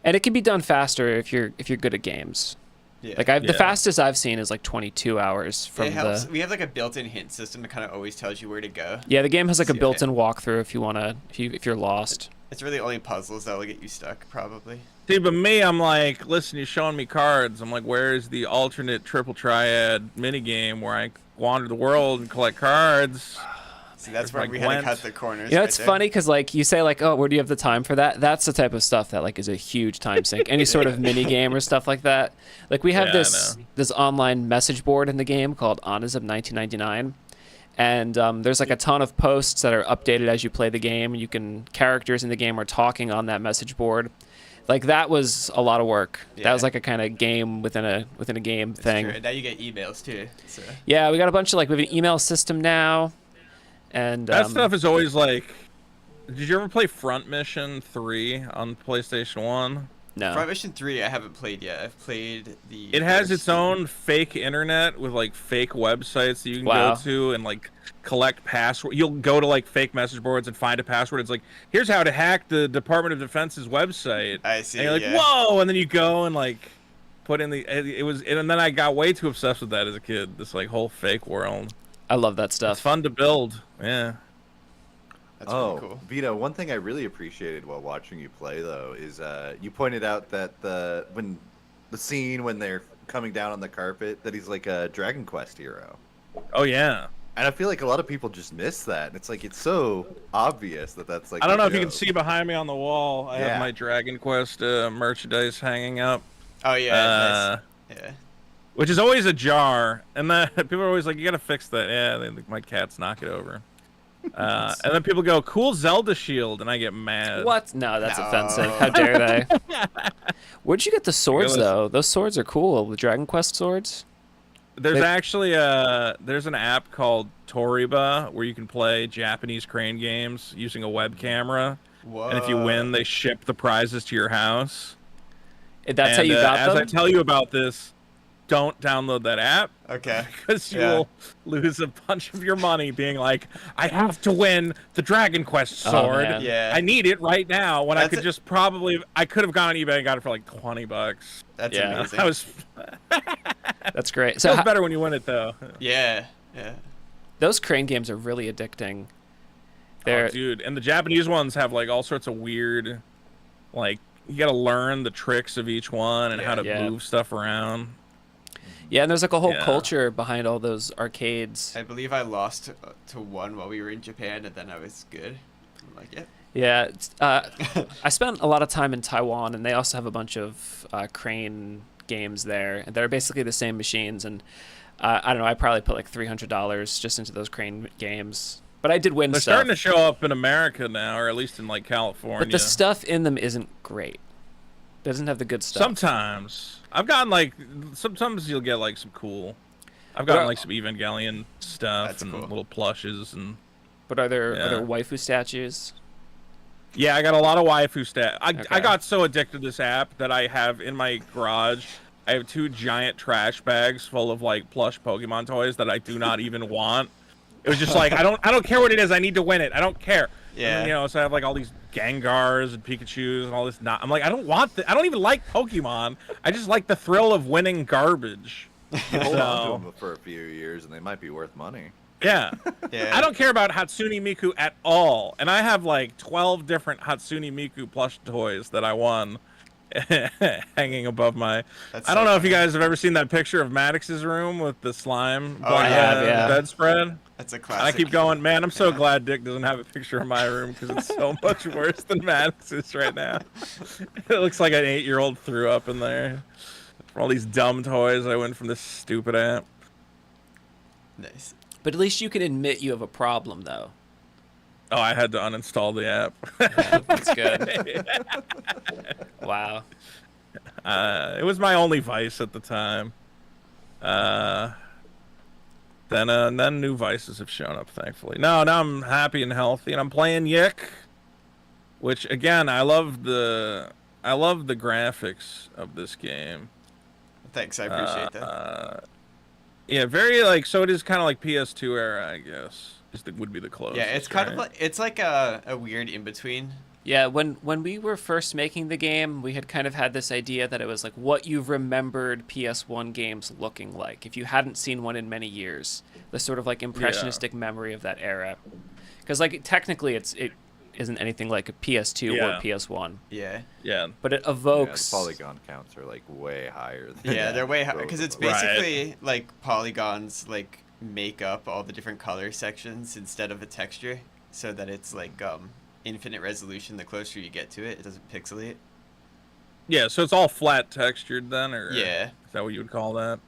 Speaker 5: and it can be done faster if you're good at games.
Speaker 7: Yeah.
Speaker 5: Like the fastest I've seen is like 22 hours from
Speaker 7: It helps.
Speaker 5: the.
Speaker 7: We have like a built-in hint system that kind of always tells you where to go.
Speaker 5: Yeah, the game has like a
Speaker 7: See,
Speaker 5: built-in walkthrough if you wanna if you're lost.
Speaker 7: It's really only puzzles that will get you stuck, probably.
Speaker 6: See, but me, I'm like, listen, you're showing me cards. I'm like, where's the alternate triple triad minigame where I wander the world and collect cards?
Speaker 7: See, that's
Speaker 6: Where's
Speaker 7: where
Speaker 6: my
Speaker 7: we had to
Speaker 6: Gwent?
Speaker 7: cut the corners.
Speaker 5: You know,
Speaker 7: right
Speaker 5: it's
Speaker 7: there.
Speaker 5: funny because like you say like, oh, where do you have the time for that? That's the type of stuff that like is a huge time sink. Any sort of mini game or stuff like that. Like we have
Speaker 6: Yeah, I
Speaker 5: this online message board in the game called Honors of 1999, and there's like a ton of posts that are updated as you play the game. You can characters in the game are talking on that message board. Like that was a lot of work. That
Speaker 7: Yeah.
Speaker 5: was like a kind of game within a game
Speaker 7: That's
Speaker 5: thing.
Speaker 7: true. And now you get emails too. So.
Speaker 5: Yeah, we got a bunch of like we have an email system now, and
Speaker 6: That stuff is always like. Did you ever play Front Mission 3 on PlayStation 1?
Speaker 5: No.
Speaker 7: Front Mission 3, I haven't played yet. I've played the.
Speaker 6: It has
Speaker 7: first
Speaker 6: its own fake internet with like fake websites that you can
Speaker 5: Wow.
Speaker 6: go to and like collect password. You'll go to like fake message boards and find a password. It's like, here's how to hack the Department of Defense's website.
Speaker 7: I see.
Speaker 6: And you're like,
Speaker 7: yeah.
Speaker 6: whoa! And then you go and like put in and then I got way too obsessed with that as a kid. This like whole fake world.
Speaker 5: I love that stuff.
Speaker 6: It's fun to build. Yeah.
Speaker 7: That's
Speaker 17: Oh,
Speaker 7: pretty cool.
Speaker 17: Vito, one thing I really appreciated while watching you play though is you pointed out that the scene when they're coming down on the carpet that he's like a Dragon Quest hero.
Speaker 6: Oh yeah.
Speaker 17: And I feel like a lot of people just miss that. And it's like it's so obvious that that's like.
Speaker 6: I don't
Speaker 17: a
Speaker 6: know if you can
Speaker 17: joke.
Speaker 6: see behind me on the wall. I
Speaker 17: Yeah.
Speaker 6: have my Dragon Quest merchandise hanging up.
Speaker 7: Oh yeah. Nice. Yeah.
Speaker 6: Which is always a jar, and then people are always like, "You gotta fix that." Yeah, my cats knock it over. And then people go, "Cool Zelda shield," and I get mad.
Speaker 5: What? No, that's
Speaker 7: No.
Speaker 5: offensive. How dare they? Where'd you get the swords
Speaker 6: listen.
Speaker 5: though? Those swords are cool. The Dragon Quest swords.
Speaker 6: There's
Speaker 5: They-
Speaker 6: actually there's an app called Toriba where you can play Japanese crane games using a web camera,
Speaker 7: Whoa.
Speaker 6: and if you win, they ship the prizes to your house.
Speaker 5: That's how you got
Speaker 6: as
Speaker 5: them.
Speaker 6: I tell you about this, don't download that app.
Speaker 7: Okay.
Speaker 6: Because you will lose a bunch of your money being like, I have to win the Dragon Quest sword.
Speaker 5: man.
Speaker 7: Yeah.
Speaker 6: I need it right now. When I
Speaker 7: That's
Speaker 6: could just probably, I could have gone on eBay and got it for like $20.
Speaker 7: That's
Speaker 5: Yeah.
Speaker 7: amazing.
Speaker 6: I was.
Speaker 5: That's great.
Speaker 6: So
Speaker 5: So
Speaker 6: better when you win it though.
Speaker 7: Yeah. Yeah.
Speaker 5: those crane games are really addicting.
Speaker 6: Oh,
Speaker 5: They're
Speaker 6: dude, and the Japanese ones have like all sorts of weird, like you got to learn the tricks of each one and how to
Speaker 5: Yeah.
Speaker 6: move stuff around.
Speaker 5: yeah, and there's like a whole
Speaker 6: Yeah.
Speaker 5: culture behind all those arcades.
Speaker 7: I believe I lost to one while we were in Japan, and then I was good. I'm like, yeah.
Speaker 5: Yeah, I spent a lot of time in Taiwan, and they also have a bunch of crane games there. And they're basically the same machines, and I don't know. I probably put like $300 just into those crane games. But I did win
Speaker 6: They're
Speaker 5: stuff.
Speaker 6: starting to show up in America now, or at least in like California.
Speaker 5: But the stuff in them isn't great. It doesn't have the good stuff.
Speaker 6: Sometimes I've gotten like sometimes you'll get like some cool. I've gotten like some Evangelion stuff and little plushes and.
Speaker 5: But are there waifu statues?
Speaker 6: Yeah, I got a lot of waifu stat. I
Speaker 5: Okay.
Speaker 6: got so addicted to this app that I have in my garage. I have 2 giant trash bags full of like plush Pokemon toys that I do not even want. It was just like I don't care what it is. I need to win it. I don't care.
Speaker 7: Yeah.
Speaker 6: And then, so I have like all these Gengars and Pikachus and all this. I'm like I don't want I don't even like Pokemon. I just like the thrill of winning garbage.
Speaker 17: Hold on to them for a few years, and they might be worth money.
Speaker 6: Yeah.
Speaker 7: Yeah.
Speaker 6: I don't care about Hatsune Miku at all. And I have like 12 different Hatsune Miku plush toys that I won hanging above my...
Speaker 7: That's
Speaker 6: I don't
Speaker 7: so
Speaker 6: know if you
Speaker 7: funny.
Speaker 6: guys have ever seen that picture of Maddox's room with the slime
Speaker 7: Oh, I
Speaker 5: have, yeah.
Speaker 6: bedspread.
Speaker 7: That's a
Speaker 6: And
Speaker 7: classic.
Speaker 6: I keep going, man, I'm so glad Dick doesn't have a picture of my room because it's so much worse than Maddox's right now. It looks like an 8-year-old threw up in there. For all these dumb toys I win from this stupid app.
Speaker 7: Nice.
Speaker 5: But at least you can admit you have a problem, though.
Speaker 6: Oh, I had to uninstall the app.
Speaker 5: Yeah, that's good. Wow.
Speaker 6: It was my only vice at the time. Then new vices have shown up, thankfully. No, now I'm happy and healthy, and I'm playing YIIK, which again, I love the graphics of this game.
Speaker 7: Thanks, I appreciate that.
Speaker 6: Yeah, very like so. It is kind of like PS2 era, I guess. Would be the closest.
Speaker 7: Yeah, it's kind of like it's like a weird in between.
Speaker 5: Yeah, when we were first making the game, we had kind of had this idea that it was like what you remembered PS1 games looking like if you hadn't seen one in many years. The sort of like impressionistic memory of that era. Because like technically it isn't anything like a PS2 or PS1.
Speaker 7: Yeah.
Speaker 6: Yeah.
Speaker 5: But it evokes...
Speaker 17: Yeah, the polygon counts are like way higher than
Speaker 7: Yeah, they're way higher because it's basically
Speaker 6: Right.
Speaker 7: like polygons like make up all the different color sections instead of a texture, so that it's like infinite resolution. The closer you get to it, it doesn't pixelate.
Speaker 6: Yeah, so it's all flat textured then, or
Speaker 7: Yeah.
Speaker 6: is that what you would call that?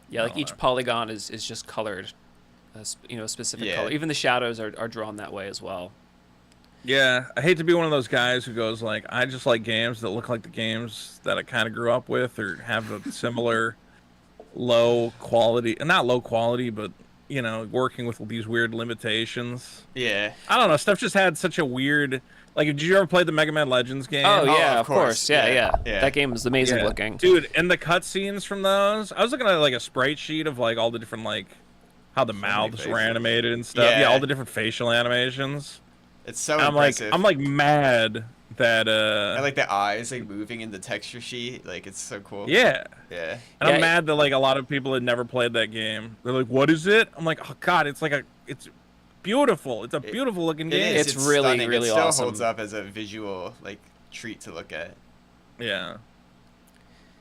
Speaker 5: Yeah, like each polygon is just colored, a specific color. Even the shadows are drawn that way as well.
Speaker 6: Yeah, I hate to be one of those guys who goes like, I just like games that look like the games that I kind of grew up with or have a similar low quality, not low quality, but working with these weird limitations.
Speaker 7: Yeah.
Speaker 6: I don't know, stuff just had such a weird, like, did you ever play the Mega Man Legends game?
Speaker 5: Oh yeah, of course. Yeah. That game is amazing
Speaker 6: Yeah.
Speaker 5: looking.
Speaker 6: Dude, and the cutscenes from those, I was looking at like a sprite sheet of like all the different like how the mouths were animated and stuff. Yeah, all the different facial animations.
Speaker 7: It's so
Speaker 6: I'm
Speaker 7: impressive.
Speaker 6: I'm like mad that
Speaker 7: I like the eyes like moving in the texture sheet. Like it's so cool.
Speaker 6: Yeah.
Speaker 7: Yeah.
Speaker 6: And I'm mad that like a lot of people had never played that game. They're like, "What is it?" I'm like, "Oh God, it's beautiful. It's a beautiful looking game.
Speaker 7: It's
Speaker 5: really,
Speaker 7: stunning.
Speaker 5: really
Speaker 7: it still
Speaker 5: awesome.
Speaker 7: holds up as a visual like treat to look at.
Speaker 6: Yeah.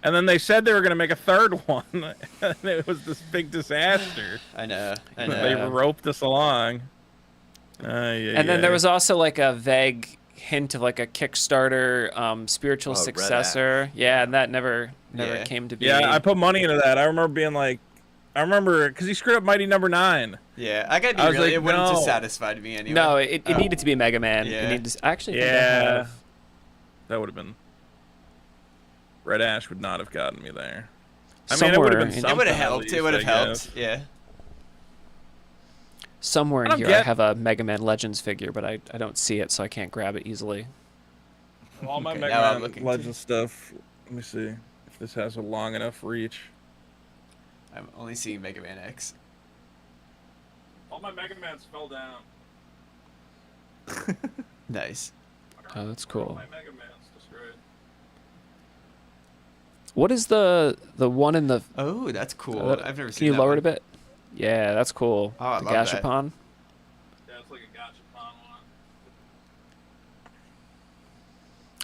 Speaker 6: And then they said they were going to make a third one. And it was this big disaster.
Speaker 7: I know.
Speaker 6: They roped us along.
Speaker 5: And then there was also like a vague hint of like a Kickstarter spiritual
Speaker 6: Red
Speaker 5: successor. Yeah, and that never came to be.
Speaker 6: Yeah, I put money into that. I remember being like, because he screwed up Mighty Number 9.
Speaker 7: Yeah, I gotta be
Speaker 6: was
Speaker 7: real.
Speaker 6: like,
Speaker 7: It wouldn't
Speaker 6: no.
Speaker 7: have satisfied me anyway.
Speaker 5: No, it needed to be Mega Man.
Speaker 7: Yeah.
Speaker 5: It needed to, actually, I think I
Speaker 6: Yeah.
Speaker 5: have.
Speaker 6: That would have been... Red Ash would not have gotten me there. I mean,
Speaker 5: Somewhere
Speaker 6: it would have been
Speaker 5: in-
Speaker 6: something.
Speaker 7: It would have
Speaker 6: at
Speaker 7: helped.
Speaker 6: least,
Speaker 7: It would have
Speaker 6: I
Speaker 7: helped.
Speaker 6: guess.
Speaker 7: Yeah.
Speaker 5: Somewhere
Speaker 6: I
Speaker 5: in
Speaker 6: don't
Speaker 5: here, I
Speaker 6: get-
Speaker 5: have a Mega Man Legends figure, but I don't see it, so I can't grab it easily.
Speaker 6: All my
Speaker 7: Okay,
Speaker 6: Mega
Speaker 7: now I'm
Speaker 6: Man
Speaker 7: looking
Speaker 6: Legends stuff. Let me see if this has a long enough reach.
Speaker 7: I'm only seeing Mega Man X.
Speaker 6: All my Mega Mans fell down.
Speaker 7: Nice.
Speaker 5: Oh, that's cool.
Speaker 6: My Mega Man's destroyed.
Speaker 5: What is the one in the?
Speaker 7: Oh, that's cool. I've never seen.
Speaker 5: Can you
Speaker 7: that
Speaker 5: lower
Speaker 7: one.
Speaker 5: it a bit? Yeah, that's cool.
Speaker 7: Oh, I
Speaker 5: the
Speaker 7: love that.
Speaker 5: Gashapon.
Speaker 6: Yeah, it's like a gachapon one.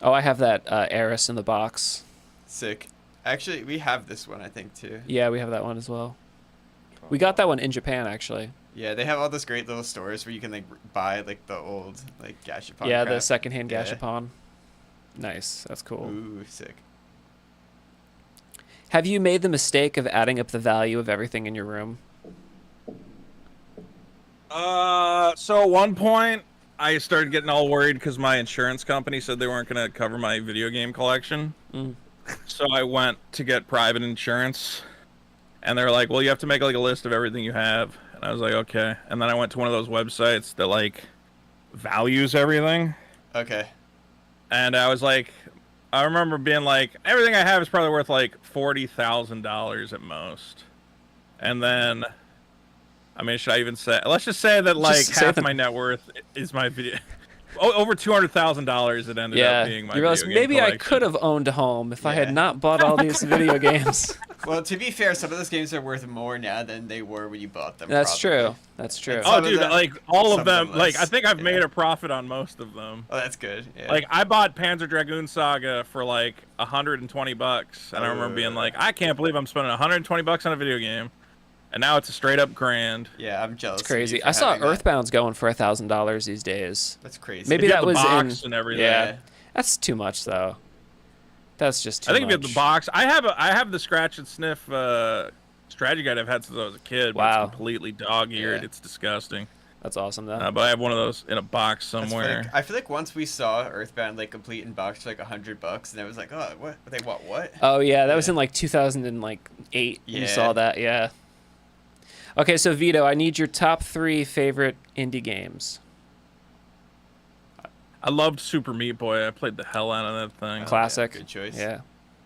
Speaker 5: Oh, I have that Eris in the box.
Speaker 7: Sick. Actually, we have this one, I think, too.
Speaker 5: Yeah, we have that one as well. We got that one in Japan, actually.
Speaker 7: Yeah, they have all those great little stores where you can like buy like the old like Gashapon.
Speaker 5: Yeah,
Speaker 7: crap.
Speaker 5: the secondhand
Speaker 7: Yeah.
Speaker 5: Gashapon. Nice, that's cool.
Speaker 7: Ooh, sick.
Speaker 5: Have you made the mistake of adding up the value of everything in your room?
Speaker 6: So at one point, I started getting all worried because my insurance company said they weren't going to cover my video game collection. So I went to get private insurance, and they're like, well, you have to make like a list of everything you have. And I was like, okay. And then I went to one of those websites that like values everything.
Speaker 7: Okay.
Speaker 6: And I was like, I remember being like, everything I have is probably worth like $40,000 at most. And then, I mean, should I even say? Let's just say that like half my net worth is my video. Over $200,000 it ended up being my
Speaker 5: you realize
Speaker 6: video game
Speaker 5: maybe I
Speaker 6: collection.
Speaker 5: could have owned a home if I had not bought all these video games.
Speaker 7: Well, to be fair, some of those games are worth more now than they were when you bought them.
Speaker 5: That's
Speaker 7: probably.
Speaker 5: true. That's true.
Speaker 7: And
Speaker 6: Oh,
Speaker 7: some
Speaker 6: dude,
Speaker 7: them-
Speaker 6: like all
Speaker 7: some
Speaker 6: of them. Like I
Speaker 7: less.
Speaker 6: think I've made a profit on most of them.
Speaker 7: Oh, that's good. Yeah.
Speaker 6: Like I bought Panzer Dragoon Saga for like $120, and I remember being like, I can't believe I'm spending $120 on a video game, and now it's a straight up grand.
Speaker 7: Yeah, I'm jealous.
Speaker 5: It's crazy. I saw Earthbound's going for $1,000 these days.
Speaker 7: That's crazy.
Speaker 5: Maybe
Speaker 6: If you
Speaker 5: that
Speaker 6: have the
Speaker 5: was
Speaker 6: box
Speaker 5: in.
Speaker 6: and everything.
Speaker 5: Yeah, that's too much though. That's just too
Speaker 6: I think
Speaker 5: much.
Speaker 6: if you have the box, I have the scratch and sniff strategy guide I've had since I was a kid. But
Speaker 5: Wow.
Speaker 6: it's completely dog-eared.
Speaker 7: Yeah.
Speaker 6: It's disgusting.
Speaker 5: That's awesome though.
Speaker 6: But I have one of those in a box
Speaker 7: That's
Speaker 6: somewhere.
Speaker 7: funny. I feel like once we saw Earthbound like complete in box for like $100, and I was like, oh, what? They want what?
Speaker 5: Oh yeah, that was in like 2008. You
Speaker 7: Yeah.
Speaker 5: saw that, yeah. Okay, so Vito, I need your top 3 favorite indie games.
Speaker 6: I loved Super Meat Boy. I played the hell out of that thing.
Speaker 5: Classic.
Speaker 7: Good choice.
Speaker 5: Yeah.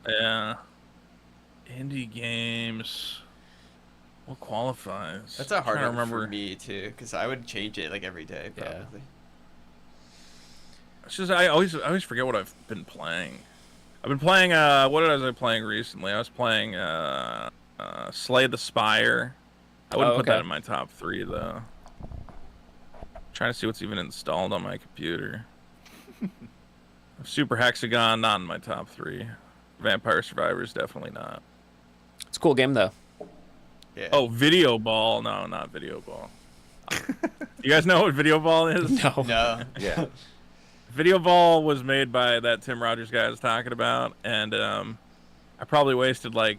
Speaker 6: Yeah. Indie games. What qualifies?
Speaker 7: That's a hard
Speaker 6: I'm trying
Speaker 7: one
Speaker 6: to
Speaker 7: for
Speaker 6: remember.
Speaker 7: me too, because I would change it like every day probably.
Speaker 6: It's just I always forget what I've been playing. I've been playing what was I playing recently? I was playing Slay the Spire. I wouldn't put that in my top 3 though. Trying to see what's even installed on my computer. Super Hexagon, not in my top 3. Vampire Survivors, definitely not.
Speaker 5: It's a cool game though.
Speaker 7: Yeah.
Speaker 6: Oh, Video Ball. No, not Video Ball. You guys know what Video Ball is?
Speaker 5: No.
Speaker 7: No.
Speaker 17: Yeah.
Speaker 6: Video Ball was made by that Tim Rogers guy I was talking about, and I probably wasted like,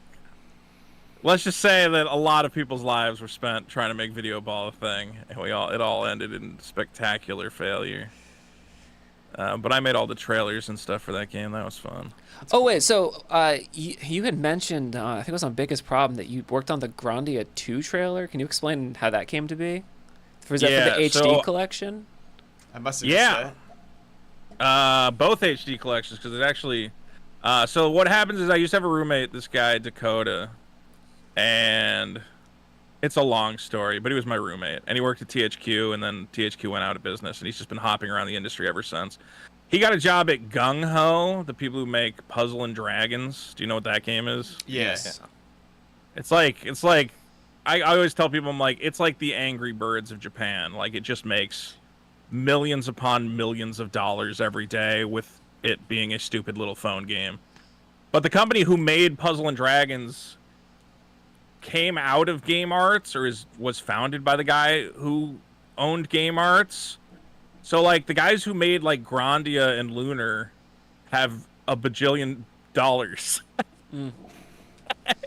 Speaker 6: let's just say that a lot of people's lives were spent trying to make Video Ball a thing, and it all ended in spectacular failure. But I made all the trailers and stuff for that game. That was fun.
Speaker 5: Oh wait, so you had mentioned I think it was on Biggest Problem that you worked on the Grandia 2 trailer. Can you explain how that came to be? Was that for the HD collection?
Speaker 7: I must have missed that.
Speaker 6: Both HD collections, because it actually. So what happens is I used to have a roommate, this guy Dakota, and it's a long story, but he was my roommate, and he worked at THQ, and then THQ went out of business, and he's just been hopping around the industry ever since. He got a job at Gung Ho, the people who make Puzzle and Dragons. Do you know what that game is?
Speaker 7: Yes.
Speaker 6: It's like I always tell people, I'm like, it's like the Angry Birds of Japan. Like, it just makes millions upon millions of dollars every day with it being a stupid little phone game. But the company who made Puzzle and Dragons came out of Game Arts, or was founded by the guy who owned Game Arts. So, like, the guys who made, like, Grandia and Lunar have a bajillion dollars.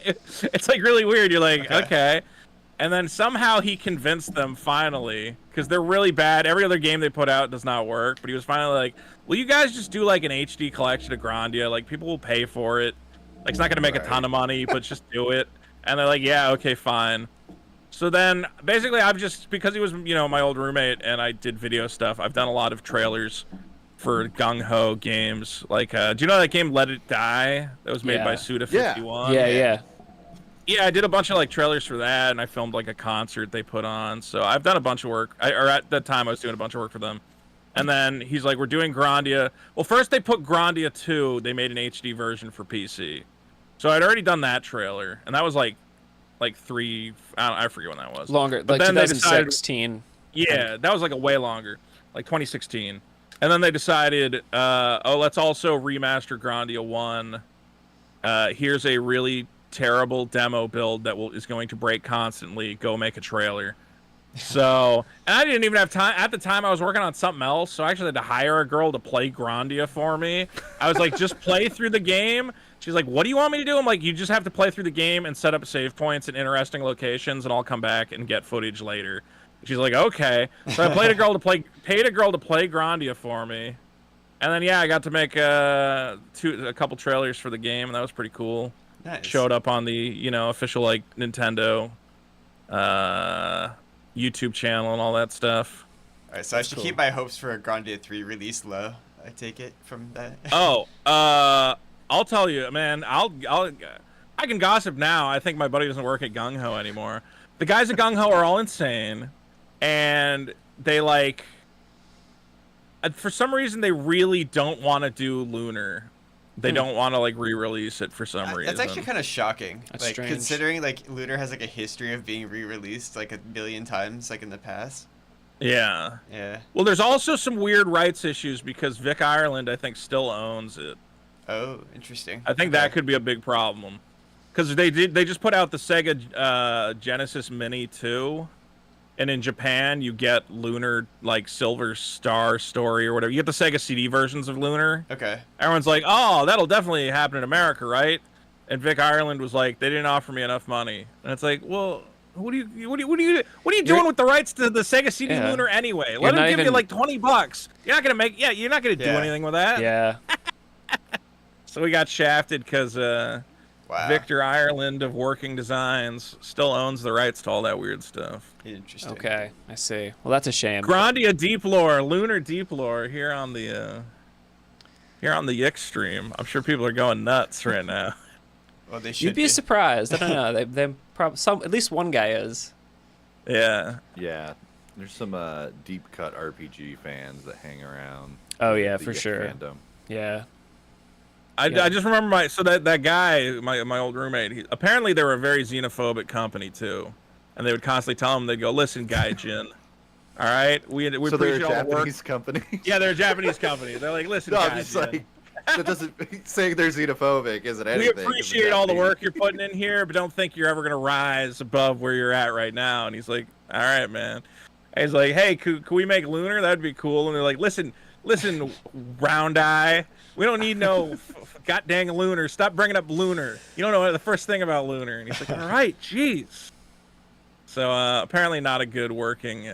Speaker 6: It's, like, really weird. You're like, okay. And then somehow he convinced them, finally, because they're really bad. Every other game they put out does not work. But he was finally like, will you guys just do, like, an HD collection of Grandia? Like, people will pay for it. Like, it's not going to make a ton of money, but just do it. And they're like, yeah, okay, fine. So then, basically, I've just, because he was, you know, my old roommate, and I did video stuff, I've done a lot of trailers for Gung Ho games. Like, do you know that game Let It Die? That was made by Suda51?
Speaker 5: Yeah.
Speaker 6: Yeah, I did a bunch of like trailers for that, and I filmed like a concert they put on. So I've done a bunch of work. Or at that time, I was doing a bunch of work for them. And then he's like, "We're doing Grandia." Well, first they put Grandia 2. They made an HD version for PC. So I'd already done that trailer, and that was like 3. I forget when that was.
Speaker 5: Longer,
Speaker 6: But
Speaker 5: like
Speaker 6: then
Speaker 5: 2016.
Speaker 6: Yeah, that was like a way longer, like 2016. And then they decided, let's also remaster Grandia 1. Here's a really terrible demo build that is going to break constantly. Go make a trailer. So, and I didn't even have time. At the time, I was working on something else, so I actually had to hire a girl to play Grandia for me. I was like, just play through the game. She's like, what do you want me to do? I'm like, you just have to play through the game and set up save points in interesting locations, and I'll come back and get footage later. She's like, okay. So I paid a girl to play Grandia for me. And then, yeah, I got to make a couple trailers for the game, and that was pretty cool.
Speaker 7: Nice.
Speaker 6: Showed up on the, official, like, Nintendo YouTube channel and all that stuff.
Speaker 7: All right, so I should keep my hopes for a Grandia 3 release low. I take it from that.
Speaker 6: I'll tell you, man. I can gossip now. I think my buddy doesn't work at Gung Ho anymore. The guys at Gung Ho are all insane, and they for some reason they really don't want to do Lunar. They don't want to like re-release it for some reason.
Speaker 7: That's actually kind of shocking.
Speaker 5: That's
Speaker 7: like
Speaker 5: strange.
Speaker 7: Considering like Lunar has like a history of being re-released like a million times like in the past.
Speaker 6: Yeah.
Speaker 7: Yeah.
Speaker 6: Well, there's also some weird rights issues because YIIK Ireland I think still owns it.
Speaker 7: Oh, interesting.
Speaker 6: I think that could be a big problem. Because they just put out the Sega Genesis Mini 2, and in Japan you get Lunar like Silver Star Story or whatever. You get the Sega CD versions of Lunar.
Speaker 7: Okay.
Speaker 6: Everyone's like, "Oh, that'll definitely happen in America, right?" And YIIK Ireland was like, "They didn't offer me enough money." And it's like, well, what are you doing with the rights to the Sega CD Lunar anyway? Let them give you like $20. You're not gonna you're not gonna do anything with that.
Speaker 5: Yeah.
Speaker 6: So we got shafted because Victor Ireland of Working Designs still owns the rights to all that weird stuff.
Speaker 7: Interesting.
Speaker 5: Okay, I see. Well, that's a shame.
Speaker 6: Grandia Deep Lore, Lunar Deep Lore here on the YIIK stream. I'm sure people are going nuts right now.
Speaker 7: Well, they should.
Speaker 5: You'd be surprised. I don't know. They probably at least one guy is.
Speaker 6: Yeah.
Speaker 17: Yeah. There's some deep cut RPG fans that hang around.
Speaker 5: Oh yeah,
Speaker 17: the
Speaker 5: for
Speaker 17: YIIK
Speaker 5: sure.
Speaker 17: Fandom.
Speaker 5: Yeah.
Speaker 6: I just remember that guy, my old roommate. Apparently they were a very xenophobic company too, and they would constantly tell him, they'd go, "Listen, Gaijin, all right, we
Speaker 17: so
Speaker 6: appreciate
Speaker 17: they're a
Speaker 6: all the work."
Speaker 17: Japanese company.
Speaker 6: Yeah, they're a Japanese company. They're like, "Listen,
Speaker 17: No,
Speaker 6: Gaijin,
Speaker 17: I'm just like that doesn't saying they're xenophobic isn't anything.
Speaker 6: we appreciate all the work you're putting in here, but don't think you're ever gonna rise above where you're at right now." And he's like, "All right, man." And he's like, "Hey, could we make Lunar? That'd be cool." And they're like, "Listen, round eye. We don't need no god dang Lunar. Stop bringing up Lunar. You don't know the first thing about Lunar." And he's like, "All right, jeez." So apparently not a good working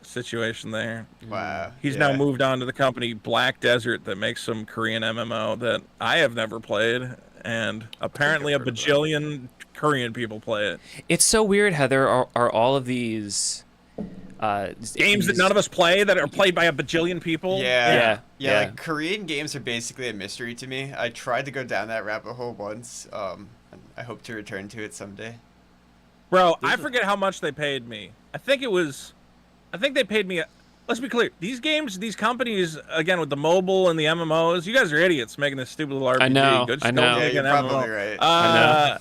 Speaker 6: situation there.
Speaker 7: Wow.
Speaker 6: He's now moved on to the company Black Desert that makes some Korean MMO that I have never played, and apparently a bajillion Korean people play it.
Speaker 5: It's so weird how there are all of these
Speaker 6: games that none of us play that are played by a bajillion people.
Speaker 7: Yeah. Like Korean games are basically a mystery to me. I tried to go down that rabbit hole once. And I hope to return to it someday.
Speaker 6: Bro, I forget how much they paid me. I think they paid me. Let's be clear. These games, these companies, again with the mobile and the MMOs, you guys are idiots making this stupid little RPG.
Speaker 5: I know.
Speaker 6: Go just
Speaker 5: I
Speaker 6: go
Speaker 5: know.
Speaker 6: make
Speaker 7: Yeah,
Speaker 6: an
Speaker 7: you're
Speaker 6: MMO.
Speaker 7: probably right.
Speaker 5: I know.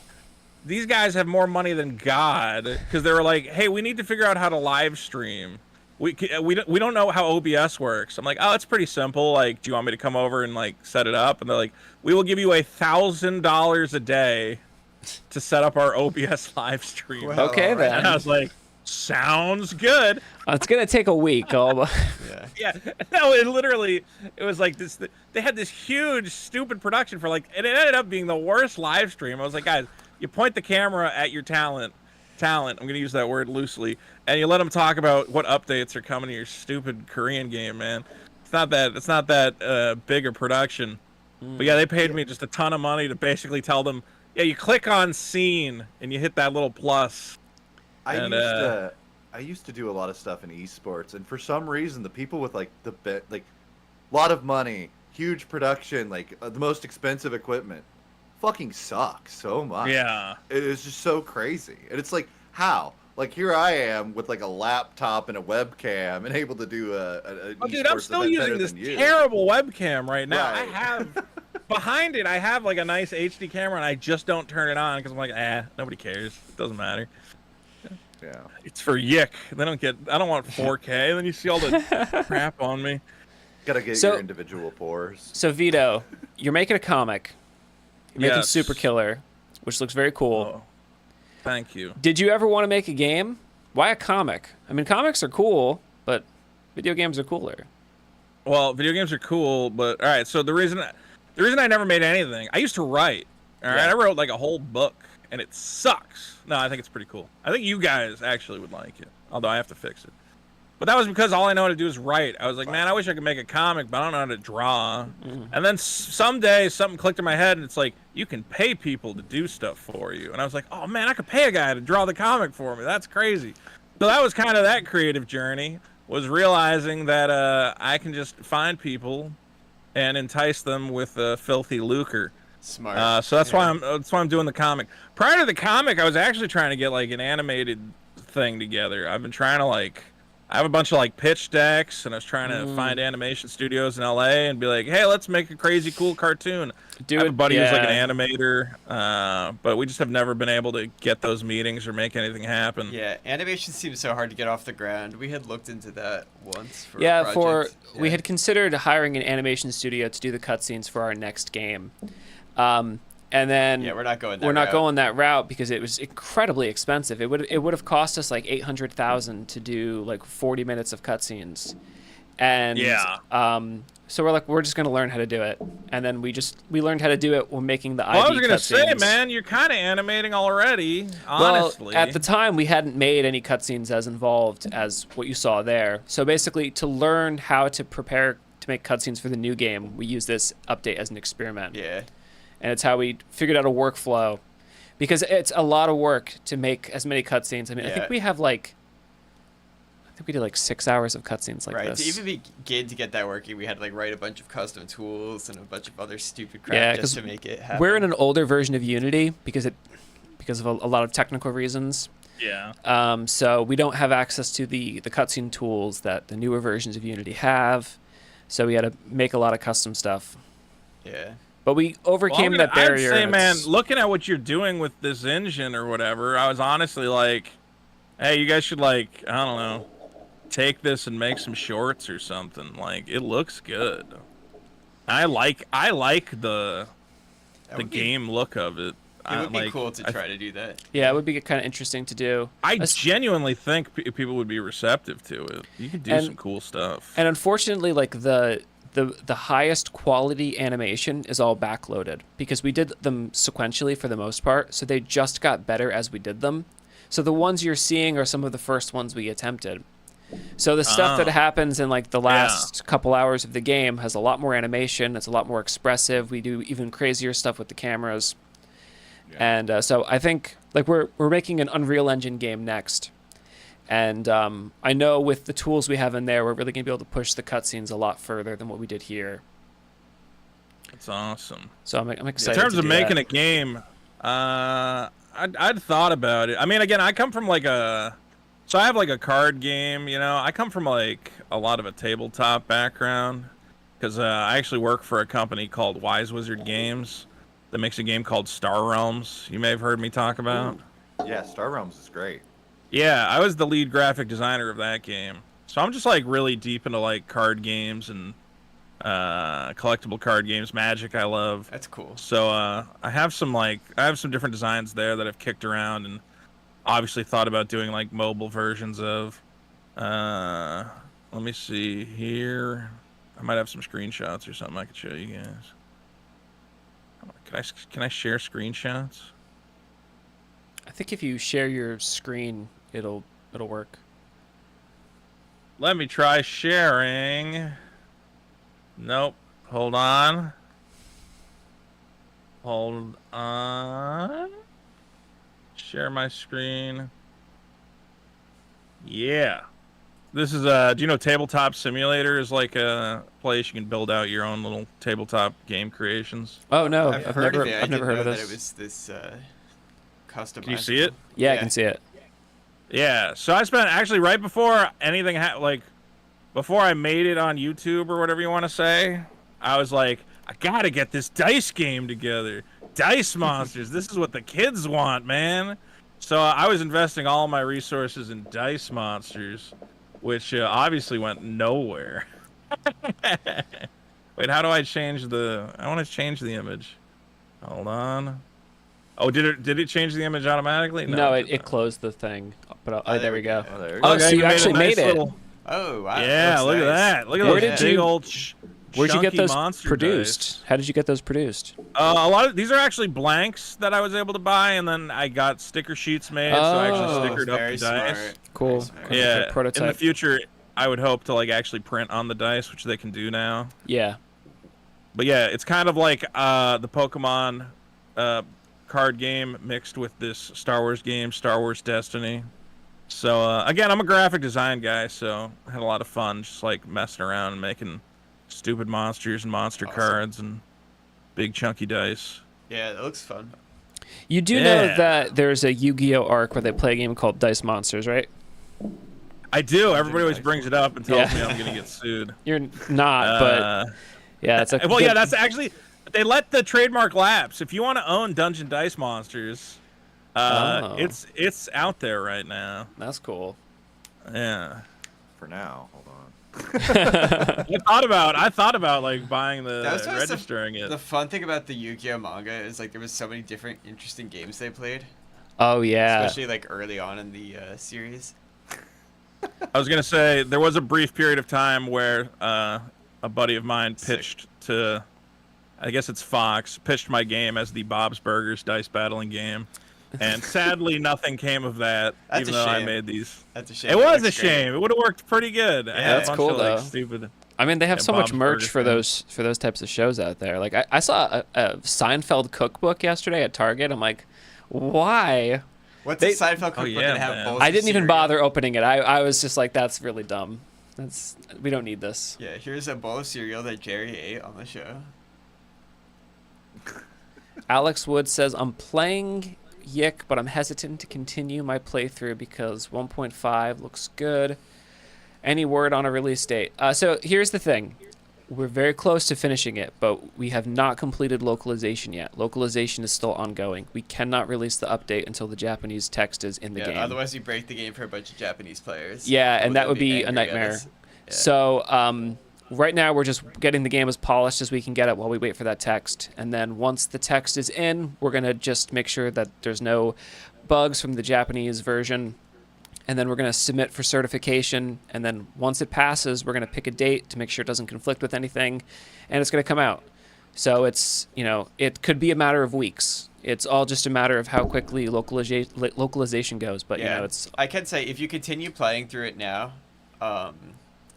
Speaker 6: These guys have more money than God because they were like, "Hey, we need to figure out how to live stream. We don't know how OBS works." I'm like, "Oh, it's pretty simple. Like, do you want me to come over and like set it up?" And they're like, "We will give you $1,000 a day to set up our OBS live stream."
Speaker 7: Well,
Speaker 5: Okay then.
Speaker 6: And I was like, "Sounds good."
Speaker 5: It's gonna take a week.
Speaker 6: Yeah. No, it was like this. They had this huge, stupid production for like, and it ended up being the worst live stream. I was like, guys, you point the camera at your talent. I'm gonna use that word loosely, and you let them talk about what updates are coming to your stupid Korean game, man. It's not that big a production. But yeah, they paid me just a ton of money to basically tell them, yeah, you click on scene and you hit that little plus.
Speaker 17: I used to do a lot of stuff in esports, and for some reason, the people with like a lot of money, huge production, like the most expensive equipment, fucking suck so much.
Speaker 6: Yeah.
Speaker 17: It is just so crazy. And it's like, how? Like, here I am with like a laptop and a webcam and able to do a
Speaker 6: Oh, dude, I'm still using this terrible webcam right now. I have behind it. I have like a nice HD camera, and I just don't turn it on because I'm like, nobody cares. It doesn't matter.
Speaker 17: Yeah.
Speaker 6: It's for YIIK. They don't get. I don't want 4K. Then you see all the crap on me.
Speaker 17: Gotta get your individual pores.
Speaker 5: So Vito, you're making a comic. You're making
Speaker 6: Yes.
Speaker 5: Super Killer, which looks very cool.
Speaker 6: Oh, thank you.
Speaker 5: Did you ever want to make a game? Why a comic? I mean, comics are cool, but video games are cooler.
Speaker 6: Well, video games are cool, but all right. So the reason I never made anything, I used to write. All right, I wrote like a whole book, and it sucks. No, I think it's pretty cool. I think you guys actually would like it, although I have to fix it. But that was because all I know how to do is write. I was like, man, I wish I could make a comic, but I don't know how to draw. And then someday something clicked in my head, and it's like, you can pay people to do stuff for you. And I was like, oh man, I could pay a guy to draw the comic for me. That's crazy. So that was kind of that creative journey, was realizing that I can just find people and entice them with filthy lucre.
Speaker 7: Smart.
Speaker 6: So that's why I'm doing the comic. Prior to the comic, I was actually trying to get like an animated thing together. I've been trying to I have a bunch of like pitch decks, and I was trying to find animation studios in LA and be like, hey, let's make a crazy cool cartoon. I have a buddy who's like an animator, but we just have never been able to get those meetings or make anything happen.
Speaker 7: Yeah, animation seems so hard to get off the ground. We had looked into that once for a project.
Speaker 5: We had considered hiring an animation studio to do the cutscenes for our next game. And then
Speaker 7: we're not going
Speaker 5: that route because it was incredibly expensive. It would have cost us like $800,000 to do like 40 minutes of cutscenes, and so we're just gonna learn how to do it, and then we learned how to do it when making the YIIK I.V.
Speaker 6: I was gonna say,
Speaker 5: cutscenes.
Speaker 6: man, you're kind of animating already. Honestly,
Speaker 5: well, at the time we hadn't made any cutscenes as involved as what you saw there. So basically, to learn how to prepare to make cutscenes for the new game, we use this update as an experiment.
Speaker 7: Yeah.
Speaker 5: And it's how we figured out a workflow, because it's a lot of work to make as many cutscenes. I mean, I think we did like 6 hours of cutscenes like this.
Speaker 7: To even begin to get that working, we had to write a bunch of custom tools and a bunch of other stupid crap just to make it happen.
Speaker 5: We're in an older version of Unity because of a lot of technical reasons.
Speaker 6: Yeah.
Speaker 5: So we don't have access to the cutscene tools that the newer versions of Unity have. So we had to make a lot of custom stuff.
Speaker 7: Yeah.
Speaker 5: But we overcame that barrier.
Speaker 6: I'd say, man, looking at what you're doing with this engine or whatever, I was honestly like, hey, you guys should I don't know, take this and make some shorts or something. Like, it looks good. I like the game look of it.
Speaker 7: It would be cool to try to do that.
Speaker 5: Yeah, it would be kind of interesting to do.
Speaker 6: I genuinely think people would be receptive to it. You could do some cool stuff.
Speaker 5: And unfortunately, like the highest quality animation is all backloaded because we did them sequentially for the most part, so they just got better as we did them. So the ones you're seeing are some of the first ones we attempted. So the stuff that happens in like the last couple hours of the game has a lot more animation. It's a lot more expressive. We do even crazier stuff with the cameras. Yeah. And so I think like we're making an Unreal Engine game next. And I know with the tools we have in there, we're really going to be able to push the cutscenes a lot further than what we did here.
Speaker 6: That's awesome.
Speaker 5: So I'm excited.
Speaker 6: In terms
Speaker 5: to
Speaker 6: of
Speaker 5: do
Speaker 6: making
Speaker 5: that.
Speaker 6: a game, I'd thought about it. I mean, again, I come from so I have like a card game, you know. I come from like a lot of a tabletop background because I actually work for a company called Wise Wizard Games that makes a game called Star Realms. You may have heard me talk about.
Speaker 17: Yeah, Star Realms is great.
Speaker 6: Yeah, I was the lead graphic designer of that game. So I'm just like really deep into like card games and collectible card games. Magic I love.
Speaker 7: That's cool.
Speaker 6: So I have some different designs there that I've kicked around and obviously thought about doing like mobile versions of. Let me see here. I might have some screenshots or something I could show you guys. Can I share screenshots?
Speaker 5: I think if you share your screen, it'll work.
Speaker 6: Let me try sharing. Nope. Hold on. Share my screen. Yeah. This is do you know Tabletop Simulator is like a place you can build out your own little tabletop game creations?
Speaker 5: Oh no,
Speaker 7: I've heard
Speaker 5: never,
Speaker 7: of it.
Speaker 5: I've never heard of
Speaker 7: That
Speaker 5: this.
Speaker 7: it was this customizable.
Speaker 6: Can you see it?
Speaker 5: Yeah, I can see it.
Speaker 6: Yeah. So I spent actually right before anything before I made it on YouTube or whatever you want to say, I was like, I gotta get this dice game together. Dice Monsters. This is what the kids want, man. So I was investing all my resources in Dice Monsters, which obviously went nowhere. Wait, how do I change the... I want to change the image. Hold on. Oh, did it change the image automatically?
Speaker 5: No, it closed the thing. But there we go.
Speaker 17: Oh, there you
Speaker 5: Oh, so you actually made it.
Speaker 7: Oh, wow.
Speaker 6: Yeah, look at that. Look at those big old
Speaker 5: Where'd you get
Speaker 6: chunky
Speaker 5: those
Speaker 6: monster
Speaker 5: produced?
Speaker 6: dice.
Speaker 5: How did you get those produced?
Speaker 6: A lot of these are actually blanks that I was able to buy, and then I got sticker sheets made, so I actually stickered up the dice.
Speaker 5: Cool.
Speaker 6: Yeah.
Speaker 5: Prototype.
Speaker 6: In the future, I would hope to like actually print on the dice, which they can do now.
Speaker 5: Yeah.
Speaker 6: But yeah, it's kind of like the Pokemon card game mixed with this Star Wars game, Star Wars Destiny. So again, I'm a graphic design guy, so I had a lot of fun just like messing around and making stupid monsters and monster cards and big chunky dice.
Speaker 7: Yeah, that looks fun.
Speaker 5: You do know that there's a Yu-Gi-Oh arc where they play a game called Dice Monsters, right?
Speaker 6: I do. Everybody always brings it up and tells me I'm gonna get sued.
Speaker 5: You're not, but yeah, it's a
Speaker 6: well, yeah, that's actually they let the trademark lapse. If you want to own Dungeon Dice Monsters, it's out there right now.
Speaker 5: That's cool.
Speaker 6: Yeah.
Speaker 17: For now, hold on.
Speaker 6: I thought about like buying registering it.
Speaker 7: The fun thing about the Yu-Gi-Oh manga is like there was so many different interesting games they played.
Speaker 5: Oh yeah.
Speaker 7: Especially like early on in the series.
Speaker 6: I was gonna say there was a brief period of time where a buddy of mine pitched to, I guess it's Fox, pitched my game as the Bob's Burgers dice battling game. And sadly, nothing came of that, even though I made these.
Speaker 7: That's a shame.
Speaker 6: It was a shame. It would have worked pretty good.
Speaker 5: Yeah, that's cool though.
Speaker 6: Like, stupid.
Speaker 5: I mean, they have so much
Speaker 6: Bob's
Speaker 5: merch
Speaker 6: Burger
Speaker 5: for those types of shows out there. Like I saw a Seinfeld cookbook yesterday at Target. I'm like, why?
Speaker 7: What's a Seinfeld cookbook gonna have bowls
Speaker 5: I
Speaker 7: of
Speaker 5: didn't even
Speaker 7: cereal?
Speaker 5: bother opening it. I was just like, that's really dumb. We don't need this.
Speaker 7: Yeah, here's a bowl of cereal that Jerry ate on the show.
Speaker 5: Alex Wood says, I'm playing YIIK, but I'm hesitant to continue my playthrough because 1.5 looks good. Any word on a release date? So here's the thing. We're very close to finishing it, but we have not completed localization yet. Localization is still ongoing. We cannot release the update until the Japanese text is in the game.
Speaker 7: Otherwise you break the game for a bunch of Japanese players.
Speaker 5: Yeah, and that would be a
Speaker 7: angry at
Speaker 5: nightmare.
Speaker 7: us. Yeah.
Speaker 5: So right now we're just getting the game as polished as we can get it while we wait for that text. And then once the text is in, we're going to just make sure that there's no bugs from the Japanese version. And then we're going to submit for certification. And then once it passes, we're going to pick a date to make sure it doesn't conflict with anything. And it's going to come out. So it's, it could be a matter of weeks. It's all just a matter of how quickly localization goes. But, it's...
Speaker 7: I can say, if you continue playing through it now,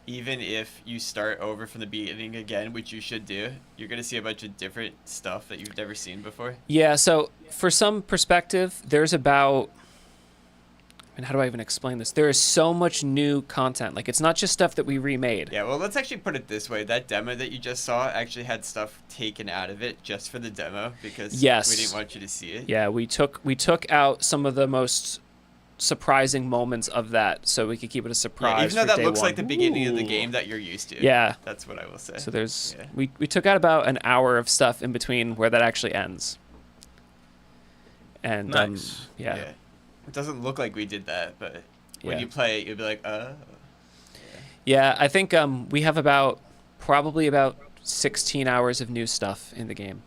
Speaker 7: even if you start over from the beginning again, which you should do, you're going to see a bunch of different stuff that you've never seen before.
Speaker 5: Yeah, so for some perspective, there's about... And how do I even explain this? There is so much new content. Like, it's not just stuff that we remade.
Speaker 7: Yeah, well, let's actually put it this way. That demo that you just saw actually had stuff taken out of it just for the demo because we didn't want you to see it.
Speaker 5: Yeah, we took out some of the most surprising moments of that so we could keep it a surprise.
Speaker 7: Yeah, even though
Speaker 5: for
Speaker 7: that
Speaker 5: day
Speaker 7: looks
Speaker 5: one.
Speaker 7: like the beginning of the game that you're used to.
Speaker 5: Yeah.
Speaker 7: That's what I will say.
Speaker 5: So there's... We took out about an hour of stuff in between where that actually ends. And,
Speaker 6: nice.
Speaker 5: Yeah.
Speaker 7: It doesn't look like we did that, but when you play it, you'll be like,
Speaker 5: Yeah, I think we have probably about 16 hours of new stuff in the game.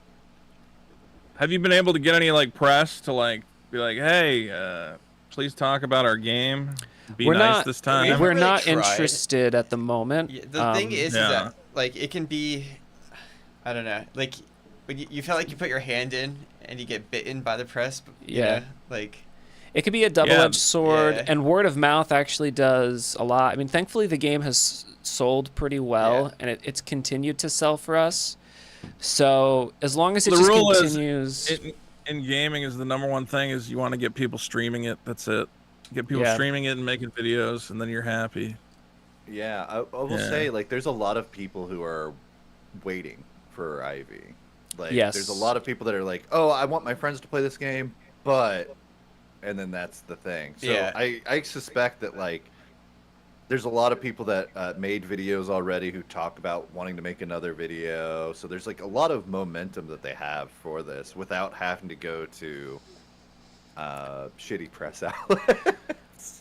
Speaker 6: Have you been able to get any like press to like be like, hey, please talk about our game?
Speaker 5: We're
Speaker 6: nice
Speaker 5: not,
Speaker 6: this time.
Speaker 5: We're not interested at the moment.
Speaker 7: The thing is that like it can be, I don't know, like when you feel like you put your hand in and you get bitten by the press. You know, like.
Speaker 5: It could be a double-edged sword, and word of mouth actually does a lot. I mean, thankfully the game has sold pretty well, and it's continued to sell for us. So as long as it just continues...
Speaker 6: in gaming is the number one thing is you want to get people streaming it. That's it. Get people streaming it and making videos, and then you're happy.
Speaker 17: Yeah, I will say, like, there's a lot of people who are waiting for IV. Like, there's a lot of people that are like, oh, I want my friends to play this game, but... And then that's the thing. So
Speaker 7: Yeah.
Speaker 17: I suspect that, like, there's a lot of people that made videos already who talk about wanting to make another video. So there's, like, a lot of momentum that they have for this without having to go to shitty press outlets.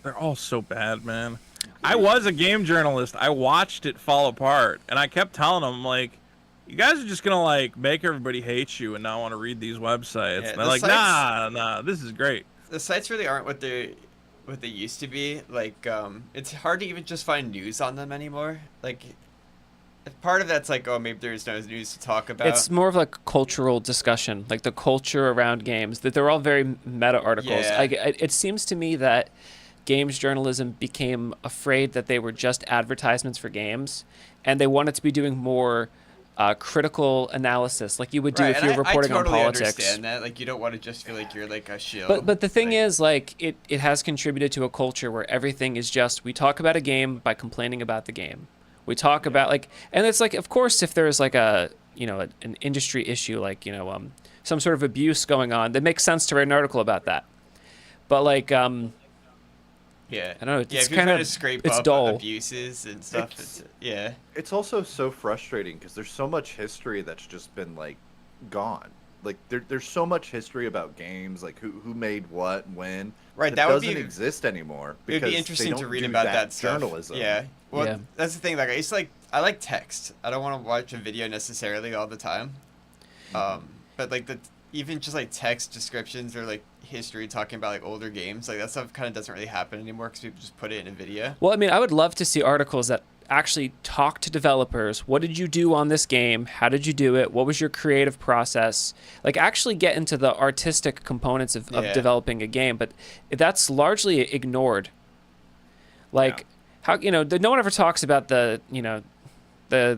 Speaker 6: They're all so bad, man. I was a game journalist. I watched it fall apart, and I kept telling them, like, you guys are just gonna, like, make everybody hate you and not want to read these websites.
Speaker 7: Yeah,
Speaker 6: and they're
Speaker 7: the
Speaker 6: like,
Speaker 7: sites-
Speaker 6: nah, this is great.
Speaker 7: The sites really aren't what they used to be. Like, it's hard to even just find news on them anymore. Like, part of that's like, oh, maybe there's no news to talk about.
Speaker 5: It's more of like a cultural discussion, like the culture around games. That they're all very meta articles.
Speaker 7: Yeah.
Speaker 5: It seems to me that games journalism became afraid that they were just advertisements for games, and they wanted to be doing more critical analysis, like you would do if you're reporting
Speaker 7: I totally
Speaker 5: on politics.
Speaker 7: understand that. Like, you don't want to just feel like you're like a shill.
Speaker 5: But the thing is, like, it has contributed to a culture where everything is just, we talk about a game by complaining about the game. We talk about, like, and it's like, of course, if there's like an industry issue, like, some sort of abuse going on, that makes sense to write an article about that. But like,
Speaker 7: yeah,
Speaker 5: I don't know.
Speaker 7: Yeah,
Speaker 5: It's
Speaker 7: if you're
Speaker 5: kind
Speaker 7: trying
Speaker 5: of
Speaker 7: to scrape
Speaker 5: it's
Speaker 7: up
Speaker 5: dull.
Speaker 7: abuses and stuff. Yeah.
Speaker 17: It's also so frustrating because there's so much history that's just been, like, gone. Like, there's so much history about games, like who made what, when.
Speaker 7: Right, that would
Speaker 17: doesn't
Speaker 7: be-
Speaker 17: exist anymore.
Speaker 7: It would
Speaker 17: because
Speaker 7: be interesting
Speaker 17: they
Speaker 7: to
Speaker 17: don't
Speaker 7: read
Speaker 17: do
Speaker 7: about that stuff.
Speaker 17: journalism.
Speaker 7: Yeah. Well,
Speaker 5: Yeah.
Speaker 7: that's the thing. Like, I like text. I don't want to watch a video necessarily all the time. But like even just like text descriptions or like history talking about like older games, like that stuff kind of doesn't really happen anymore because people just put it in a video.
Speaker 5: Well, I mean, I would love to see articles that actually talk to developers. What did you do on this game? How did you do it? What was your creative process? Like, actually get into the artistic components of developing a game, but that's largely ignored. Like, how, no one ever talks about the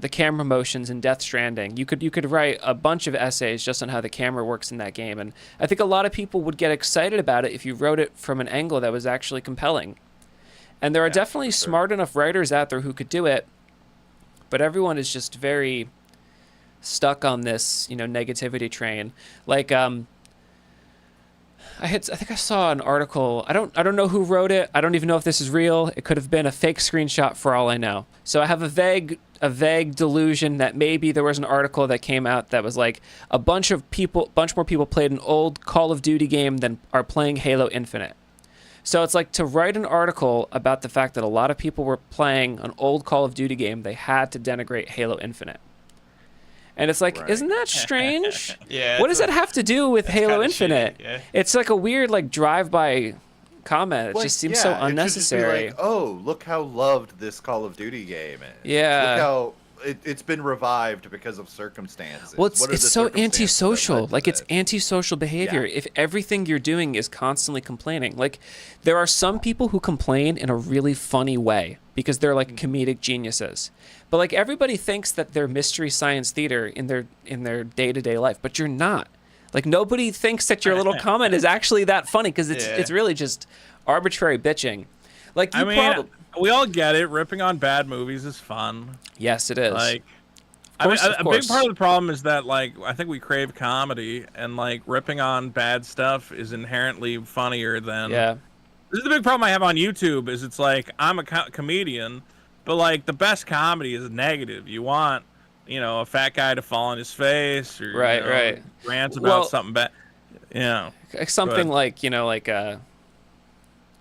Speaker 5: camera motions in Death Stranding. You could write a bunch of essays just on how the camera works in that game, and I think a lot of people would get excited about it if you wrote it from an angle that was actually compelling. And there are definitely smart enough writers out there who could do it, but everyone is just very stuck on this, negativity train. Like, I think I saw an article. I don't know who wrote it. I don't even know if this is real. It could have been a fake screenshot for all I know. So I have a vague delusion that maybe there was an article that came out that was like a bunch more people played an old Call of Duty game than are playing Halo Infinite. So it's like, to write an article about the fact that a lot of people were playing an old Call of Duty game, they had to denigrate Halo Infinite. And it's like, isn't that strange?
Speaker 7: Yeah.
Speaker 5: What does that have to do with Halo
Speaker 7: kinda
Speaker 5: Infinite?
Speaker 7: shitty, yeah.
Speaker 5: It's like a weird, like, drive-by comment. It
Speaker 17: Like,
Speaker 5: just seems so
Speaker 17: it should just be
Speaker 5: unnecessary.
Speaker 17: like, oh, look how loved this Call of Duty game is.
Speaker 5: Yeah.
Speaker 17: Look how it's been revived because of circumstances.
Speaker 5: Well,
Speaker 17: What are
Speaker 5: it's
Speaker 17: the
Speaker 5: so
Speaker 17: circumstances that
Speaker 5: antisocial.
Speaker 17: led to
Speaker 5: Like, it's
Speaker 17: this?
Speaker 5: antisocial behavior.
Speaker 17: Yeah.
Speaker 5: If everything you're doing is constantly complaining. Like, there are some people who complain in a really funny way because they're like comedic geniuses. But like, everybody thinks that they're Mystery Science Theater in their day-to-day life, but you're not. Like, nobody thinks that your little comment is actually that funny because it's really just arbitrary bitching. Like, you
Speaker 6: we all get it. Ripping on bad movies is fun.
Speaker 5: Yes, it is.
Speaker 6: Like,
Speaker 5: Of course,
Speaker 6: a big part of the problem is that, like, I think we crave comedy, and like ripping on bad stuff is inherently funnier than.
Speaker 5: Yeah.
Speaker 6: This is the big problem I have on YouTube. Is it's like, I'm a comedian, but like the best comedy is negative. You want, a fat guy to fall on his face, or
Speaker 5: right.
Speaker 6: rant about something bad.
Speaker 5: Like something like, I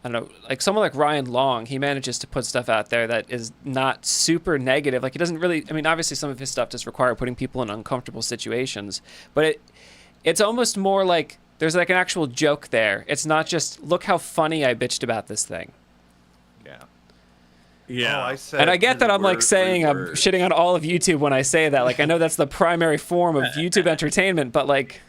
Speaker 5: don't know, like someone like Ryan Long, he manages to put stuff out there that is not super negative. Like, he doesn't really, I mean, obviously some of his stuff does require putting people in uncomfortable situations, but it's almost more like there's like an actual joke there. It's not just, look how funny I bitched about this thing.
Speaker 17: Yeah.
Speaker 6: Yeah.
Speaker 17: Oh, I said
Speaker 5: And I get that I'm like saying I'm
Speaker 17: words.
Speaker 5: shitting on all of YouTube when I say that. Like, I know that's the primary form of YouTube entertainment, but like,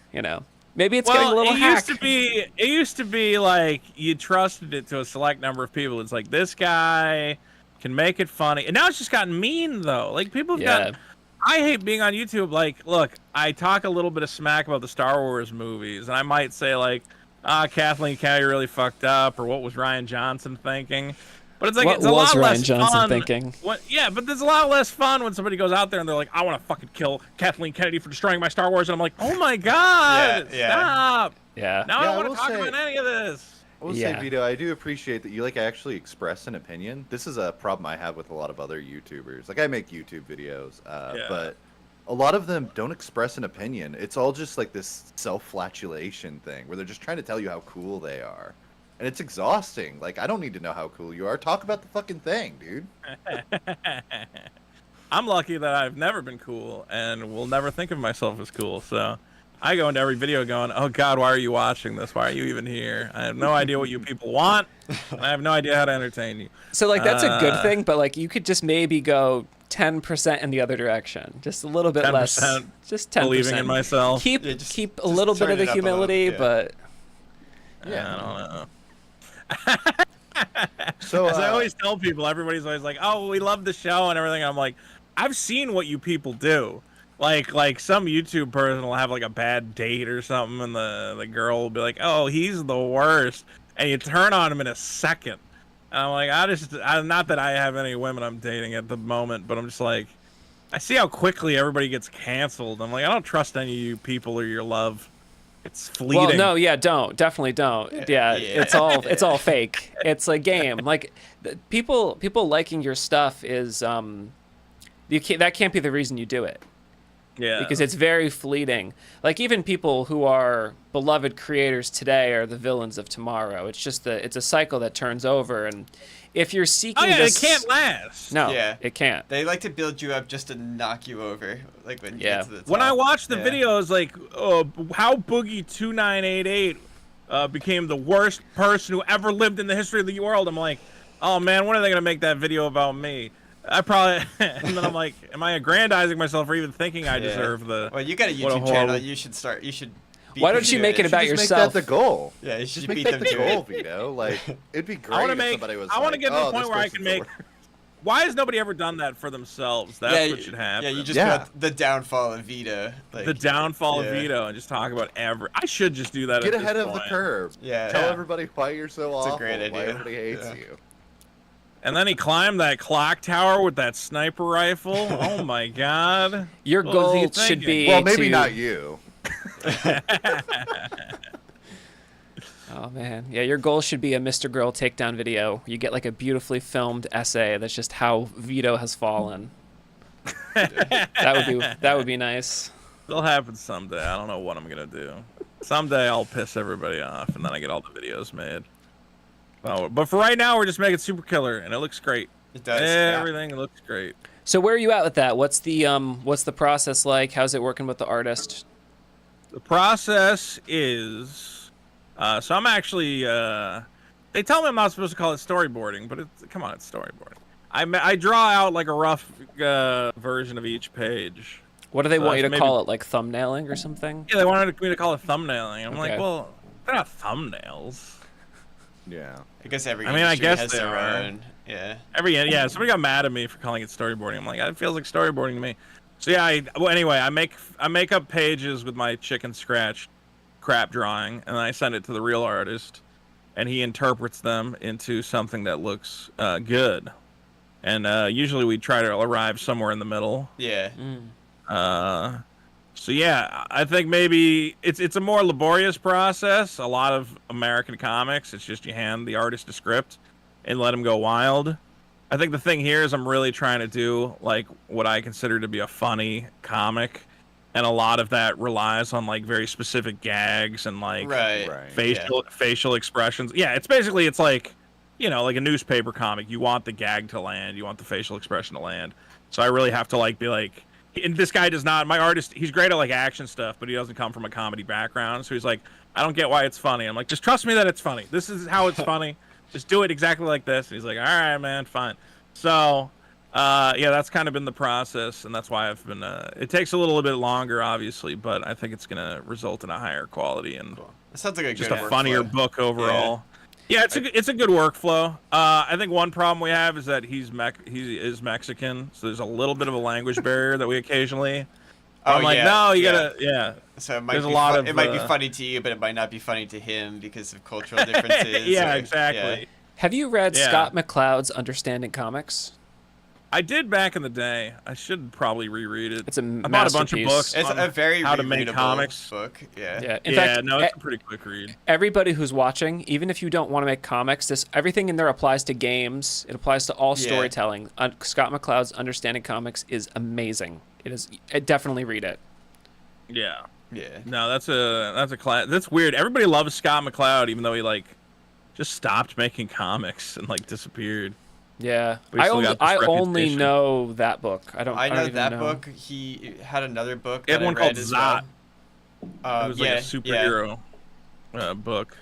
Speaker 5: maybe it's getting a little hack.
Speaker 6: It used to be like you trusted it to a select number of people. It's like, this guy can make it funny, and now it's just gotten mean though. Like, people have gotten. I hate being on YouTube. Like, look, I talk a little bit of smack about the Star Wars movies, and I might say like, Kathleen Kennedy really fucked up, or what was Ryan Johnson thinking? But it's like
Speaker 5: What
Speaker 6: it's a
Speaker 5: was
Speaker 6: lot
Speaker 5: Ryan
Speaker 6: less
Speaker 5: Johnson
Speaker 6: fun.
Speaker 5: thinking?
Speaker 6: Yeah, but there's a lot less fun when somebody goes out there and they're like, I want to fucking kill Kathleen Kennedy for destroying my Star Wars, and I'm like, oh my god, stop.
Speaker 5: Yeah.
Speaker 6: Now
Speaker 17: Yeah,
Speaker 6: I
Speaker 17: I
Speaker 6: don't want
Speaker 17: will
Speaker 6: to talk
Speaker 17: say-
Speaker 6: about any of this.
Speaker 17: I will say, Vito, I do appreciate that you like actually express an opinion. This is a problem I have with a lot of other YouTubers. Like I make YouTube videos, but a lot of them don't express an opinion. It's all just like this self-flatulation thing where they're just trying to tell you how cool they are. And it's exhausting. Like, I don't need to know how cool you are. Talk about the fucking thing, dude.
Speaker 6: I'm lucky that I've never been cool and will never think of myself as cool. So I go into every video going, oh God, why are you watching this? Why are you even here? I have no idea what you people want. And I have no idea how to entertain you.
Speaker 5: So like that's a good thing, but like you could just maybe go 10% in the other direction, just a little bit less, just 10%.
Speaker 6: Believing in myself.
Speaker 5: Keep a little bit of the humility, but
Speaker 6: I don't know.
Speaker 17: So
Speaker 6: as I always tell people, everybody's always like, "Oh, we love the show and everything." I'm like, I've seen what you people do. Like some YouTube person will have like a bad date or something, and the girl will be like, "Oh, he's the worst," and you turn on him in a second. And I'm like, not that I have any women I'm dating at the moment, but I'm just like, I see how quickly everybody gets canceled. I'm like, I don't trust any of you people or your love. It's fleeting.
Speaker 5: well, no, definitely don't. It's all fake. It's a game. Like people liking your stuff is that can't be the reason you do it.
Speaker 6: Yeah.
Speaker 5: Because it's very fleeting. Like even people who are beloved creators today are the villains of tomorrow. It's just it's a cycle that turns over, and if you're seeking this,
Speaker 6: it can't last.
Speaker 5: No, it can't.
Speaker 7: They like to build you up just to knock you over, like when you get to the top.
Speaker 6: When I watch the videos, like how Boogie 2988 became the worst person who ever lived in the history of the world, I'm like, oh man, when are they gonna make that video about me? I probably, and then I'm like, am I aggrandizing myself for even thinking I deserve the?
Speaker 7: Well, you got a YouTube channel. You should start. You should.
Speaker 5: Why don't you make it about yourself?
Speaker 17: Make that the goal.
Speaker 7: Yeah, you should
Speaker 17: just make
Speaker 7: beat
Speaker 17: that
Speaker 7: them
Speaker 17: the
Speaker 7: to
Speaker 17: goal,
Speaker 7: it.
Speaker 17: Vito. Like, it'd be great
Speaker 6: I want to
Speaker 17: if
Speaker 6: make.
Speaker 17: somebody was
Speaker 6: I want to get to the point where I can make. Why has nobody ever done that for themselves? That's what should happen.
Speaker 7: Yeah, you just put the downfall of Vito. Like,
Speaker 6: the downfall of Vito, and just talk about I should just do that.
Speaker 17: Get
Speaker 6: at
Speaker 17: ahead
Speaker 6: this
Speaker 17: of the
Speaker 6: point.
Speaker 17: curve.
Speaker 7: Yeah.
Speaker 17: Tell everybody why you're so awful.
Speaker 7: It's a great
Speaker 17: Why
Speaker 7: idea.
Speaker 17: everybody hates you.
Speaker 6: And then he climbed that clock tower with that sniper rifle. Oh my God!
Speaker 5: Your
Speaker 6: What was he
Speaker 5: goal should
Speaker 6: thinking?
Speaker 5: be
Speaker 17: Well, maybe not you.
Speaker 5: Oh man, yeah. Your goal should be a Mr. Girl takedown video. You get like a beautifully filmed essay that's just how Vito has fallen. that would be nice.
Speaker 6: It'll happen someday. I don't know what I'm gonna do. Someday I'll piss everybody off, and then I get all the videos made. Oh, but for right now, we're just making Super Killer, and it looks great.
Speaker 7: It does.
Speaker 6: Everything looks great.
Speaker 5: So where are you at with that? What's the process like? How's it working with the artist?
Speaker 6: The process is, so I'm actually, they tell me I'm not supposed to call it storyboarding, but come on, it's storyboarding. I draw out like a rough version of each page.
Speaker 5: What do they want you to call it? Like thumbnailing or something?
Speaker 6: Yeah, they wanted me to call it thumbnailing. I'm
Speaker 5: Okay.
Speaker 6: like, well, they're not thumbnails.
Speaker 17: Yeah.
Speaker 7: I guess every
Speaker 6: I
Speaker 7: industry
Speaker 6: guess
Speaker 7: has
Speaker 6: they
Speaker 7: their
Speaker 6: are.
Speaker 7: own. Yeah.
Speaker 6: Somebody got mad at me for calling it storyboarding. I'm like, it feels like storyboarding to me. So yeah, anyway, I make up pages with my chicken scratch crap drawing, and then I send it to the real artist, and he interprets them into something that looks good. And usually we try to arrive somewhere in the middle.
Speaker 7: Yeah.
Speaker 6: So yeah, I think maybe it's a more laborious process. A lot of American comics, it's just you hand the artist a script and let him go wild. I think the thing here is I'm really trying to do like what I consider to be a funny comic, and a lot of that relies on like very specific gags and like facial expressions. Yeah, it's like, you know, like a newspaper comic. You want the gag to land, you want the facial expression to land. So I really have to like be like, and this guy does not. My artist, he's great at like action stuff, but he doesn't come from a comedy background. So he's like, I don't get why it's funny. I'm like, just trust me that it's funny. This is how it's funny. Just do it exactly like this. And he's like, all right, man, fine. So, yeah, that's kind of been the process, and that's why I've been. It takes a little bit longer, obviously, but I think it's gonna result in a higher quality and
Speaker 7: That sounds like a
Speaker 6: just
Speaker 7: good
Speaker 6: a funnier
Speaker 7: workflow.
Speaker 6: book overall. Yeah, it's a good workflow. I think one problem we have is that he is Mexican, so there's a little bit of a language barrier that we occasionally. I'm like, no, you gotta,
Speaker 7: So it might
Speaker 6: There's
Speaker 7: be
Speaker 6: a lot of
Speaker 7: it might be funny to you, but it might not be funny to him because of cultural differences.
Speaker 6: yeah,
Speaker 7: or-
Speaker 6: exactly.
Speaker 5: Have you read
Speaker 6: Yeah.
Speaker 5: Scott McCloud's Understanding Comics?
Speaker 6: I did back in the day. I should probably reread it.
Speaker 5: It's a
Speaker 6: I bought a bunch of
Speaker 5: masterpiece.
Speaker 6: books.
Speaker 7: It's
Speaker 6: on
Speaker 7: a very
Speaker 6: how to make
Speaker 7: rereadable
Speaker 6: comics.
Speaker 7: book. Yeah.
Speaker 5: Yeah. In
Speaker 6: Yeah,
Speaker 5: fact,
Speaker 6: no, it's a pretty quick read.
Speaker 5: Everybody who's watching, even if you don't want to make comics, everything in there applies to games. It applies to all
Speaker 7: Yeah.
Speaker 5: storytelling. Scott McCloud's Understanding Comics is amazing. It is. Definitely read it.
Speaker 6: Yeah.
Speaker 7: Yeah.
Speaker 6: No, that's a class. That's weird. Everybody loves Scott McCloud, even though he like just stopped making comics and like disappeared.
Speaker 5: Yeah.
Speaker 6: But he still got this
Speaker 5: I only
Speaker 6: reputation.
Speaker 5: know that book. I don't
Speaker 7: I know
Speaker 5: even
Speaker 7: that
Speaker 5: know.
Speaker 7: book. He had another book
Speaker 6: He had
Speaker 7: that
Speaker 6: one
Speaker 7: I
Speaker 6: called
Speaker 7: read as
Speaker 6: Zot.
Speaker 7: well.
Speaker 6: It was like a superhero book.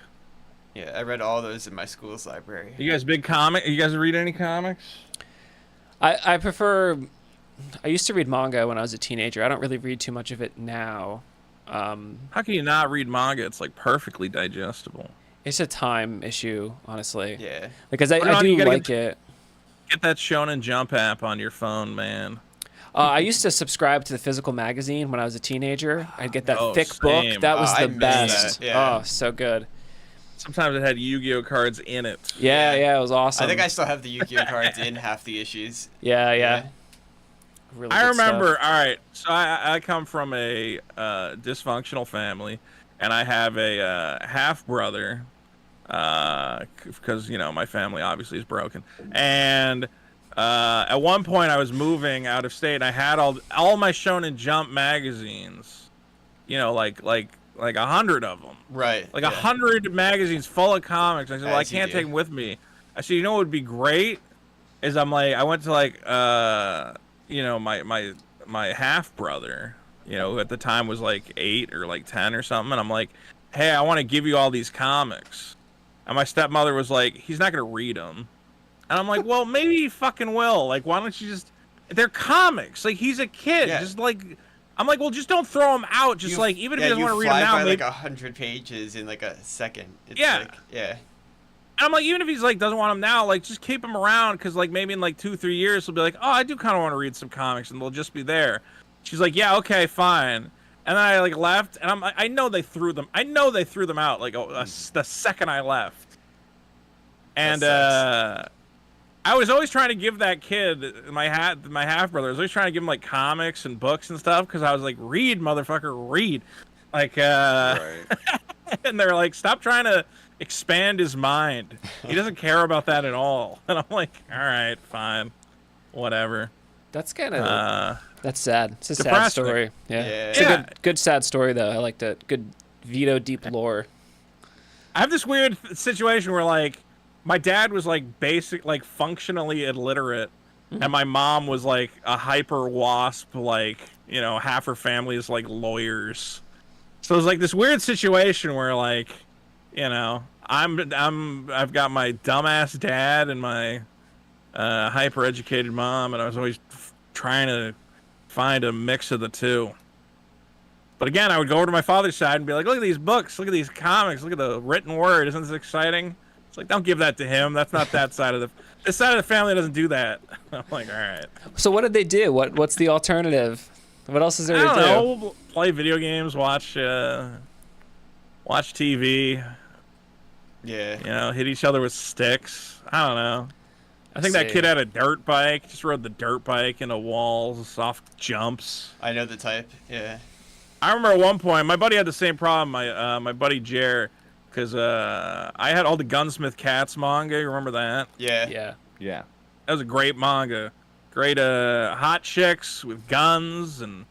Speaker 7: Yeah, I read all those in my school's library.
Speaker 6: You guys big comic? You guys read any comics?
Speaker 5: I prefer. I used to read manga when I was a teenager. I don't really read too much of it now.
Speaker 6: How can you not read manga? It's like perfectly digestible.
Speaker 5: It's a time issue, honestly.
Speaker 7: Yeah.
Speaker 5: Because I
Speaker 6: You
Speaker 5: do
Speaker 6: gotta
Speaker 5: like it.
Speaker 6: Get that Shonen Jump app on your phone, man.
Speaker 5: I used to subscribe to the physical magazine when I was a teenager. I'd get that thick
Speaker 6: same.
Speaker 5: book. That was
Speaker 7: I
Speaker 5: the
Speaker 7: miss
Speaker 5: best.
Speaker 7: that, yeah.
Speaker 5: Oh, so good.
Speaker 6: Sometimes it had Yu-Gi-Oh cards in it.
Speaker 5: Yeah, it was awesome.
Speaker 7: I think I still have the Yu-Gi-Oh cards in half the issues.
Speaker 5: Yeah. Really
Speaker 6: I
Speaker 5: good
Speaker 6: remember.
Speaker 5: stuff.
Speaker 6: All right, so I come from a dysfunctional family, and I have a half brother, because my family obviously is broken. And at one point, I was moving out of state, and I had all my Shonen Jump magazines, like 100 of them.
Speaker 7: Right.
Speaker 6: Like 100 magazines full of comics. I said, well, I
Speaker 7: As you
Speaker 6: can't
Speaker 7: do.
Speaker 6: take them with me. I said, you know what would be great is I went to my half brother, who at the time was like 8 or like 10 or something, and I'm like, hey, I want to give you all these comics. And my stepmother was like, he's not gonna read them. And I'm like, well, maybe he fucking will. Like, why don't you just? They're comics. Like, he's a kid.
Speaker 7: Yeah.
Speaker 6: Just like. I'm like, well, just don't throw them out. Just even if he doesn't want to read them now,
Speaker 7: by
Speaker 6: maybe.
Speaker 7: like 100 pages in like a second. It's
Speaker 6: Yeah.
Speaker 7: Like, yeah.
Speaker 6: And I'm like, even if he's like doesn't want them now, like just keep them around, because like maybe in like 2-3 years he'll be like, oh, I do kind of want to read some comics, and they'll just be there. She's like, yeah, okay, fine. And then I like left, and I know they threw them. I know they threw them out like the second I left. And I was always trying to give that kid, my half brother, I was always trying to give him like comics and books and stuff, because I was like, read, motherfucker, read. Like,
Speaker 7: Right.
Speaker 6: and they're like, stop trying to expand his mind. He doesn't care about that at all. And I'm like, all right, fine, whatever.
Speaker 5: That's kind of that's sad. It's a sad
Speaker 6: depressing.
Speaker 5: story. Yeah. It's
Speaker 6: Yeah.
Speaker 5: a good sad story though. I liked it. Good Vito deep lore.
Speaker 6: I have this weird situation where like my dad was like functionally illiterate, and my mom was like a hyper wasp, like half her family is like lawyers. So it was like this weird situation where like I've got my dumbass dad and my hyper educated mom, and I was always trying to find a mix of the two. But again, I would go over to my father's side and be like, look at these books, look at these comics, look at the written word. Isn't this exciting? It's like, don't give that to him. That's not that side of this side of the family doesn't do that. I'm like, all right.
Speaker 5: So what did they do? What's the alternative? What else is there
Speaker 6: I
Speaker 5: to
Speaker 6: don't
Speaker 5: do?
Speaker 6: know. We'll play video games, watch TV.
Speaker 7: Yeah.
Speaker 6: Hit each other with sticks. I don't know. I think that
Speaker 5: See.
Speaker 6: kid had a dirt bike. Just rode the dirt bike into walls, soft jumps.
Speaker 7: I know the type. Yeah.
Speaker 6: I remember at one point, my buddy had the same problem. My buddy Jer, because I had all the Gunsmith Cats manga. You remember that?
Speaker 7: Yeah.
Speaker 17: Yeah.
Speaker 6: That was a great manga. Great hot chicks with guns and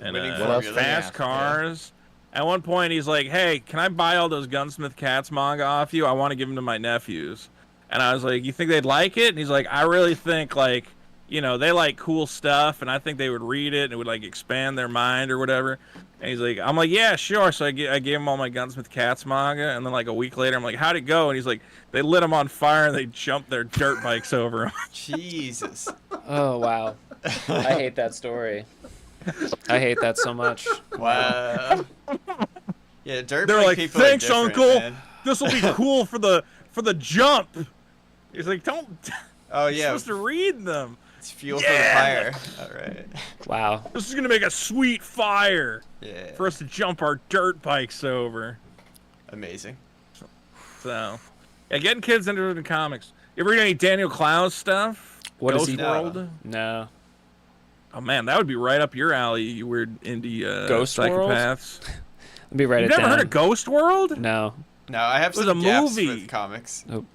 Speaker 7: winning formula.
Speaker 6: fast
Speaker 7: Yeah.
Speaker 6: cars. At one point, he's like, hey, can I buy all those Gunsmith Cats manga off you? I want to give them to my nephews. And I was like, you think they'd like it? And he's like, I really think, like, they like cool stuff, and I think they would read it, and it would, like, expand their mind or whatever. And he's like, I'm like, yeah, sure. So I gave him all my Gunsmith Cats manga, and then, like, a week later, I'm like, how'd it go? And he's like, they lit them on fire, and they jumped their dirt bikes over them.
Speaker 7: Jesus.
Speaker 5: Oh wow. I hate that story. I hate that so much.
Speaker 7: Wow. Yeah, dirt
Speaker 6: They're
Speaker 7: bike
Speaker 6: like,
Speaker 7: people are
Speaker 6: thanks,
Speaker 7: different,
Speaker 6: Uncle.
Speaker 7: man.
Speaker 6: This will be cool for the jump. He's like, don't.
Speaker 7: Oh
Speaker 6: You're
Speaker 7: yeah.
Speaker 6: supposed to read them.
Speaker 7: It's fuel for the fire. All right.
Speaker 5: Wow.
Speaker 6: This is gonna make a sweet fire.
Speaker 7: Yeah.
Speaker 6: For us to jump our dirt bikes over.
Speaker 7: Amazing.
Speaker 6: So, Yeah, getting kids into the comics. You ever read any Daniel Clowes stuff?
Speaker 5: What is
Speaker 6: Ghost
Speaker 5: he?
Speaker 6: World?
Speaker 5: No.
Speaker 6: Oh man, that would be right up your alley. You weird indie
Speaker 5: Ghost World?
Speaker 6: psychopaths.
Speaker 5: Let me write
Speaker 6: You've
Speaker 5: it
Speaker 6: never
Speaker 5: down.
Speaker 6: heard of Ghost World?
Speaker 5: No.
Speaker 7: No, I have
Speaker 6: It was
Speaker 7: some
Speaker 6: a
Speaker 7: gaps
Speaker 6: movie.
Speaker 7: with comics.
Speaker 5: Nope.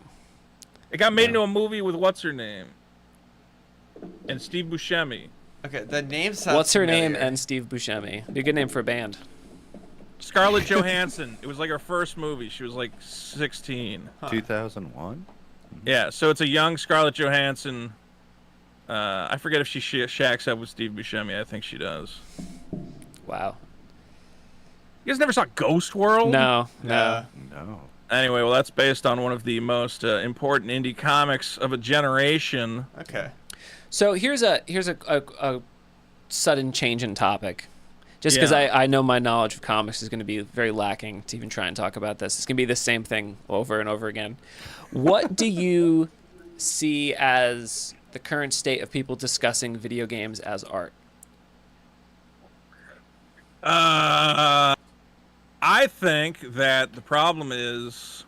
Speaker 6: It got made into a movie with what's her name? And Steve Buscemi.
Speaker 7: Okay, the name sounds
Speaker 5: What's her name
Speaker 7: familiar.
Speaker 5: and Steve Buscemi? Be a good name for a band.
Speaker 6: Scarlett Johansson. It was like her first movie. She was like 16.
Speaker 17: 2001.
Speaker 6: Yeah, so it's a young Scarlett Johansson. I forget if she shacks up with Steve Buscemi. I think she does.
Speaker 5: Wow.
Speaker 6: You guys never saw Ghost World?
Speaker 5: No.
Speaker 6: Anyway, well, that's based on one of the most important indie comics of a generation.
Speaker 7: Okay.
Speaker 5: So here's a sudden change in topic. Just because
Speaker 6: Yeah.
Speaker 5: I know my knowledge of comics is going to be very lacking to even try and talk about this. It's going to be the same thing over and over again. What do you see as the current state of people discussing video games as art?
Speaker 6: I think that the problem is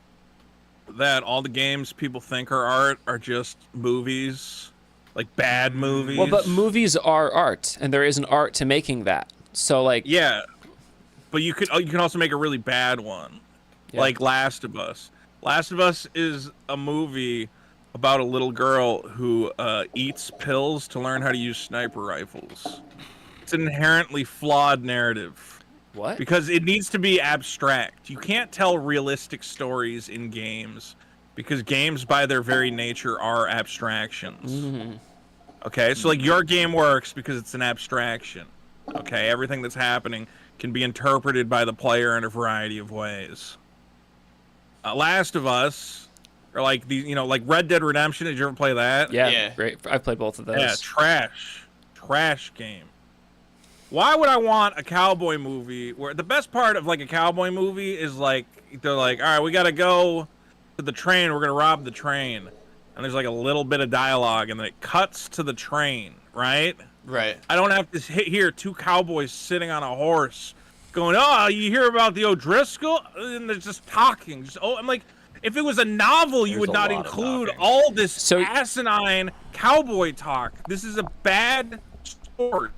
Speaker 6: that all the games people think are art are just movies, like bad movies.
Speaker 5: Well, but movies are art, and there is an art to making that. So, like,
Speaker 6: yeah, but you can also make a really bad one, like Last of Us. Last of Us is a movie about a little girl who eats pills to learn how to use sniper rifles. It's an inherently flawed narrative.
Speaker 5: What?
Speaker 6: Because it needs to be abstract. You can't tell realistic stories in games because games by their very nature are abstractions.
Speaker 5: Mm-hmm.
Speaker 6: Okay, so like your game works because it's an abstraction. Okay, everything that's happening can be interpreted by the player in a variety of ways. Last of Us, or like these, like Red Dead Redemption. Did you ever play that?
Speaker 5: Yeah, great. I've played both of those.
Speaker 6: Yeah, trash game. Why would I want a cowboy movie where the best part of like a cowboy movie is like they're like, all right, we gotta go to the train. We're gonna rob the train, and there's like a little bit of dialogue, and then it cuts to the train, right?
Speaker 7: Right.
Speaker 6: I don't have to hear two cowboys sitting on a horse going, oh, you hear about the O'Driscoll? And they're just talking. I'm like, if it was a novel, you would not include all this asinine cowboy talk. This is a bad story.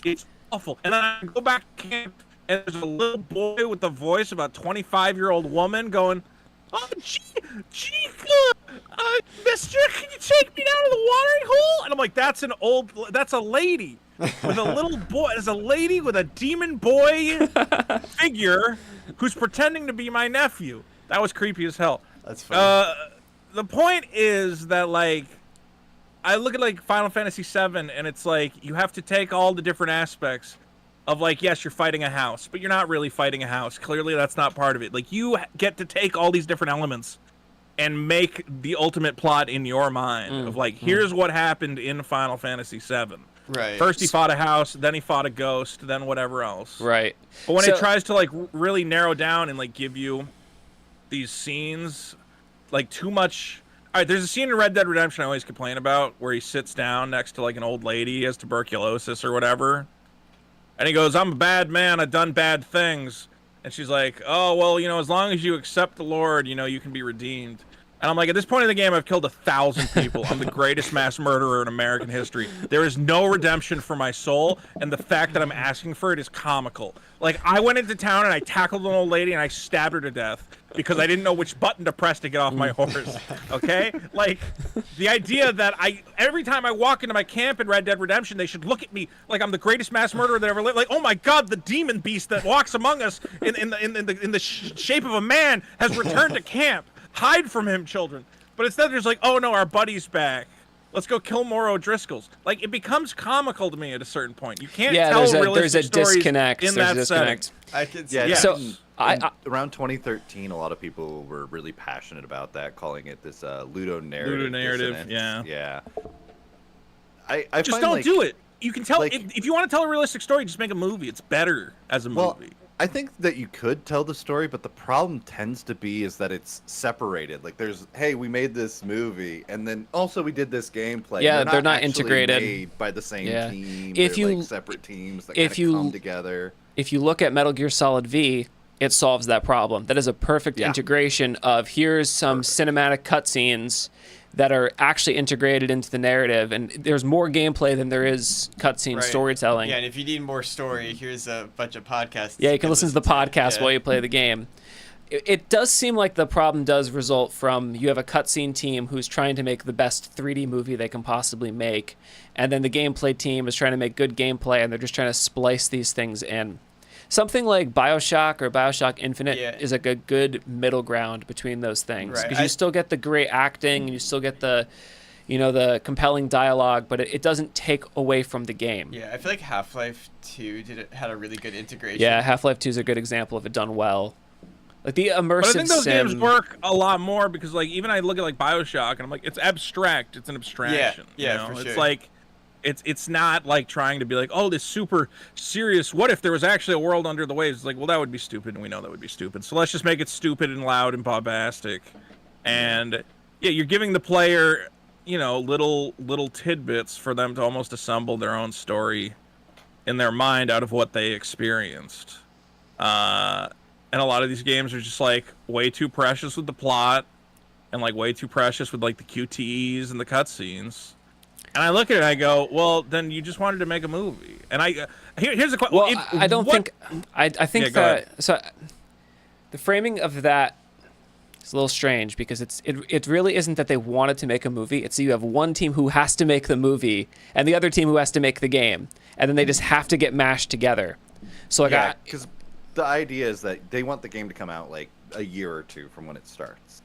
Speaker 6: It's awful. And then I go back to camp, and there's a little boy with the voice of a 25-year-old woman going, oh, mister, can you take me down to the watering hole? And I'm like, that's a lady with a little boy. There's a lady with a demon boy figure who's pretending to be my nephew. That was creepy as hell.
Speaker 7: That's funny.
Speaker 6: The point is that, like, I look at, like, Final Fantasy VII, and it's like, you have to take all the different aspects of, like, yes, you're fighting a house, but you're not really fighting a house. Clearly, that's not part of it. Like, you get to take all these different elements and make the ultimate plot in your mind of, like, here's what happened in Final Fantasy VII.
Speaker 7: Right.
Speaker 6: First he fought a house, then he fought a ghost, then whatever else.
Speaker 5: Right.
Speaker 6: But when it tries to, like, really narrow down and, like, give you these scenes, like, too much... All right, there's a scene in Red Dead Redemption I always complain about where he sits down next to, like, an old lady who has tuberculosis or whatever. And he goes, I'm a bad man, I've done bad things. And she's like, oh, well, as long as you accept the Lord, you can be redeemed. And I'm like, at this point in the game, I've killed 1,000 people. I'm the greatest mass murderer in American history. There is no redemption for my soul, and the fact that I'm asking for it is comical. Like, I went into town and I tackled an old lady and I stabbed her to death because I didn't know which button to press to get off my horse. Okay? Like, the idea that every time I walk into my camp in Red Dead Redemption, they should look at me like I'm the greatest mass murderer that ever lived. Like, oh my God, the demon beast that walks among us in the shape of a man has returned to camp. Hide from him, children. But instead, there's like, oh no, our buddy's back. Let's go kill more O'Driscolls. Like, it becomes comical to me at a certain point. You can't tell realistic stories
Speaker 5: disconnect.
Speaker 6: in
Speaker 5: There's
Speaker 6: that
Speaker 5: a disconnect.
Speaker 6: setting.
Speaker 7: I can see.
Speaker 17: Yeah.
Speaker 5: So
Speaker 17: around 2013, a lot of people were really passionate about that, calling it this Ludo narrative.
Speaker 6: Ludo narrative,
Speaker 17: dissonance.
Speaker 6: yeah.
Speaker 17: I
Speaker 6: just
Speaker 17: find,
Speaker 6: don't
Speaker 17: like,
Speaker 6: do it. You can tell
Speaker 17: like-
Speaker 6: if you want to tell a realistic story, just make a movie. It's better as a
Speaker 17: Well,
Speaker 6: movie.
Speaker 17: I think that you could tell the story, but the problem tends to be is that it's separated. Like, there's, hey, we made this movie, and then also we did this gameplay.
Speaker 5: Yeah, they're not
Speaker 17: actually
Speaker 5: integrated.
Speaker 17: made by the same
Speaker 5: Yeah.
Speaker 17: team.
Speaker 5: If
Speaker 17: They're
Speaker 5: you-
Speaker 17: like separate teams that
Speaker 5: if
Speaker 17: kind
Speaker 5: you-
Speaker 17: of come together.
Speaker 5: If you look at Metal Gear Solid V, it solves that problem. That is a perfect integration of here's some cinematic cutscenes that are actually integrated into the narrative, and there's more gameplay than there is cutscene storytelling.
Speaker 7: Yeah, and if you need more story, here's a bunch of podcasts.
Speaker 5: Yeah, you can listen to the podcast while you play the game. It does seem like the problem does result from you have a cutscene team who's trying to make the best 3D movie they can possibly make, and then the gameplay team is trying to make good gameplay, and they're just trying to splice these things in. Something like BioShock or BioShock Infinite is like a good middle ground between those things, because you still get the great acting and you still get the, the compelling dialogue, but it doesn't take away from the game.
Speaker 7: Yeah, I feel like Half-Life 2 had a really good integration.
Speaker 5: Yeah, Half-Life 2 is a good example of it done well. Like the immersive
Speaker 6: But I think those
Speaker 5: sim...
Speaker 6: games work a lot more because, like, even I look at like BioShock and I'm like, it's abstract. It's an abstraction.
Speaker 7: Yeah,
Speaker 6: you know?
Speaker 7: for
Speaker 6: It's
Speaker 7: sure.
Speaker 6: like, it's not like trying to be like, oh, this super serious. What if there was actually a world under the waves? It's like, well, that would be stupid, and we know that would be stupid. So let's just make it stupid and loud and bombastic. And yeah, you're giving the player, little tidbits for them to almost assemble their own story in their mind out of what they experienced. And a lot of these games are just like way too precious with the plot and like way too precious with like the QTEs and the cutscenes. And I look at it and I go, well, then you just wanted to make a movie. And here's the question.
Speaker 5: Well, I think that, so the framing of that is a little strange, because it really isn't that they wanted to make a movie. It's that you have one team who has to make the movie and the other team who has to make the game. And then they just have to get mashed together. So like,
Speaker 17: because the idea is that they want the game to come out like a year or two from when it starts.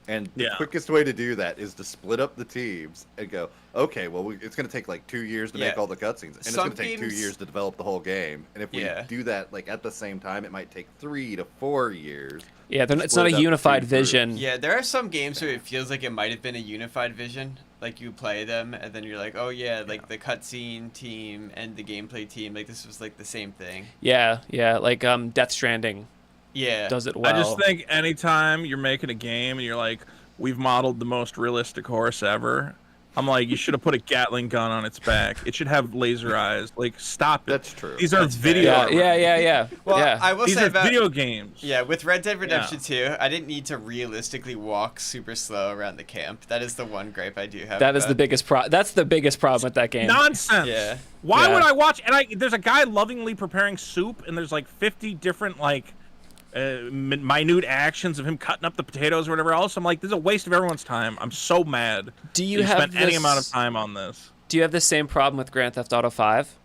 Speaker 17: And the quickest way to do that is to split up the teams and go, okay, well, it's going to take like 2 years to make all the cutscenes. And it's going to take 2 years to develop the whole game. And if we do that like at the same time, it might take 3 to 4 years.
Speaker 5: Yeah, it's not a unified vision.
Speaker 7: Yeah, there are some games where it feels like it might have been a unified vision. Like you play them and then you're like, oh yeah, like the cutscene team and the gameplay team, like this was like the same thing.
Speaker 5: Yeah, like Death Stranding.
Speaker 7: Yeah,
Speaker 5: does it well.
Speaker 6: I just think anytime you're making a game and you're like, we've modeled the most realistic horse ever, I'm like, you should have put a Gatling gun on its back. It should have laser eyes. Like, stop it.
Speaker 17: That's true.
Speaker 6: These are video.
Speaker 5: Yeah.
Speaker 7: Well,
Speaker 5: yeah.
Speaker 7: I will
Speaker 6: These
Speaker 7: say
Speaker 6: are
Speaker 7: about
Speaker 6: video games.
Speaker 7: Yeah, with Red Dead Redemption 2, I didn't need to realistically walk super slow around the camp. That is the one gripe I do have.
Speaker 5: That is the biggest That's the biggest problem with that game.
Speaker 6: Nonsense.
Speaker 7: Yeah.
Speaker 6: Why would I watch? And there's a guy lovingly preparing soup, and there's like 50 different like minute actions of him cutting up the potatoes or whatever else. I'm like, this is a waste of everyone's time. I'm so mad.
Speaker 5: Do you have
Speaker 6: spent any amount of time on this?
Speaker 5: Do you have the same problem with Grand Theft Auto 5?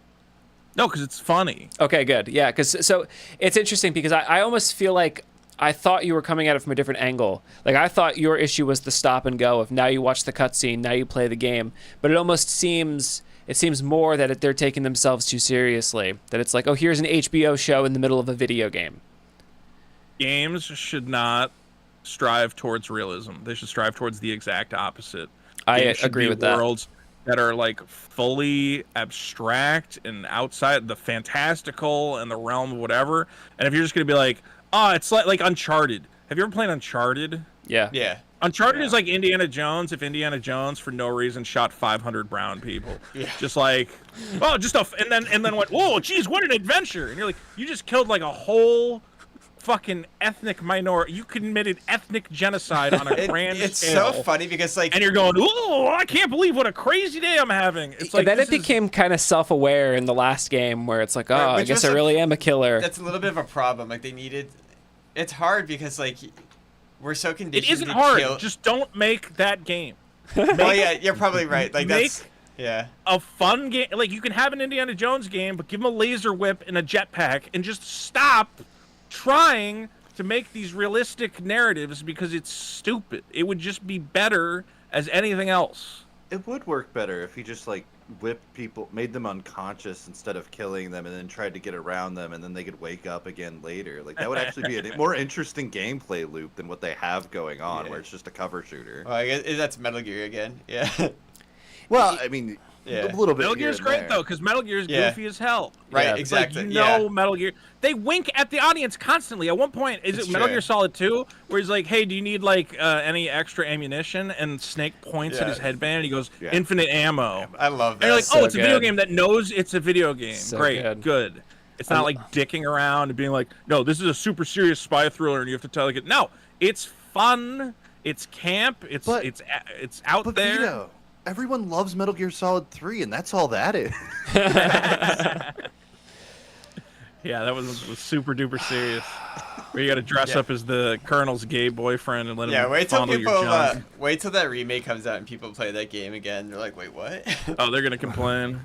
Speaker 6: No, because it's funny.
Speaker 5: Okay, good. Yeah, so it's interesting because I almost feel like I thought you were coming at it from a different angle. Like, I thought your issue was the stop and go of now you watch the cutscene, now you play the game. But it almost seems more that they're taking themselves too seriously. That it's like, oh, here's an HBO show in the middle of a video game.
Speaker 6: Games should not strive towards realism. They should strive towards the exact opposite.
Speaker 5: I agree with that.
Speaker 6: Worlds that are like fully abstract and outside the fantastical and the realm of whatever. And if you're just gonna be like, oh, it's like Uncharted. Have you ever played Uncharted?
Speaker 5: Yeah.
Speaker 7: Yeah.
Speaker 6: Uncharted is like Indiana Jones if Indiana Jones for no reason shot 500 brown people.
Speaker 7: Yeah.
Speaker 6: Just like, oh, and then went, whoa, geez, what an adventure! And you're like, you just killed like a whole fucking ethnic minority. You committed ethnic genocide on a grand
Speaker 7: it's
Speaker 6: scale.
Speaker 7: It's so funny because like,
Speaker 6: and you're going, oh, I can't believe what a crazy day I'm having. It's like,
Speaker 5: and then it became kind of self-aware in the last game where it's like, oh, I guess I really am a killer.
Speaker 7: That's a little bit of a problem. Like they needed. It's hard because like we're so conditioned.
Speaker 6: It isn't
Speaker 7: to
Speaker 6: hard.
Speaker 7: Kill...
Speaker 6: Just don't make that game.
Speaker 7: Well, yeah, you're probably right. Like that's
Speaker 6: a fun game. Like you can have an Indiana Jones game, but give him a laser whip and a jetpack, and just stop trying to make these realistic narratives because it's stupid. It would just be better as anything else.
Speaker 17: It would work better if he just like whipped people, made them unconscious instead of killing them, and then tried to get around them, and then they could wake up again later. Like that would actually be a more interesting gameplay loop than what they have going on, where it's just a cover shooter.
Speaker 7: Well, I guess that's Metal Gear again. Yeah.
Speaker 17: Well, I mean, a little bit.
Speaker 6: Metal Gear's great though, because Metal Gear's goofy as hell.
Speaker 7: Right, exactly.
Speaker 6: Like, Metal Gear. They wink at the audience constantly. At one point, is it Metal Gear Solid 2, where he's like, "Hey, do you need like any extra ammunition?" And Snake points at his headband, and he goes, "Infinite ammo."
Speaker 7: I love that.
Speaker 6: And you're like, "Oh, it's a video game that knows it's a video game."
Speaker 5: So
Speaker 6: Great, good. It's not like dicking around and being like, no, this is a super serious spy thriller, and you have to tell it. No, it's fun. It's camp. It's out there.
Speaker 17: Vito, everyone loves Metal Gear Solid 3, and that's all that is.
Speaker 6: Yeah, that was super duper serious. Where you got to dress up as the Colonel's gay boyfriend and let him
Speaker 7: wait till
Speaker 6: fondle
Speaker 7: people
Speaker 6: your junk.
Speaker 7: wait till that remake comes out and people play that game again. They're like, wait, what?
Speaker 6: Oh, they're gonna complain.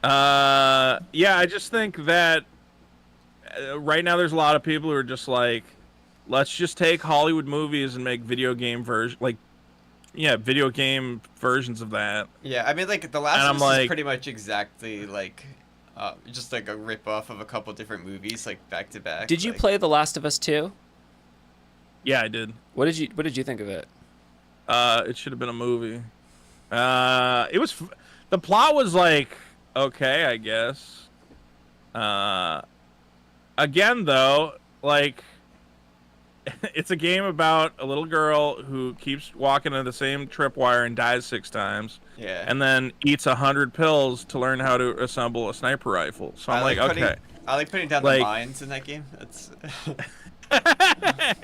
Speaker 6: Yeah, I just think that right now there's a lot of people who are just like, let's just take Hollywood movies and make video game video game versions of that.
Speaker 7: Yeah, I mean, like, The Last of Us is pretty much exactly like just like a rip-off of a couple different movies, like back to back.
Speaker 5: Did you play The Last of Us 2?
Speaker 6: Yeah, I did.
Speaker 5: What did you think of it?
Speaker 6: It should have been a movie. It was the plot was like okay, I guess. Again though, like it's a game about a little girl who keeps walking into the same tripwire and dies 6 times.
Speaker 7: Yeah.
Speaker 6: And then eats 100 pills to learn how to assemble a sniper rifle. So I'm like okay.
Speaker 7: I like putting down the mines in that game. That's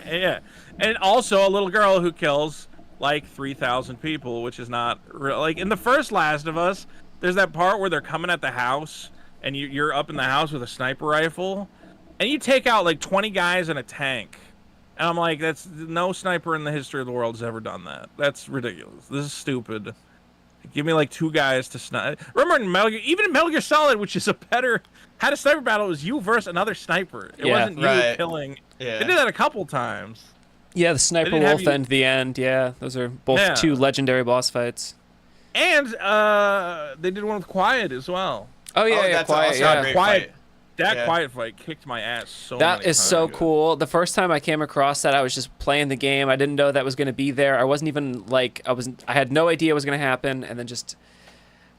Speaker 6: yeah. And also a little girl who kills like 3,000 people, which is not real. Like in the first Last of Us, there's that part where they're coming at the house and you're up in the house with a sniper rifle and you take out like 20 guys in a tank. And I'm like, that's no sniper in the history of the world has ever done that. That's ridiculous. This is stupid. Give me like 2 guys to snipe. Remember in even in Metal Gear Solid, which is had a sniper battle, it was you versus another sniper. It wasn't you killing. Yeah. They did that a couple times.
Speaker 5: Yeah, the Sniper Wolf and the end. Yeah, those are both 2 legendary boss fights.
Speaker 6: And they did one with Quiet as well.
Speaker 5: Oh yeah, Quiet. Yeah,
Speaker 6: Quiet. That Quiet fight kicked my ass so many times.
Speaker 5: That is so cool. The first time I came across that, I was just playing the game. I didn't know that was going to be there. I wasn't even like I had no idea it was going to happen, and then just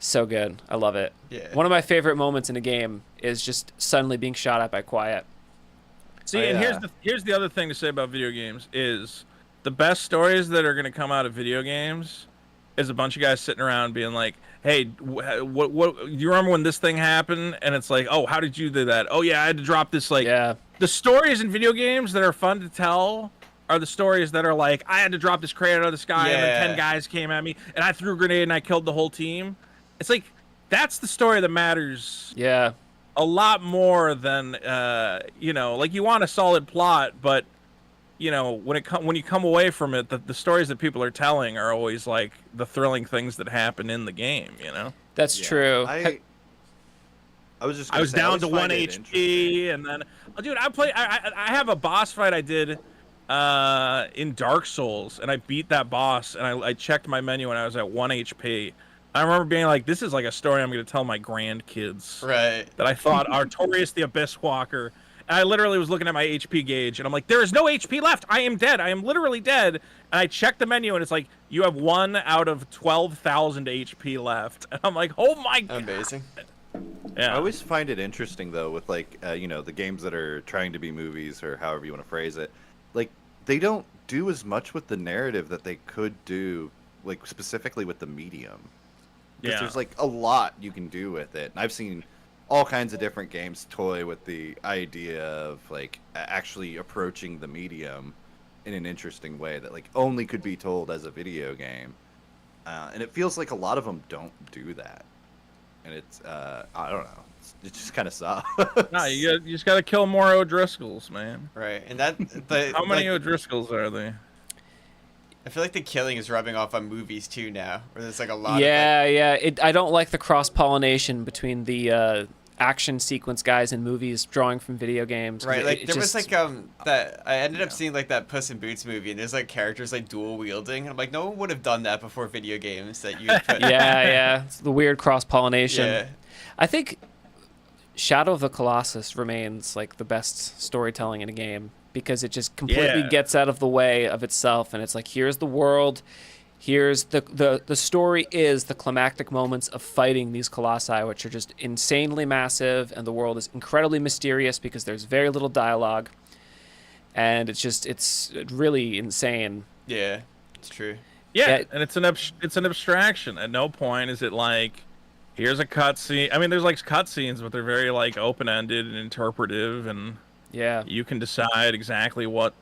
Speaker 5: so good. I love it.
Speaker 7: Yeah.
Speaker 5: One of my favorite moments in a game is just suddenly being shot at by Quiet.
Speaker 6: See, and here's the other thing to say about video games is the best stories that are going to come out of video games is a bunch of guys sitting around being like, hey, what do you remember when this thing happened? And it's like, oh, how did you do that? Oh yeah, I had to drop this. Like, the stories in video games that are fun to tell are the stories that are like, I had to drop this crate out of the sky and then 10 guys came at me and I threw a grenade and I killed the whole team. It's like, that's the story that matters.
Speaker 5: Yeah.
Speaker 6: A lot more than, like you want a solid plot, but when you come away from it, the stories that people are telling are always like the thrilling things that happen in the game.
Speaker 5: That's true.
Speaker 17: I was
Speaker 6: down to 1 HP, and then, dude, I have a boss fight I did in Dark Souls, and I beat that boss, and I checked my menu and I was at 1 HP. I remember being like, this is like a story I'm going to tell my grandkids.
Speaker 7: Right.
Speaker 6: That I thought Artorias the Abyss Walker. And I literally was looking at my HP gauge, and I'm like, there is no HP left. I am dead. I am literally dead. And I checked the menu, and it's like, you have 1 out of 12,000 HP left. And I'm like, oh my god.
Speaker 7: Amazing.
Speaker 6: Yeah.
Speaker 17: I always find it interesting, though, with, like, the games that are trying to be movies, or however you want to phrase it. Like, they don't do as much with the narrative that they could do, like, specifically with the medium. Because there's, like, a lot you can do with it. And I've seen all kinds of different games toy with the idea of like actually approaching the medium in an interesting way that like only could be told as a video game, and it feels like a lot of them don't do that, and it's I don't know, it just kind of sucks.
Speaker 6: No, you just gotta kill more O'Driscolls, man.
Speaker 7: Right, and that
Speaker 6: how many O'Driscolls are there?
Speaker 7: I feel like the killing is rubbing off on movies too now, where there's like a lot.
Speaker 5: I don't like the cross pollination between the action sequence guys in movies drawing from video games.
Speaker 7: Right, like there was like that I ended up seeing like that Puss in Boots movie, and there's like characters like dual wielding, and I'm like, no one would have done that before video games. That you put.
Speaker 5: It's the weird cross pollination.
Speaker 7: Yeah.
Speaker 5: I think Shadow of the Colossus remains like the best storytelling in a game because it just completely gets out of the way of itself, and it's like, here's the world. Here's the story is the climactic moments of fighting these colossi, which are just insanely massive, and the world is incredibly mysterious because there's very little dialogue, and it's really insane.
Speaker 7: Yeah, it's true.
Speaker 6: Yeah, and it's an abstraction. At no point is it like, here's a cutscene. I mean, there's like cutscenes, but they're very like open-ended and interpretive, and
Speaker 5: yeah,
Speaker 6: you can decide exactly what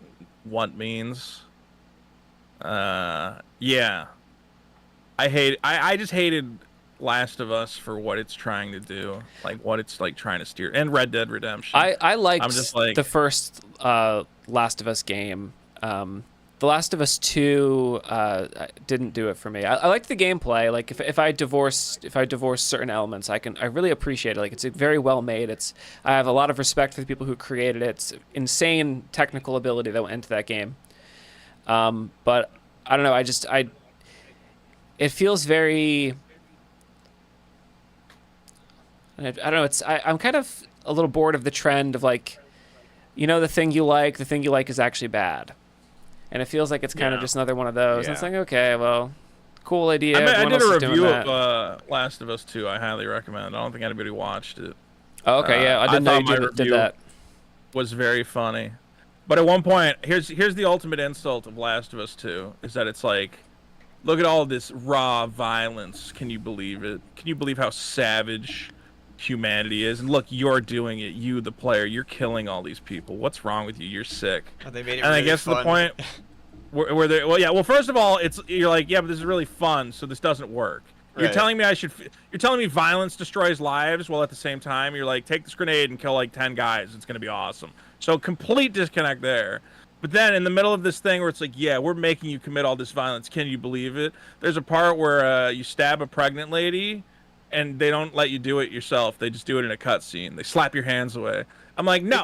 Speaker 6: means. Yeah. I just hated Last of Us for what it's trying to do, like what it's like trying to steer, and Red Dead Redemption.
Speaker 5: I liked
Speaker 6: I'm just like
Speaker 5: the first Last of Us game. The Last of Us 2 didn't do it for me. I liked the gameplay. Like if I divorce certain elements, I really appreciate it. Like it's very well made. I have a lot of respect for the people who created it. It's insane technical ability that went into that game. But I don't know. It feels very. I don't know. I'm kind of a little bored of the trend of like, the thing you like is actually bad. And it feels like it's kind of just another one of those. And it's like, okay, well, cool idea.
Speaker 6: I did a review of Last of Us 2. I highly recommend. I don't think anybody watched it.
Speaker 5: Oh, okay, yeah. I didn't know you did that.
Speaker 6: Was very funny. But at one point, here's the ultimate insult of Last of Us 2, is that it's like, look at all this raw violence. Can you believe it? Can you believe how savage humanity is? And look, you're doing it. You, the player, you're killing all these people. What's wrong with you? You're sick.
Speaker 7: Oh, they made it
Speaker 6: and
Speaker 7: really
Speaker 6: I guess
Speaker 7: fun.
Speaker 6: the point where they, well, yeah, well, first of all, you're like, yeah, but this is really fun, so this doesn't work. Right. You're telling me violence destroys lives, while at the same time you're like, take this grenade and kill like 10 guys. It's gonna be awesome. So complete disconnect there. But then in the middle of this thing where it's like, yeah, we're making you commit all this violence. Can you believe it? There's a part where you stab a pregnant lady, and they don't let you do it yourself. They just do it in a cutscene. They slap your hands away. I'm like, no,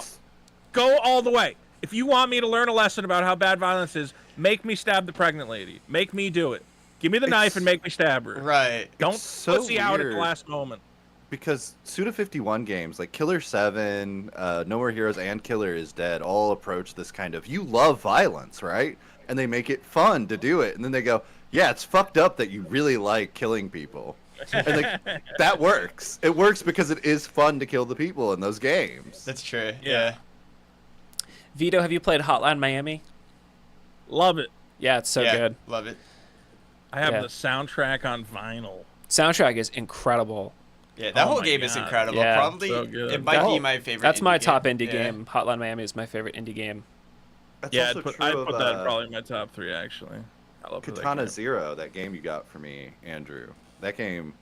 Speaker 6: go all the way. If you want me to learn a lesson about how bad violence is, make me stab the pregnant lady. Make me do it. Give me the knife and make me stab her.
Speaker 7: Right.
Speaker 6: Don't pussy out at the last moment.
Speaker 17: Because Suda51 games like Killer 7, No More Heroes, and Killer is Dead all approach this kind of, you love violence, right? And they make it fun to do it. And then they go, yeah, it's fucked up that you really like killing people. And that works. It works because it is fun to kill the people in those games.
Speaker 7: That's true. Yeah.
Speaker 5: Vito, have you played Hotline Miami?
Speaker 6: Love it.
Speaker 5: Yeah, it's so good.
Speaker 7: Love it.
Speaker 6: I have the soundtrack on vinyl.
Speaker 5: Soundtrack is incredible.
Speaker 7: Yeah, that whole game is incredible.
Speaker 5: Yeah.
Speaker 7: Probably,
Speaker 6: so good.
Speaker 7: it might be my favorite.
Speaker 5: That's my top
Speaker 7: game.
Speaker 5: indie game. Hotline Miami is my favorite indie game.
Speaker 17: That's
Speaker 6: yeah,
Speaker 17: also
Speaker 6: I'd put
Speaker 17: true
Speaker 6: that
Speaker 17: of,
Speaker 6: probably in my top 3, actually. I love
Speaker 17: Katana
Speaker 6: that game.
Speaker 17: Zero, that game you got for me, Andrew. That game,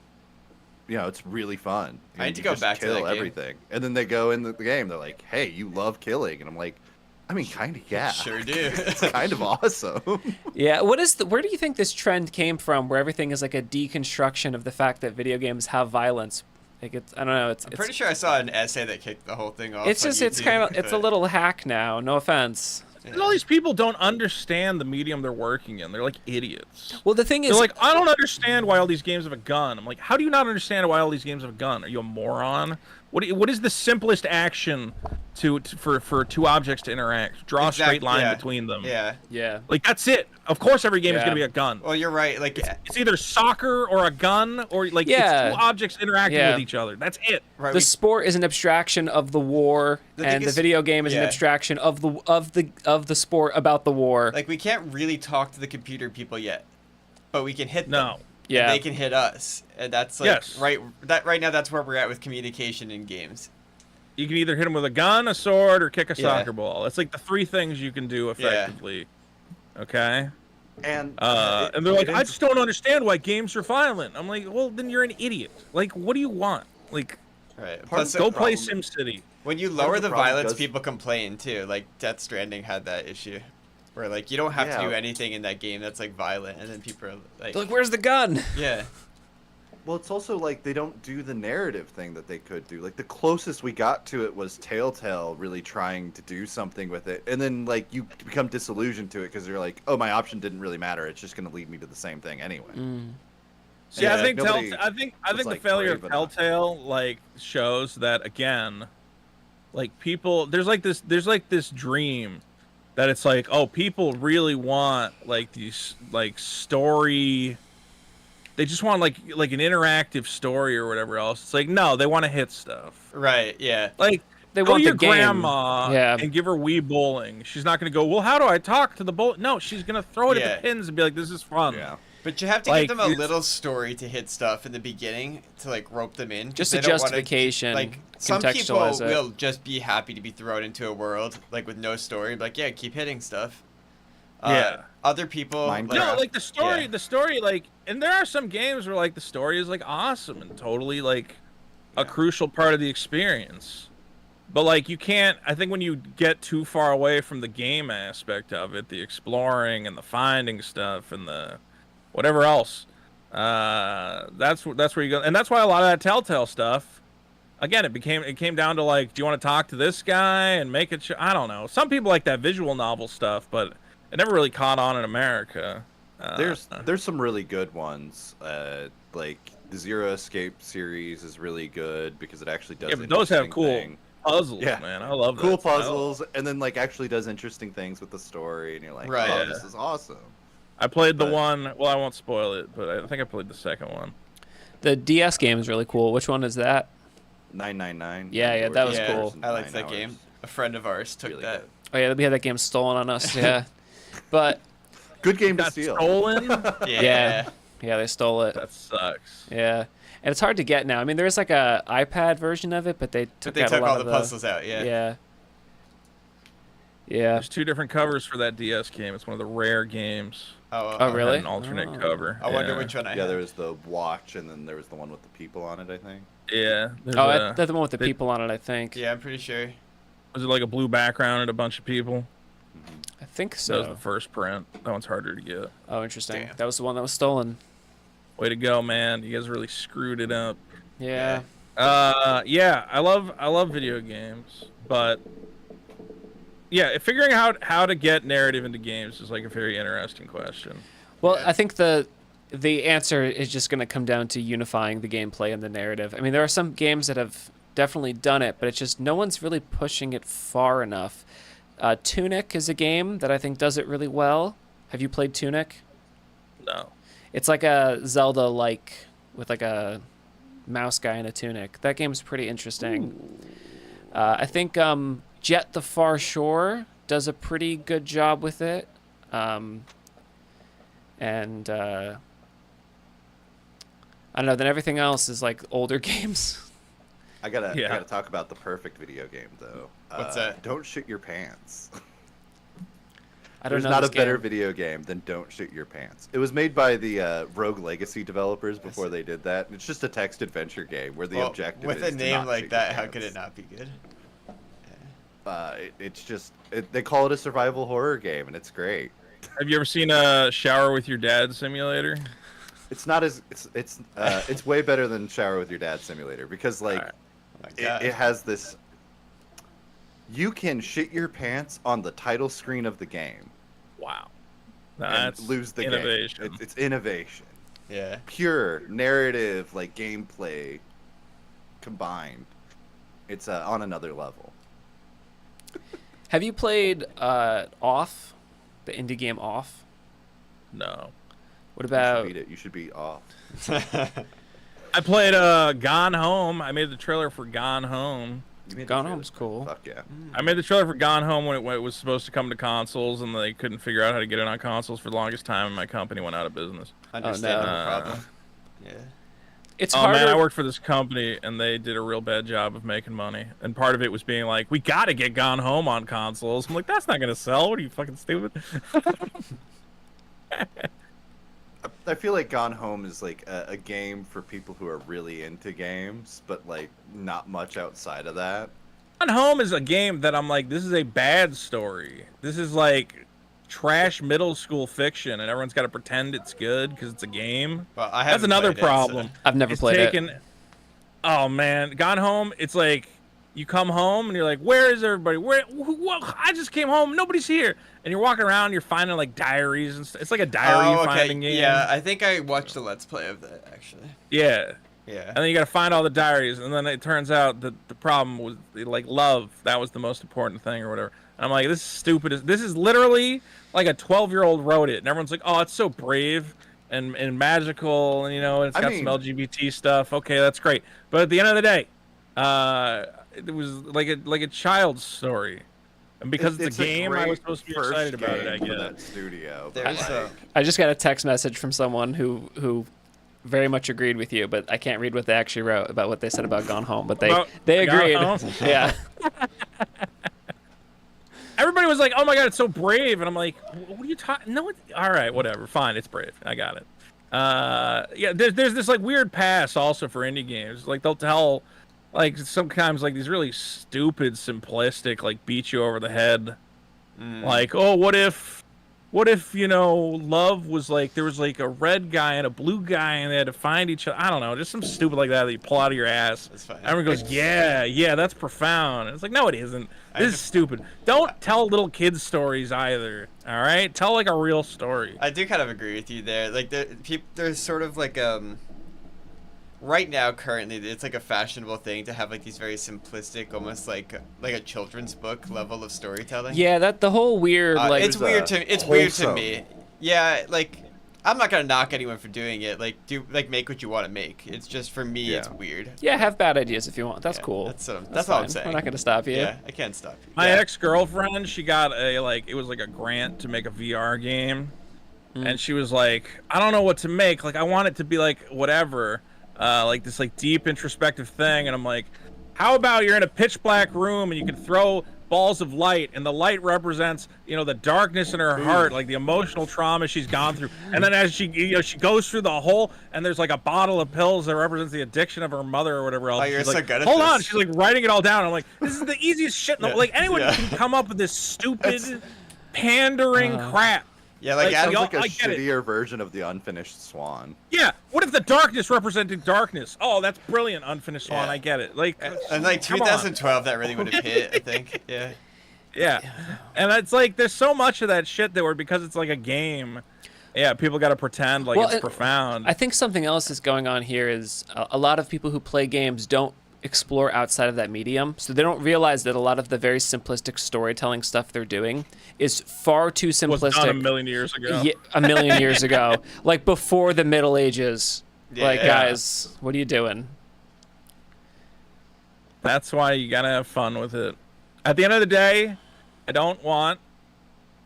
Speaker 17: it's really fun.
Speaker 7: I need to go back to that game.
Speaker 17: Kill everything. And then they go in the game, they're like, hey, you love killing. And I'm like, I mean, kind of, yeah.
Speaker 7: Sure do.
Speaker 17: It's kind of awesome.
Speaker 5: Yeah, where do you think this trend came from, where everything is like a deconstruction of the fact that video games have violence? Like I don't know. I'm
Speaker 7: pretty sure I saw an essay that kicked the whole thing off.
Speaker 5: It's just, it's kind of, it's a little hack now. No offense.
Speaker 6: Yeah. All these people don't understand the medium they're working in. They're like idiots.
Speaker 5: Well, the thing is,
Speaker 6: they're like, I don't understand why all these games have a gun. I'm like, how do you not understand why all these games have a gun? Are you a moron? What is the simplest action for two objects to interact? Draw a straight line between them.
Speaker 7: Yeah.
Speaker 5: Yeah.
Speaker 6: Like that's it. Of course, every game is gonna be a gun.
Speaker 7: Well, you're right. Like
Speaker 6: it's either soccer or a gun, or like it's two objects interacting with each other. That's it.
Speaker 7: Right,
Speaker 5: the sport is an abstraction of the war, and the video game is an abstraction of the sport about the war.
Speaker 7: Like we can't really talk to the computer people yet, but we can hit them.
Speaker 6: No.
Speaker 5: Yeah.
Speaker 7: And they can hit us, and that's like right now. That's where we're at with communication in games.
Speaker 6: You can either hit them with a gun, a sword, or kick a soccer ball. It's like the 3 things you can do effectively. Okay.
Speaker 17: And
Speaker 6: they're like, I just don't understand why games are violent. I'm like, well, then you're an idiot. Like, what do you want? Like,
Speaker 7: Plus,
Speaker 6: go play SimCity.
Speaker 7: When you lower the violence, people complain too. Like Death Stranding had that issue, where like you don't have to do anything in that game that's like violent, and then people are like,
Speaker 5: where's the gun?
Speaker 7: Yeah.
Speaker 17: Well, it's also like they don't do the narrative thing that they could do. Like the closest we got to it was Telltale really trying to do something with it, and then like you become disillusioned to it because you're like, oh, my option didn't really matter. It's just going to lead me to the same thing anyway.
Speaker 6: See, I think the failure of Telltale like shows that again, like people there's like this dream that it's like, oh, people really want like these like story. They just want like an interactive story or whatever else. It's like, no, they want to hit stuff.
Speaker 7: Right, yeah.
Speaker 6: Like
Speaker 5: they
Speaker 6: go
Speaker 5: want
Speaker 6: your
Speaker 5: the game.
Speaker 6: grandma and give her Wii bowling. She's not going to go, well, how do I talk to the bowl? No, she's going to throw it at the pins and be like, this is fun.
Speaker 17: Yeah.
Speaker 7: But you have to
Speaker 6: Like,
Speaker 7: give them a little story to hit stuff in the beginning to like rope them in. 'Cause
Speaker 5: Just
Speaker 7: they
Speaker 5: a
Speaker 7: don't wanna-
Speaker 5: justification,
Speaker 7: like some people
Speaker 5: contextualize it.
Speaker 7: will just be happy to be thrown into a world like with no story. Like yeah, keep hitting stuff.
Speaker 6: Yeah.
Speaker 7: Other people.
Speaker 6: No, like the story, like, and there are some games where like the story is like awesome and totally like a crucial part of the experience. But like you can't. I think when you get too far away from the game aspect of it, the exploring and the finding stuff and the whatever else, that's where you go. And that's why a lot of that Telltale stuff. Again, it came down to like, do you want to talk to this guy and make it? I don't know. Some people like that visual novel stuff, but it never really caught on in America.
Speaker 17: There's some really good ones. Like the Zero Escape series is really good because it actually does.
Speaker 6: Yeah, but those have cool
Speaker 17: thing.
Speaker 6: puzzles,
Speaker 17: Yeah,
Speaker 6: man. I love
Speaker 17: cool
Speaker 6: that
Speaker 17: puzzles, and then like actually does interesting things with the story, and you're like,
Speaker 7: Right.
Speaker 17: oh, this is awesome.
Speaker 6: I played the one. Well, I won't spoil it, but I think I played the second one.
Speaker 5: The DS game is really cool. Which one is that?
Speaker 17: 999.
Speaker 5: Yeah, that was cool.
Speaker 7: I liked that game. A friend of ours took that.
Speaker 5: Oh yeah, we had that game stolen on us. Yeah, but
Speaker 17: good game to steal.
Speaker 6: Stolen?
Speaker 5: Yeah, they stole it.
Speaker 6: That sucks.
Speaker 5: Yeah, and it's hard to get now. I mean, there's like a iPad version of it, but they took out a lot
Speaker 7: all
Speaker 5: of
Speaker 7: the puzzles out. Yeah.
Speaker 5: Yeah.
Speaker 6: There's two different covers for that DS game. It's one of the rare games.
Speaker 5: Oh, really?
Speaker 6: An alternate cover.
Speaker 7: I wonder which one I
Speaker 17: Yeah,
Speaker 7: had.
Speaker 17: there was the watch, and then there was the one with the people on it, I think.
Speaker 6: Yeah.
Speaker 5: Oh, that's the one with the people on it, I think.
Speaker 7: Yeah, I'm pretty sure.
Speaker 6: Was it like a blue background and a bunch of people?
Speaker 5: I think so.
Speaker 6: That was the first print. That one's harder to get.
Speaker 5: Oh, interesting. That was the one that was stolen.
Speaker 6: Way to go, man! You guys really screwed it up.
Speaker 5: Yeah.
Speaker 6: Yeah. I love video games, but yeah, figuring out how to get narrative into games is like a very interesting question.
Speaker 5: Well, I think the answer is just going to come down to unifying the gameplay and the narrative. I mean, there are some games that have definitely done it, but it's just no one's really pushing it far enough. Tunic is a game that I think does it really well. Have you played Tunic?
Speaker 6: No.
Speaker 5: It's like a Zelda-like with like a mouse guy in a tunic. That game's pretty interesting. I think Jet the Far Shore does a pretty good job with it. And I don't know, then everything else is like older games.
Speaker 17: I gotta talk about the perfect video game though.
Speaker 7: What's that?
Speaker 17: Don't Shit Your Pants.
Speaker 5: I don't
Speaker 17: There's
Speaker 5: know
Speaker 17: not
Speaker 5: this
Speaker 17: a better
Speaker 5: game.
Speaker 17: video game than Don't Shit Your Pants. It was made by the Rogue Legacy developers before they did that. It's just a text adventure game where the objective
Speaker 7: with
Speaker 17: is
Speaker 7: a
Speaker 17: to
Speaker 7: name
Speaker 17: not
Speaker 7: like
Speaker 17: shit your
Speaker 7: that, how
Speaker 17: pants.
Speaker 7: could it not be good?
Speaker 17: It's just they call it a survival horror game, and it's great.
Speaker 6: Have you ever seen a Shower with Your Dad simulator?
Speaker 17: It's not as it's way better than Shower with Your Dad simulator because like it has this. You can shit your pants on the title screen of the game.
Speaker 6: Wow,
Speaker 17: and
Speaker 6: that's
Speaker 17: lose the
Speaker 6: innovation.
Speaker 17: game. It's innovation.
Speaker 7: Yeah.
Speaker 17: Pure narrative, like gameplay combined. It's on another level.
Speaker 5: Have you played Off, the indie game Off?
Speaker 6: No.
Speaker 5: What about?
Speaker 17: You should beat it. You should beat Off.
Speaker 6: I played Gone Home. I made the trailer for Gone Home.
Speaker 5: Gone Home's cool.
Speaker 17: Fuck yeah.
Speaker 6: I made the trailer for Gone Home when it was supposed to come to consoles, and they couldn't figure out how to get it on consoles for the longest time, and my company went out of business.
Speaker 7: Understandable problem. Yeah.
Speaker 5: It's
Speaker 6: harder.
Speaker 5: harder.
Speaker 6: Man, I worked for this company, and they did a real bad job of making money. And part of it was being like, we got to get Gone Home on consoles. I'm like, that's not going to sell. What are you, fucking stupid?
Speaker 17: I feel like Gone Home is like a game for people who are really into games, but like not much outside of that.
Speaker 6: Gone Home is a game that I'm like, this is a bad story. This is like trash middle school fiction, and everyone's got to pretend it's good because it's a game.
Speaker 7: Well, I
Speaker 6: That's
Speaker 7: haven't
Speaker 6: another
Speaker 7: played it, so-
Speaker 6: problem.
Speaker 5: I've never played it.
Speaker 6: Oh man, Gone Home. It's like you come home and you're like, where is everybody? I just came home. Nobody's here. And you're walking around. You're finding like diaries and stuff. It's like a diary finding game.
Speaker 7: Yeah, I think I watched a Let's Play of that actually.
Speaker 6: Yeah.
Speaker 7: Yeah.
Speaker 6: And then you got to find all the diaries, and then it turns out that the problem was like love. That was the most important thing, or whatever. And I'm like, this is stupid. This is literally like a 12-year-old wrote it, and everyone's like, oh, it's so brave and magical, and you know, it's got some LGBT stuff. Okay, that's great. But at the end of the day, it was like a child's story. And because it's a game, I was supposed to be
Speaker 17: first
Speaker 6: excited about it, I
Speaker 17: game for
Speaker 6: guess.
Speaker 17: that studio.
Speaker 7: There's
Speaker 5: I just got a text message from someone who very much agreed with you, but I can't read what they actually wrote about what they said about Gone Home. But they
Speaker 6: Gone
Speaker 5: agreed.
Speaker 6: Home?
Speaker 5: Yeah.
Speaker 6: Everybody was like, "Oh my god, it's so brave," and I'm like, "What are you talking? No, all right, whatever, fine, it's brave. I got it." Yeah, there's this like weird pass also for indie games. Like they'll tell, like sometimes like these really stupid, simplistic, like beat you over the head. Like, oh, what if you know, love was like there was like a red guy and a blue guy and they had to find each other. I don't know, just some stupid like that you pull out of your ass.
Speaker 7: That's fine.
Speaker 6: Everyone goes, yeah, that's profound. And it's like, no, it isn't. This is stupid. Don't tell little kids stories either. All right, tell like a real story.
Speaker 7: I do kind of agree with you there. Like there's sort of like right now currently it's like a fashionable thing to have like these very simplistic, almost like a children's book level of storytelling.
Speaker 5: Yeah, that the whole weird like
Speaker 7: it's weird to me. Yeah, like I'm not gonna knock anyone for doing it. Like make what you want to make. It's just for me, it's weird.
Speaker 5: Yeah, have bad ideas if you want. That's cool.
Speaker 7: That's all
Speaker 5: fine.
Speaker 7: I'm saying.
Speaker 5: We're not gonna stop you.
Speaker 7: Yeah, I can't stop you.
Speaker 6: My ex-girlfriend, she got it was like a grant to make a VR game, and she was like, I don't know what to make. Like I want it to be like whatever. Like this like deep introspective thing, and I'm like, how about you're in a pitch black room and you can throw balls of light, and the light represents, you know, the darkness in her heart, like the emotional trauma she's gone through, and then as she, you know, she goes through the hole, and there's like a bottle of pills that represents the addiction of her mother or whatever else.
Speaker 7: Oh, you're
Speaker 6: She's
Speaker 7: so
Speaker 6: like,
Speaker 7: good at
Speaker 6: hold on,
Speaker 7: this.
Speaker 6: she's like writing it all down. I'm like, this is the easiest shit. Like anyone can come up with this stupid, pandering crap.
Speaker 7: Yeah, like
Speaker 17: sounds like a
Speaker 6: I get it.
Speaker 17: shittier version of the Unfinished Swan.
Speaker 6: Yeah, what if the darkness represented darkness? Oh, that's brilliant, Unfinished Swan. I get it. Like,
Speaker 7: and like
Speaker 6: come on.
Speaker 7: 2012, that really would have hit. I think. Yeah.
Speaker 6: Yeah, and it's like there's so much of that shit that because it's like a game. Yeah, people got to pretend like it's profound.
Speaker 5: I think something else is going on here is a lot of people who play games don't explore outside of that medium, so they don't realize that a lot of the very simplistic storytelling stuff they're doing is far too simplistic.
Speaker 6: Was done a million years ago.
Speaker 5: Yeah, a million years ago, like before the Middle Ages. Like, guys, what are you doing?
Speaker 6: That's why you gotta have fun with it. At the end of the day, I don't want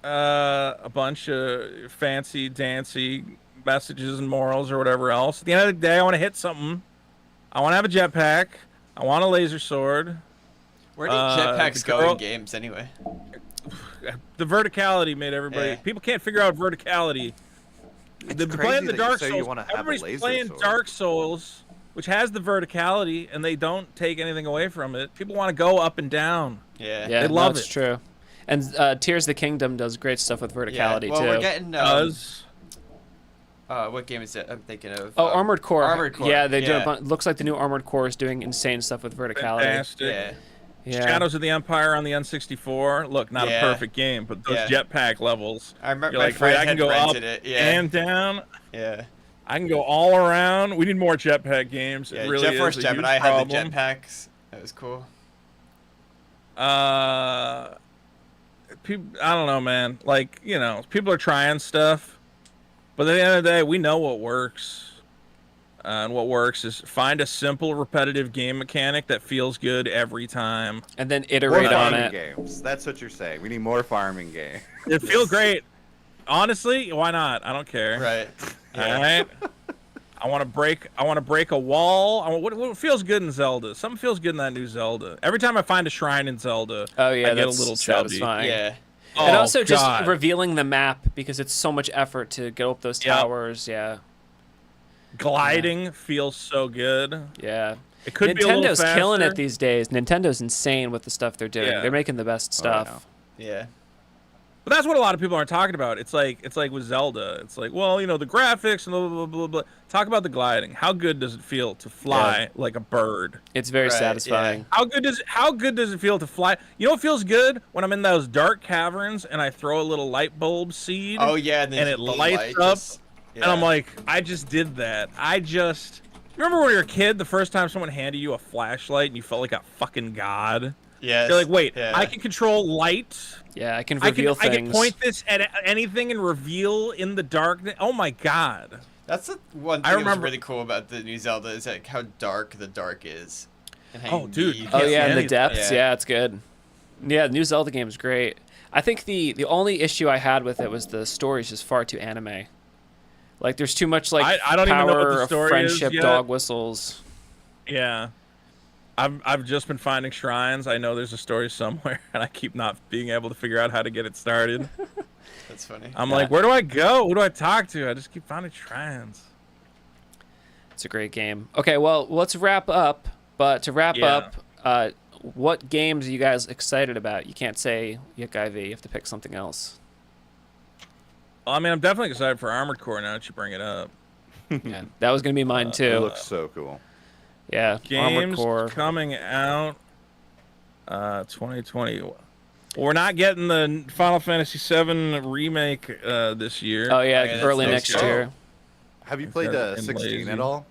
Speaker 6: a bunch of fancy dancy messages and morals or whatever else. At the end of the day, I want to hit something. I want to have a jetpack. I want a laser sword.
Speaker 7: Where do jetpacks go in games anyway?
Speaker 6: The verticality made everybody. People can't figure out verticality. They're playing the Dark Souls. Everybody's playing Dark Souls, which has the verticality, and they don't take anything away from it. People want to go up and down.
Speaker 7: Yeah,
Speaker 6: they love it.
Speaker 5: That's true. And Tears of the Kingdom does great stuff with verticality
Speaker 7: well,
Speaker 5: too.
Speaker 7: We're getting what game is it? I'm thinking of.
Speaker 5: Oh, Armored Core.
Speaker 7: Armored Core.
Speaker 5: Yeah, they do. Looks like the new Armored Core is doing insane stuff with verticality.
Speaker 6: Fantastic. Yeah. Shadows of the Empire on the N64. Look, not a perfect game, but those jetpack levels.
Speaker 7: I remember
Speaker 6: you're
Speaker 7: my
Speaker 6: like,
Speaker 7: friend
Speaker 6: I can
Speaker 7: had
Speaker 6: go up
Speaker 7: rented it.
Speaker 6: and down.
Speaker 7: Yeah.
Speaker 6: I can go all around. We need more jetpack games.
Speaker 7: Yeah,
Speaker 6: It really
Speaker 7: Jet Force
Speaker 6: is a
Speaker 7: Gemini
Speaker 6: huge
Speaker 7: had the
Speaker 6: problem.
Speaker 7: jetpacks. That was cool.
Speaker 6: People, I don't know, man. Like, you know, people are trying stuff, but at the end of the day, we know what works. And what works is find a simple, repetitive game mechanic that feels good every time,
Speaker 5: and then iterate on it.
Speaker 17: Games. That's what you're saying. We need more farming games.
Speaker 6: It feels great. Honestly, why not? I don't care.
Speaker 7: Right.
Speaker 6: All right. I want to break a wall. What feels good in Zelda? Something feels good in that new Zelda. Every time I find a shrine in Zelda, I get a little chubby.
Speaker 5: Satisfying.
Speaker 7: Yeah.
Speaker 5: And also
Speaker 6: God.
Speaker 5: just revealing the map, because it's so much effort to go up those towers. Yeah.
Speaker 6: Gliding feels so good.
Speaker 5: Yeah.
Speaker 6: It could be a little
Speaker 5: Nintendo's
Speaker 6: faster.
Speaker 5: killing it these days. Nintendo's insane with the stuff they're doing.
Speaker 6: Yeah.
Speaker 5: They're making the best stuff.
Speaker 7: Yeah.
Speaker 6: But that's what a lot of people aren't talking about. It's like with Zelda. It's like, well, you know, the graphics and blah, blah, blah, blah. Talk about the gliding. How good does it feel to fly like a bird?
Speaker 5: It's very satisfying.
Speaker 6: How good does it feel to fly? You know what feels good? When I'm in those dark caverns and I throw a little light bulb seed.
Speaker 7: Oh yeah, and
Speaker 6: it lights up. And I'm like, I just did that. Remember when you were a kid, the first time someone handed you a flashlight and you felt like a fucking god?
Speaker 7: Yes.
Speaker 6: You're like, wait,
Speaker 7: yeah.
Speaker 6: I can control light.
Speaker 5: Yeah, I can reveal things.
Speaker 6: I can point this at anything and reveal in the darkness. Oh my god.
Speaker 7: That's the one thing that was really cool about the new Zelda is like how dark the dark is. And how
Speaker 6: Oh, dude,
Speaker 7: you
Speaker 6: you
Speaker 5: Oh
Speaker 6: can't
Speaker 5: yeah,
Speaker 6: see
Speaker 5: in the
Speaker 6: anything.
Speaker 5: depths. Yeah, it's good. Yeah, the new Zelda game is great. I think the only issue I had with it was the story is just far too anime. Like, there's too much like
Speaker 6: I don't even know what
Speaker 5: power
Speaker 6: the
Speaker 5: of
Speaker 6: story is
Speaker 5: friendship,
Speaker 6: yet.
Speaker 5: dog whistles.
Speaker 6: Yeah. I've just been finding shrines. I know there's a story somewhere, and I keep not being able to figure out how to get it started.
Speaker 7: That's funny.
Speaker 6: I'm like, where do I go? Who do I talk to? I just keep finding shrines.
Speaker 5: It's a great game. Okay, well, let's wrap up. But to wrap up, what games are you guys excited about? You can't say YIIK I.V. You have to pick something else.
Speaker 6: Well, I mean, I'm definitely excited for Armored Core now that you bring it up.
Speaker 5: Yeah, that was gonna be mine too.
Speaker 17: It looks so cool.
Speaker 5: Yeah, Armored
Speaker 6: Games
Speaker 5: Core
Speaker 6: coming out 2020. We're not getting the Final Fantasy VII remake this year.
Speaker 5: Oh yeah, early next year.
Speaker 17: Have you played 16 at all?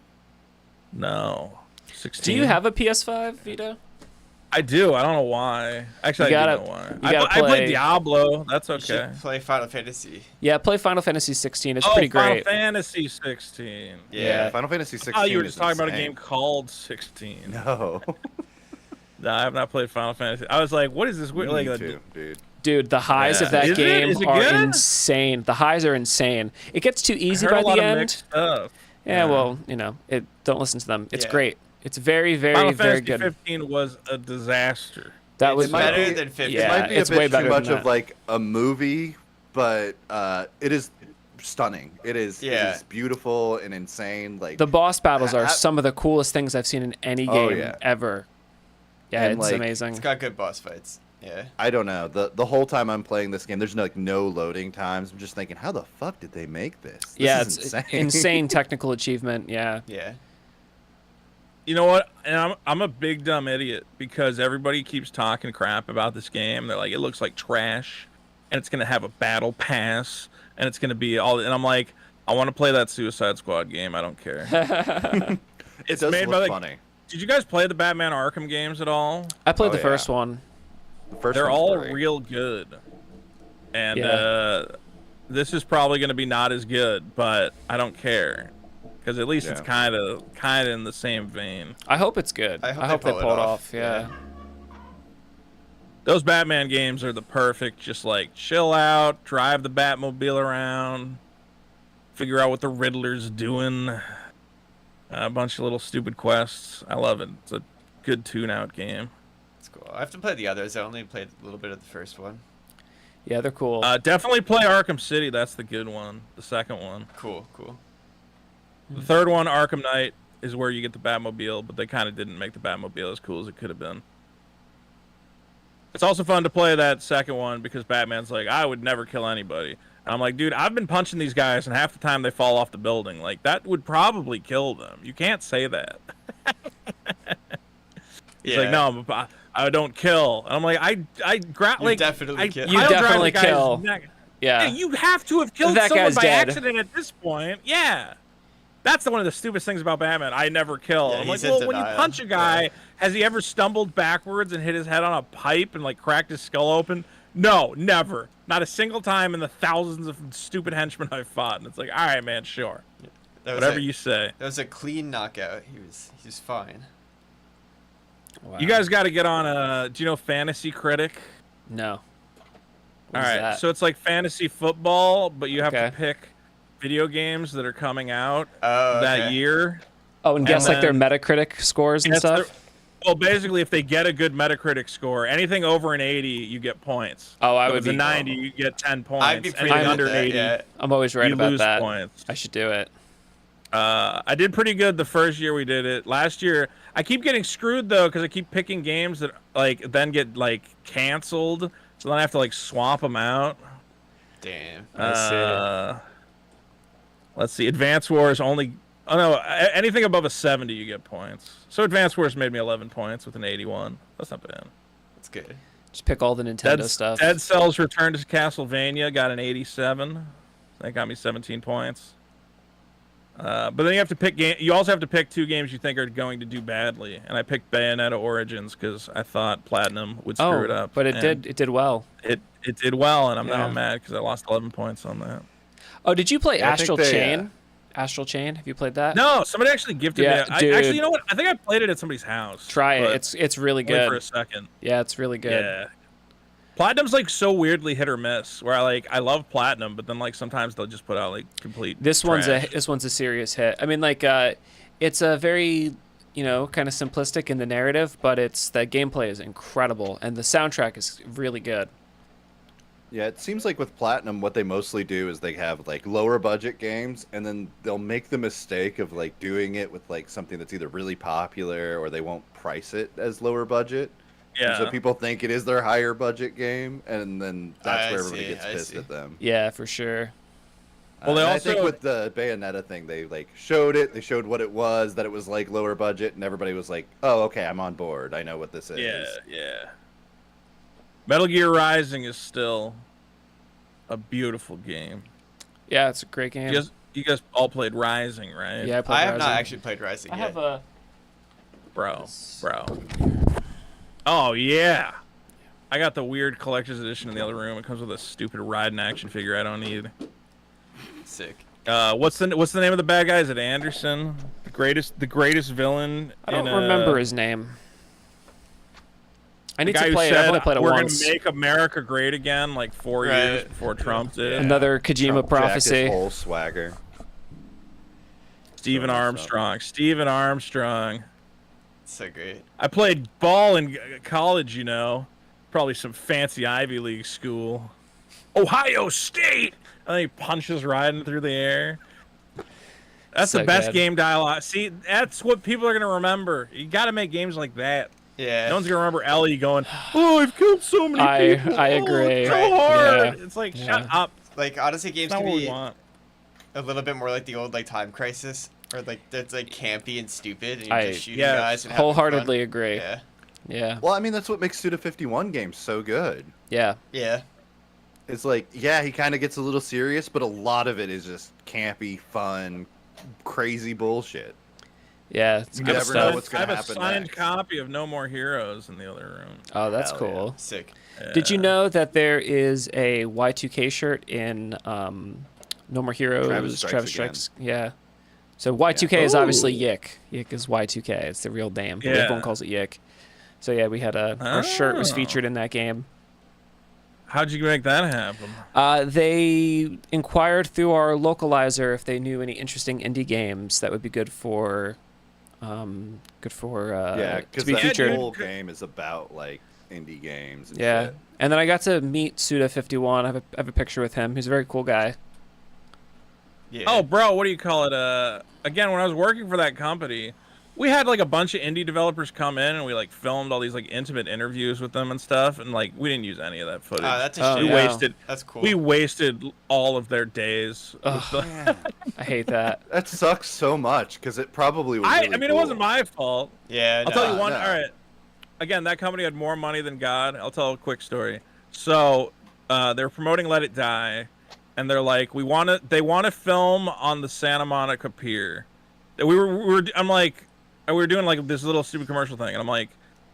Speaker 6: No. 16.
Speaker 5: Do you have a PS5, Vito?
Speaker 6: I do. I don't know why. Actually, I do know why. I played Diablo. That's okay.
Speaker 7: You should play Final Fantasy.
Speaker 5: Yeah, play Final Fantasy 16. It's pretty great.
Speaker 6: Final Fantasy 16.
Speaker 17: Yeah, Final Fantasy 16.
Speaker 6: Oh, you were just talking about a
Speaker 17: insane.
Speaker 6: game called 16.
Speaker 17: No.
Speaker 6: No, I have not played Final Fantasy. I was like, what is this weird?
Speaker 17: Me
Speaker 6: Like,
Speaker 17: too, dude.
Speaker 5: Dude, the highs of that
Speaker 6: Is
Speaker 5: game
Speaker 6: it
Speaker 5: are
Speaker 6: good?
Speaker 5: insane. The highs are insane. It gets too easy
Speaker 6: I heard
Speaker 5: by
Speaker 6: a lot
Speaker 5: the
Speaker 6: of
Speaker 5: end.
Speaker 6: mixed stuff.
Speaker 5: Yeah, well, you know, don't listen to them. It's great. It's very, very,
Speaker 6: Final
Speaker 5: very
Speaker 6: Fantasy
Speaker 5: good.
Speaker 6: 15 was a disaster.
Speaker 5: That was
Speaker 7: better than 15.
Speaker 5: Yeah,
Speaker 17: It might be
Speaker 5: it's
Speaker 17: a bit
Speaker 5: way better
Speaker 17: too much
Speaker 5: than
Speaker 17: of
Speaker 5: that.
Speaker 17: like a movie, but it is stunning. It is beautiful and insane. Like
Speaker 5: The boss battles are some of the coolest things I've seen in any
Speaker 17: Oh,
Speaker 5: game
Speaker 17: yeah.
Speaker 5: ever. Yeah,
Speaker 17: And,
Speaker 5: it's
Speaker 17: like,
Speaker 5: amazing.
Speaker 7: It's got good boss fights. Yeah.
Speaker 17: I don't know. The whole time I'm playing this game, there's no loading times. I'm just thinking, how the fuck did they make this?
Speaker 5: Yeah,
Speaker 17: is
Speaker 5: it's
Speaker 17: insane.
Speaker 5: insane technical achievement. Yeah.
Speaker 7: Yeah.
Speaker 6: You know what? And I'm a big dumb idiot because everybody keeps talking crap about this game. They're like, it looks like trash, and it's gonna have a battle pass, and it's gonna be all. And I'm like, I want to play that Suicide Squad game. I don't care. It's
Speaker 17: does
Speaker 6: made
Speaker 17: look
Speaker 6: by
Speaker 17: funny.
Speaker 6: Did you guys play the Batman Arkham games at all?
Speaker 5: I played
Speaker 17: Oh,
Speaker 5: the
Speaker 17: yeah.
Speaker 5: first one.
Speaker 17: The first
Speaker 6: They're
Speaker 17: one's
Speaker 6: all
Speaker 17: great.
Speaker 6: real good, and
Speaker 5: Yeah.
Speaker 6: this is probably gonna be not as good, but I don't care because at least it's
Speaker 17: Yeah.
Speaker 6: kind of in the same vein.
Speaker 5: I hope it's good.
Speaker 7: I hope
Speaker 5: they
Speaker 7: they
Speaker 5: pull it off. Yeah.
Speaker 6: Those Batman games are the perfect, just like chill out, drive the Batmobile around, figure out what the Riddler's doing, a bunch of little stupid quests. I love it. It's a good tune-out game.
Speaker 7: It's cool. I have to play the others. I only played a little bit of the first one.
Speaker 5: Yeah, they're cool.
Speaker 6: Definitely play Arkham City. That's the good one. The second one.
Speaker 7: Cool, cool.
Speaker 6: The third one, Arkham Knight, is where you get the Batmobile, but they kind of didn't make the Batmobile as cool as it could have been. It's also fun to play that second one because Batman's like, I would never kill anybody. And I'm like, dude, I've been punching these guys, and half the time they fall off the building. Like, that would probably kill them. You can't say that. He's like, no, I don't kill. And I'm like,
Speaker 7: You definitely kill.
Speaker 5: You definitely kill. Yeah.
Speaker 6: You have to have killed
Speaker 5: That
Speaker 6: someone
Speaker 5: guy's
Speaker 6: by
Speaker 5: dead.
Speaker 6: accident at this point. Yeah. That's one of the stupidest things about Batman. I never kill.
Speaker 7: Yeah,
Speaker 6: I'm like,
Speaker 7: he's in
Speaker 6: well, when you
Speaker 7: denial.
Speaker 6: punch a guy, has he ever stumbled backwards and hit his head on a pipe and like cracked his skull open? No, never. Not a single time in the thousands of stupid henchmen I've fought. And it's like, all right, man, sure. Whatever you say.
Speaker 7: That was a clean knockout. He was fine.
Speaker 5: Wow.
Speaker 6: You guys got to get on do you know Fantasy Critic?
Speaker 5: No.
Speaker 6: All right, so it's like fantasy football, but you have to pick video games that are coming out that year.
Speaker 5: Oh, and guess like their Metacritic scores and
Speaker 6: Guess
Speaker 5: stuff?
Speaker 6: Well, basically, if they get a good Metacritic score, anything over an 80, you get points.
Speaker 5: Oh, I
Speaker 6: If
Speaker 5: would
Speaker 6: it's a
Speaker 5: be
Speaker 6: 90, you get 10 points.
Speaker 7: I'd be pretty
Speaker 6: Anything
Speaker 7: good
Speaker 6: under
Speaker 7: at that,
Speaker 6: 80,
Speaker 7: yeah.
Speaker 5: I'm always right
Speaker 6: you
Speaker 5: about
Speaker 6: lose
Speaker 5: that.
Speaker 6: points.
Speaker 5: I should do it.
Speaker 6: I did pretty good the first year we did it. Last year, I keep getting screwed though because I keep picking games that like then get like canceled, so then I have to like swap them out.
Speaker 7: Damn.
Speaker 6: Let's see. Advance Wars only. Oh no, anything above a 70 you get points. So Advance Wars made me 11 points with an 81. That's not bad.
Speaker 7: That's good.
Speaker 5: Just pick all the Nintendo stuff.
Speaker 6: Dead Cells Return to Castlevania got an 87. That got me 17 points. But then you have to pick You also have to pick 2 games you think are going to do badly, and I picked Bayonetta Origins because I thought Platinum would screw it up.
Speaker 5: But it
Speaker 6: and
Speaker 5: did well.
Speaker 6: It did well, and I'm now
Speaker 5: Yeah.
Speaker 6: mad because I lost 11 points on that.
Speaker 5: Oh, did you play
Speaker 17: Yeah, I think
Speaker 5: Astral
Speaker 17: they,
Speaker 5: Chain? Astral Chain? Have you played that?
Speaker 6: No, somebody actually gifted
Speaker 5: Yeah,
Speaker 6: me.
Speaker 5: dude.
Speaker 6: Actually, you know what? I think I played it at somebody's house.
Speaker 5: Try
Speaker 6: but
Speaker 5: it. It's really
Speaker 6: only
Speaker 5: good.
Speaker 6: for a second.
Speaker 5: Yeah, it's really good.
Speaker 6: Yeah. Platinum's like so weirdly hit or miss. Where I love Platinum, but then like sometimes they'll just put out like complete.
Speaker 5: This
Speaker 6: trash.
Speaker 5: one's a serious hit. I mean, like it's a very kind of simplistic in the narrative, but the gameplay is incredible and the soundtrack is really good.
Speaker 17: Yeah, it seems like with Platinum, what they mostly do is they have like lower budget games, and then they'll make the mistake of like doing it with like something that's either really popular or they won't price it as lower budget.
Speaker 6: Yeah.
Speaker 17: And so people think it is their higher budget game, and then that's where everybody gets pissed at them.
Speaker 5: Yeah, for sure.
Speaker 6: Well,
Speaker 17: I think with the Bayonetta thing, they like showed it. They showed what it was, that it was like lower budget, and everybody was like, "Oh, okay, I'm on board. I know what this is."
Speaker 6: Yeah. Metal Gear Rising is still a beautiful game.
Speaker 5: Yeah, it's a great game.
Speaker 6: You guys all played Rising, right?
Speaker 5: Yeah, I
Speaker 7: have not actually played Rising yet.
Speaker 5: I have a
Speaker 6: bro. Oh yeah, I got the weird collector's edition in the other room. It comes with a stupid Raiden action figure I don't need.
Speaker 7: Sick.
Speaker 6: What's the name of the bad guy? Is it Anderson? The greatest villain.
Speaker 5: I don't remember his name. I need
Speaker 6: the guy
Speaker 5: to play
Speaker 6: who
Speaker 5: it. I've
Speaker 6: said,
Speaker 5: only played it
Speaker 6: we're
Speaker 5: once.
Speaker 6: gonna make America great again, like 4 years before Trump did.
Speaker 5: Another Kojima
Speaker 17: Trump
Speaker 5: prophecy.
Speaker 17: jacked his whole swagger.
Speaker 6: Stephen Armstrong. Stephen Armstrong.
Speaker 7: So great.
Speaker 6: I played ball in college, probably some fancy Ivy League school. Ohio State! And then he punches Raiden through the air. That's
Speaker 5: So
Speaker 6: the best
Speaker 5: good.
Speaker 6: game dialogue. See, that's what people are going to remember. You got to make games like that.
Speaker 7: Yeah.
Speaker 6: No one's going to remember Ellie going, "Oh, I've killed so many people.
Speaker 5: I
Speaker 6: Oh,
Speaker 5: agree.
Speaker 6: it's so hard."
Speaker 5: Yeah.
Speaker 6: It's like,
Speaker 5: Yeah.
Speaker 6: shut up.
Speaker 7: Like, honestly, games
Speaker 6: That's
Speaker 7: can
Speaker 6: not what we
Speaker 7: be
Speaker 6: want.
Speaker 7: a little bit more like the old like Time Crisis, or like that's like campy and stupid, and you're
Speaker 5: I
Speaker 7: just shooting guys and having
Speaker 5: wholeheartedly
Speaker 7: fun.
Speaker 5: agree.
Speaker 7: Yeah.
Speaker 5: Yeah.
Speaker 17: Well, I mean, that's what makes Suda 51 games so good.
Speaker 5: Yeah.
Speaker 7: Yeah.
Speaker 17: It's like, yeah, he kind of gets a little serious, but a lot of it is just campy, fun, crazy bullshit.
Speaker 5: Yeah, it's
Speaker 17: You
Speaker 5: good
Speaker 17: never
Speaker 5: stuff.
Speaker 17: know what's gonna
Speaker 6: I have
Speaker 17: happen
Speaker 6: a signed
Speaker 17: next.
Speaker 6: copy of No More Heroes in the other room.
Speaker 5: Oh, that's
Speaker 17: Hell
Speaker 5: cool.
Speaker 7: Sick.
Speaker 5: Did you know that there is a Y2K shirt in No More Heroes?
Speaker 17: Travis Strikes Again.
Speaker 5: Yeah. So Y2K is
Speaker 17: Ooh.
Speaker 5: obviously YIIK. YIIK is Y2K. It's the real name. But
Speaker 6: Yeah.
Speaker 5: everyone calls it YIIK. So yeah, we had our shirt was
Speaker 6: Oh.
Speaker 5: featured in that game.
Speaker 6: How'd you make that happen?
Speaker 5: They inquired through our localizer if they knew any interesting indie games that would be good for
Speaker 17: Yeah,
Speaker 5: to
Speaker 17: because
Speaker 5: be
Speaker 17: that
Speaker 5: featured.
Speaker 17: whole game is about like indie games. And
Speaker 5: Yeah,
Speaker 17: shit.
Speaker 5: and then I got to meet Suda51. I have a picture with him. He's a very cool guy.
Speaker 7: Yeah.
Speaker 6: Oh, bro, what do you call it? Again, when I was working for that company, we had like a bunch of indie developers come in and we like filmed all these like intimate interviews with them and stuff, and like we didn't use any of that footage.
Speaker 7: That's a
Speaker 6: we
Speaker 7: shame.
Speaker 6: wasted.
Speaker 7: That's cool.
Speaker 6: We wasted all of their days. with the-
Speaker 5: I hate that.
Speaker 17: That sucks so much because it probably was.
Speaker 6: I
Speaker 17: really
Speaker 6: mean,
Speaker 17: cool.
Speaker 6: it wasn't my fault.
Speaker 7: Yeah.
Speaker 6: I'll tell you
Speaker 17: no,
Speaker 6: one.
Speaker 17: no.
Speaker 6: All right. Again, that company had more money than God. I'll tell a quick story. So they're promoting Let It Die, and they're like, they want to film on the Santa Monica Pier. We were doing like this little stupid commercial thing, and I'm like,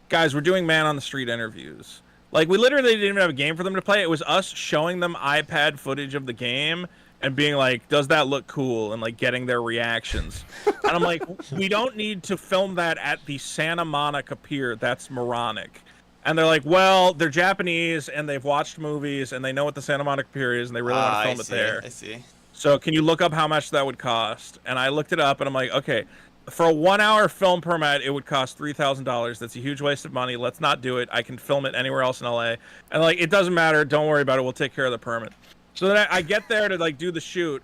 Speaker 6: guys, we're doing man on the street interviews. Like, we literally didn't even have a game for them to play. It was us showing them iPad footage of the game and being like, does that look cool? And like getting their reactions. And I'm like, we don't need to film that at the Santa Monica Pier. That's moronic. And they're like, well, they're Japanese and they've watched movies and they know what the Santa Monica Pier is and they really want to film it there.
Speaker 7: I see.
Speaker 6: So can you look up how much that would cost? And I looked it up and I'm like, okay, for a 1 hour film permit, it would cost $3,000. That's a huge waste of money. Let's not do it. I can film it anywhere else in LA. And like, it doesn't matter. Don't worry about it. We'll take care of the permit. So then I get there to like do the shoot.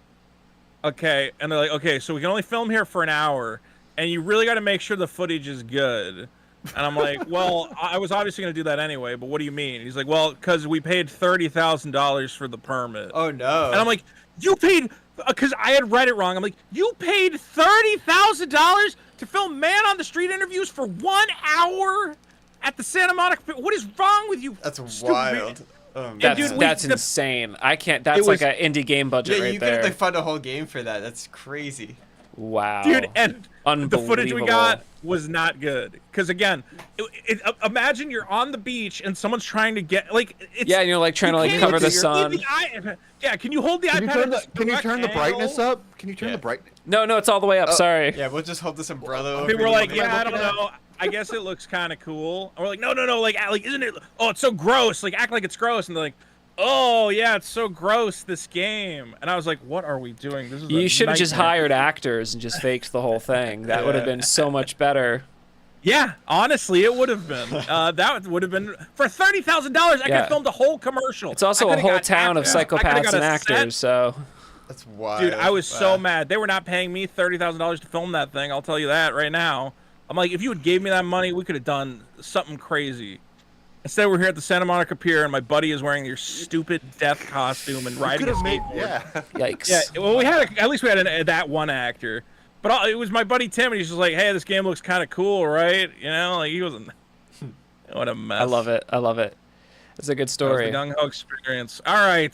Speaker 6: Okay. And they're like, okay, so we can only film here for an hour. And you really got to make sure the footage is good. And I'm like, well, I was obviously going to do that anyway, but what do you mean? He's like, well, because we paid $30,000 for the permit.
Speaker 7: Oh, no.
Speaker 6: And I'm like, you paid, because I had read it wrong. I'm like, you paid $30,000 to film man on the street interviews for 1 hour at the Santa Monica. What is wrong with you?
Speaker 7: That's
Speaker 6: stupid
Speaker 7: wild. Oh, man.
Speaker 5: That's insane. I can't. That's like an indie game budget
Speaker 7: Yeah,
Speaker 5: right
Speaker 7: you
Speaker 5: there.
Speaker 7: could have like fund a whole game for that. That's crazy.
Speaker 5: Wow.
Speaker 6: Dude, and the footage we got was not good. Because again, imagine you're on the beach and someone's trying to get it's,
Speaker 5: yeah, and you're like trying to like cover the sun.
Speaker 6: Can you hold the
Speaker 17: Can you
Speaker 6: iPad?
Speaker 17: can you turn the brightness up? Can you turn the brightness?
Speaker 5: No, it's all the way up. Sorry.
Speaker 7: Yeah, we'll just hold this umbrella.
Speaker 6: Okay, we're like, I don't know. I guess it looks kind of cool. And we're like, no, like isn't it? Oh, it's so gross. Like act like it's gross. And they're like, oh yeah, it's so gross, this game. And I was like, what are we doing? This is
Speaker 5: You should have just hired actors and just faked the whole thing. That would have been so much better.
Speaker 6: Yeah, honestly, it would have been. That would have been for $30,000. I could have filmed a whole commercial.
Speaker 5: It's also a whole town of psychopaths and actors. So
Speaker 7: that's wild.
Speaker 6: Dude, I was so mad. They were not paying me $30,000 to film that thing. I'll tell you that right now. I'm like, if you had gave me that money, we could have done something crazy. Instead, we're here at the Santa Monica Pier, and my buddy is wearing your stupid death costume and riding a skateboard.
Speaker 5: Yikes.
Speaker 6: Yeah. Well, at least we had that one actor, but it was my buddy Tim, and he's just like, "Hey, this game looks kind of cool, right?" You know, like he wasn't. What a mess.
Speaker 5: I love it. It's a good story.
Speaker 6: That was the gung ho experience. All right.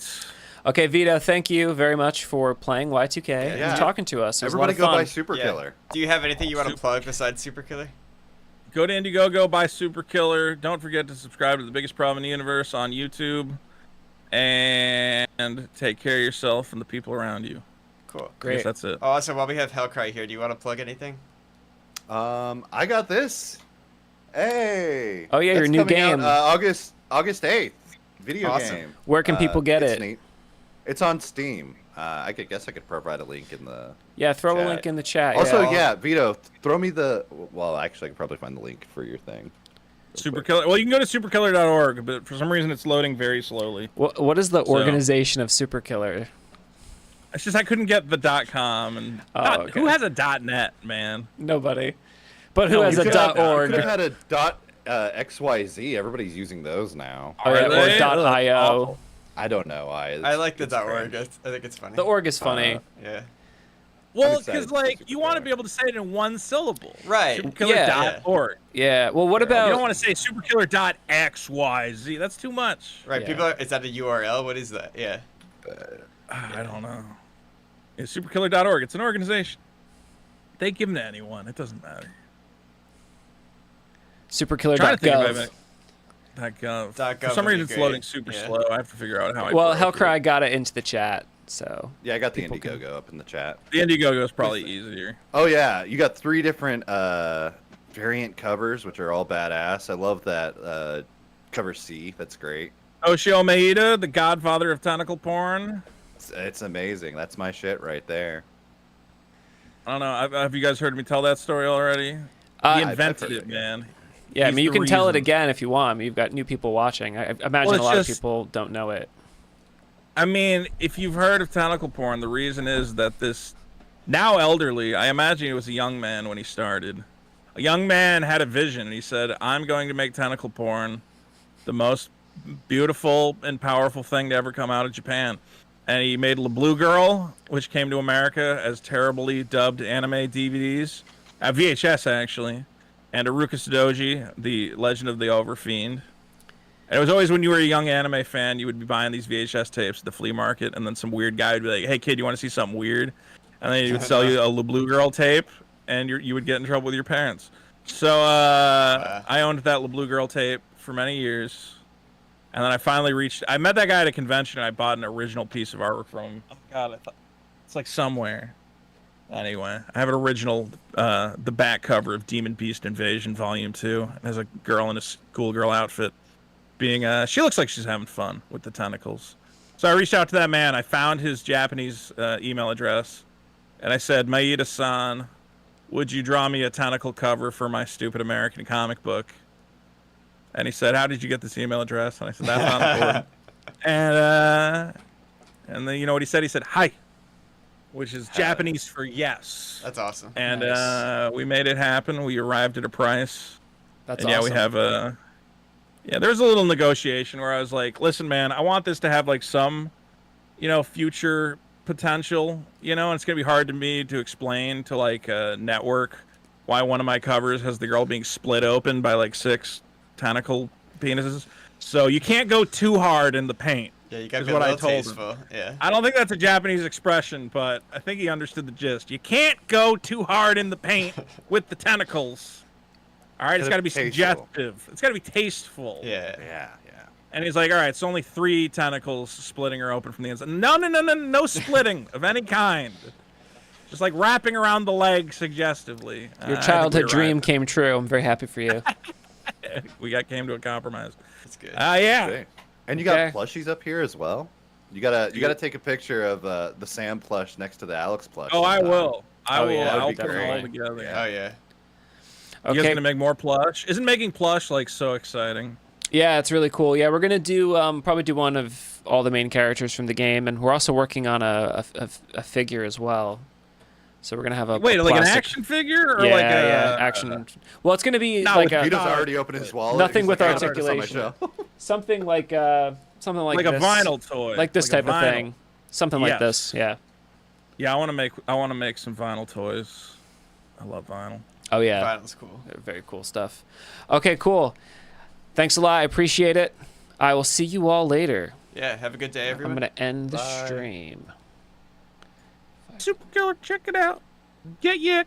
Speaker 5: Okay, Vito, thank you very much for playing Y2K and talking to us. It was
Speaker 17: Everybody
Speaker 5: a lot of fun.
Speaker 17: go buy Super Killer.
Speaker 7: Do you have anything you want to plug besides Super Killer?
Speaker 6: Go to Indiegogo, buy Super Killer. Don't forget to subscribe to The Biggest Problem in the Universe on YouTube. And take care of yourself and the people around you.
Speaker 7: Cool.
Speaker 5: Great.
Speaker 6: That's it.
Speaker 7: Oh, also, while we have Hellcry here, do you want to plug anything?
Speaker 17: I got this. Hey.
Speaker 5: Oh, yeah, your new game.
Speaker 17: August 8th. Video game.
Speaker 5: Where can people get
Speaker 17: it's
Speaker 5: it?
Speaker 17: Neat. It's on Steam. I guess I could provide a link in the
Speaker 5: throw
Speaker 17: chat.
Speaker 5: a link in the chat.
Speaker 17: Also, Vito, throw me the. Well, actually, I can probably find the link for your thing.
Speaker 6: Super Killer. Well, you can go to superkiller.org, but for some reason it's loading very slowly.
Speaker 5: What is the organization of Super Killer?
Speaker 6: It's just I couldn't get the .com and
Speaker 5: okay.
Speaker 6: Who has a .net, man?
Speaker 5: Nobody. But who has a .org?
Speaker 17: You could have had a .xyz. Everybody's using those now.
Speaker 5: Oh, yeah, or .io.
Speaker 17: I don't know.
Speaker 7: I like the .org. I think it's funny.
Speaker 5: The org is funny.
Speaker 7: Yeah.
Speaker 6: Well, because you want to be able to say it in one syllable.
Speaker 7: Right.
Speaker 6: Superkiller.org.
Speaker 5: Yeah. Well, what about?
Speaker 6: You don't want to say superkiller.xyz. That's too much.
Speaker 7: Right. People is that a URL? What is that? Yeah.
Speaker 6: I don't know. Yeah, superkiller.org. It's an organization. They give them to anyone. It doesn't matter.
Speaker 5: Superkiller.gov.
Speaker 6: For some reason, it's loading super slow. I have to figure out how.
Speaker 5: Well, Hellcry got it into the chat, so.
Speaker 17: Yeah, I got the Indiegogo up in the chat.
Speaker 6: The Indiegogo is probably easier.
Speaker 17: Oh yeah, you got 3 different variant covers, which are all badass. I love that cover C. That's great.
Speaker 6: Oshio Maeda, the godfather of tentacle porn.
Speaker 17: It's amazing. That's my shit right there.
Speaker 6: I don't know. Have you guys heard me tell that story already? He invented it, man.
Speaker 5: Yeah, I mean, you can tell it again if you want. I mean, you've got new people watching. I imagine a lot of people don't know it.
Speaker 6: I mean, if you've heard of tentacle porn, the reason is that this now elderly, I imagine he was a young man when he started. A young man had a vision, and he said, I'm going to make tentacle porn the most beautiful and powerful thing to ever come out of Japan. And he made La Blue Girl, which came to America as terribly dubbed anime DVDs. VHS, actually. And Aruka Sudoji, the Legend of the Overfiend. And it was always when you were a young anime fan, you would be buying these VHS tapes at the flea market, and then some weird guy would be like, hey, kid, you want to see something weird? And then he would sell you a La Blue Girl tape, and you would get in trouble with your parents. So I owned that La Blue Girl tape for many years. And then I finally I met that guy at a convention, and I bought an original piece of artwork from him. Oh, God, it's like somewhere. Anyway, I have an original, the back cover of Demon Beast Invasion Volume 2. It has a girl in a schoolgirl outfit being, she looks like she's having fun with the tentacles. So I reached out to that man. I found his Japanese email address, and I said, Maeda-san, would you draw me a tentacle cover for my stupid American comic book? And he said, how did you get this email address? And I said, that's not important. And then you know what he said? He said, hi. Which is Japanese for yes.
Speaker 7: That's awesome.
Speaker 6: And we made it happen. We arrived at a price.
Speaker 5: That's
Speaker 6: awesome. Yeah, we have a. Yeah, there's a little negotiation where I was like, listen, man, I want this to have like some, future potential, and it's gonna be hard to me to explain to like a network why one of my covers has the girl being split open by like 6 tentacle penises. So you can't go too hard in the paint.
Speaker 7: Yeah, you gotta
Speaker 6: is
Speaker 7: be a
Speaker 6: what I
Speaker 7: little
Speaker 6: told
Speaker 7: tasteful.
Speaker 6: him.
Speaker 7: Yeah.
Speaker 6: I don't think that's a Japanese expression, but I think he understood the gist. You can't go too hard in the paint with the tentacles. All right, it's got to be suggestive. It's got to be tasteful.
Speaker 7: Yeah.
Speaker 17: Yeah.
Speaker 6: And he's like, all right, it's only 3 tentacles splitting her open from the inside. No splitting of any kind. Just like wrapping around the leg suggestively.
Speaker 5: Your childhood dream came true. I'm very happy for you.
Speaker 6: Came to a compromise.
Speaker 7: That's good.
Speaker 6: Yeah.
Speaker 17: Okay. And you got plushies up here as well. You gotta take a picture of the Sam plush next to the Alex plush.
Speaker 6: Oh, I
Speaker 17: sometime.
Speaker 6: will. I will.
Speaker 17: That'd
Speaker 6: I'll
Speaker 17: be
Speaker 6: put them all
Speaker 17: great.
Speaker 6: together.
Speaker 7: Oh yeah.
Speaker 6: You guys gonna make more plush? Isn't making plush like so exciting?
Speaker 5: Yeah, it's really cool. Yeah, we're gonna do probably do one of all the main characters from the game, and we're also working on a figure as well. So we're gonna have a
Speaker 6: Wait, like an
Speaker 5: plastic...
Speaker 6: action figure or
Speaker 5: yeah,
Speaker 6: like a
Speaker 5: yeah, action. Well, it's gonna be
Speaker 17: No,
Speaker 5: like a.
Speaker 17: Vito's already opened his wallet.
Speaker 5: Nothing
Speaker 17: He's
Speaker 5: with
Speaker 17: like, "I heard this on my
Speaker 5: articulation.
Speaker 17: show."
Speaker 5: Something like
Speaker 6: like
Speaker 5: this.
Speaker 6: a vinyl toy,
Speaker 5: like this
Speaker 6: like a
Speaker 5: type of
Speaker 6: vinyl.
Speaker 5: thing. Something like this. Yeah.
Speaker 6: Yeah, I want to make some vinyl toys. I love vinyl.
Speaker 5: Oh yeah.
Speaker 7: Vinyl's cool.
Speaker 5: Very cool stuff. Okay, cool. Thanks a lot. I appreciate it. I will see you all later.
Speaker 7: Yeah, have a good day, everyone.
Speaker 5: I'm gonna end the
Speaker 7: Bye.
Speaker 5: stream.
Speaker 6: Super killer, check it out. Get YIIK.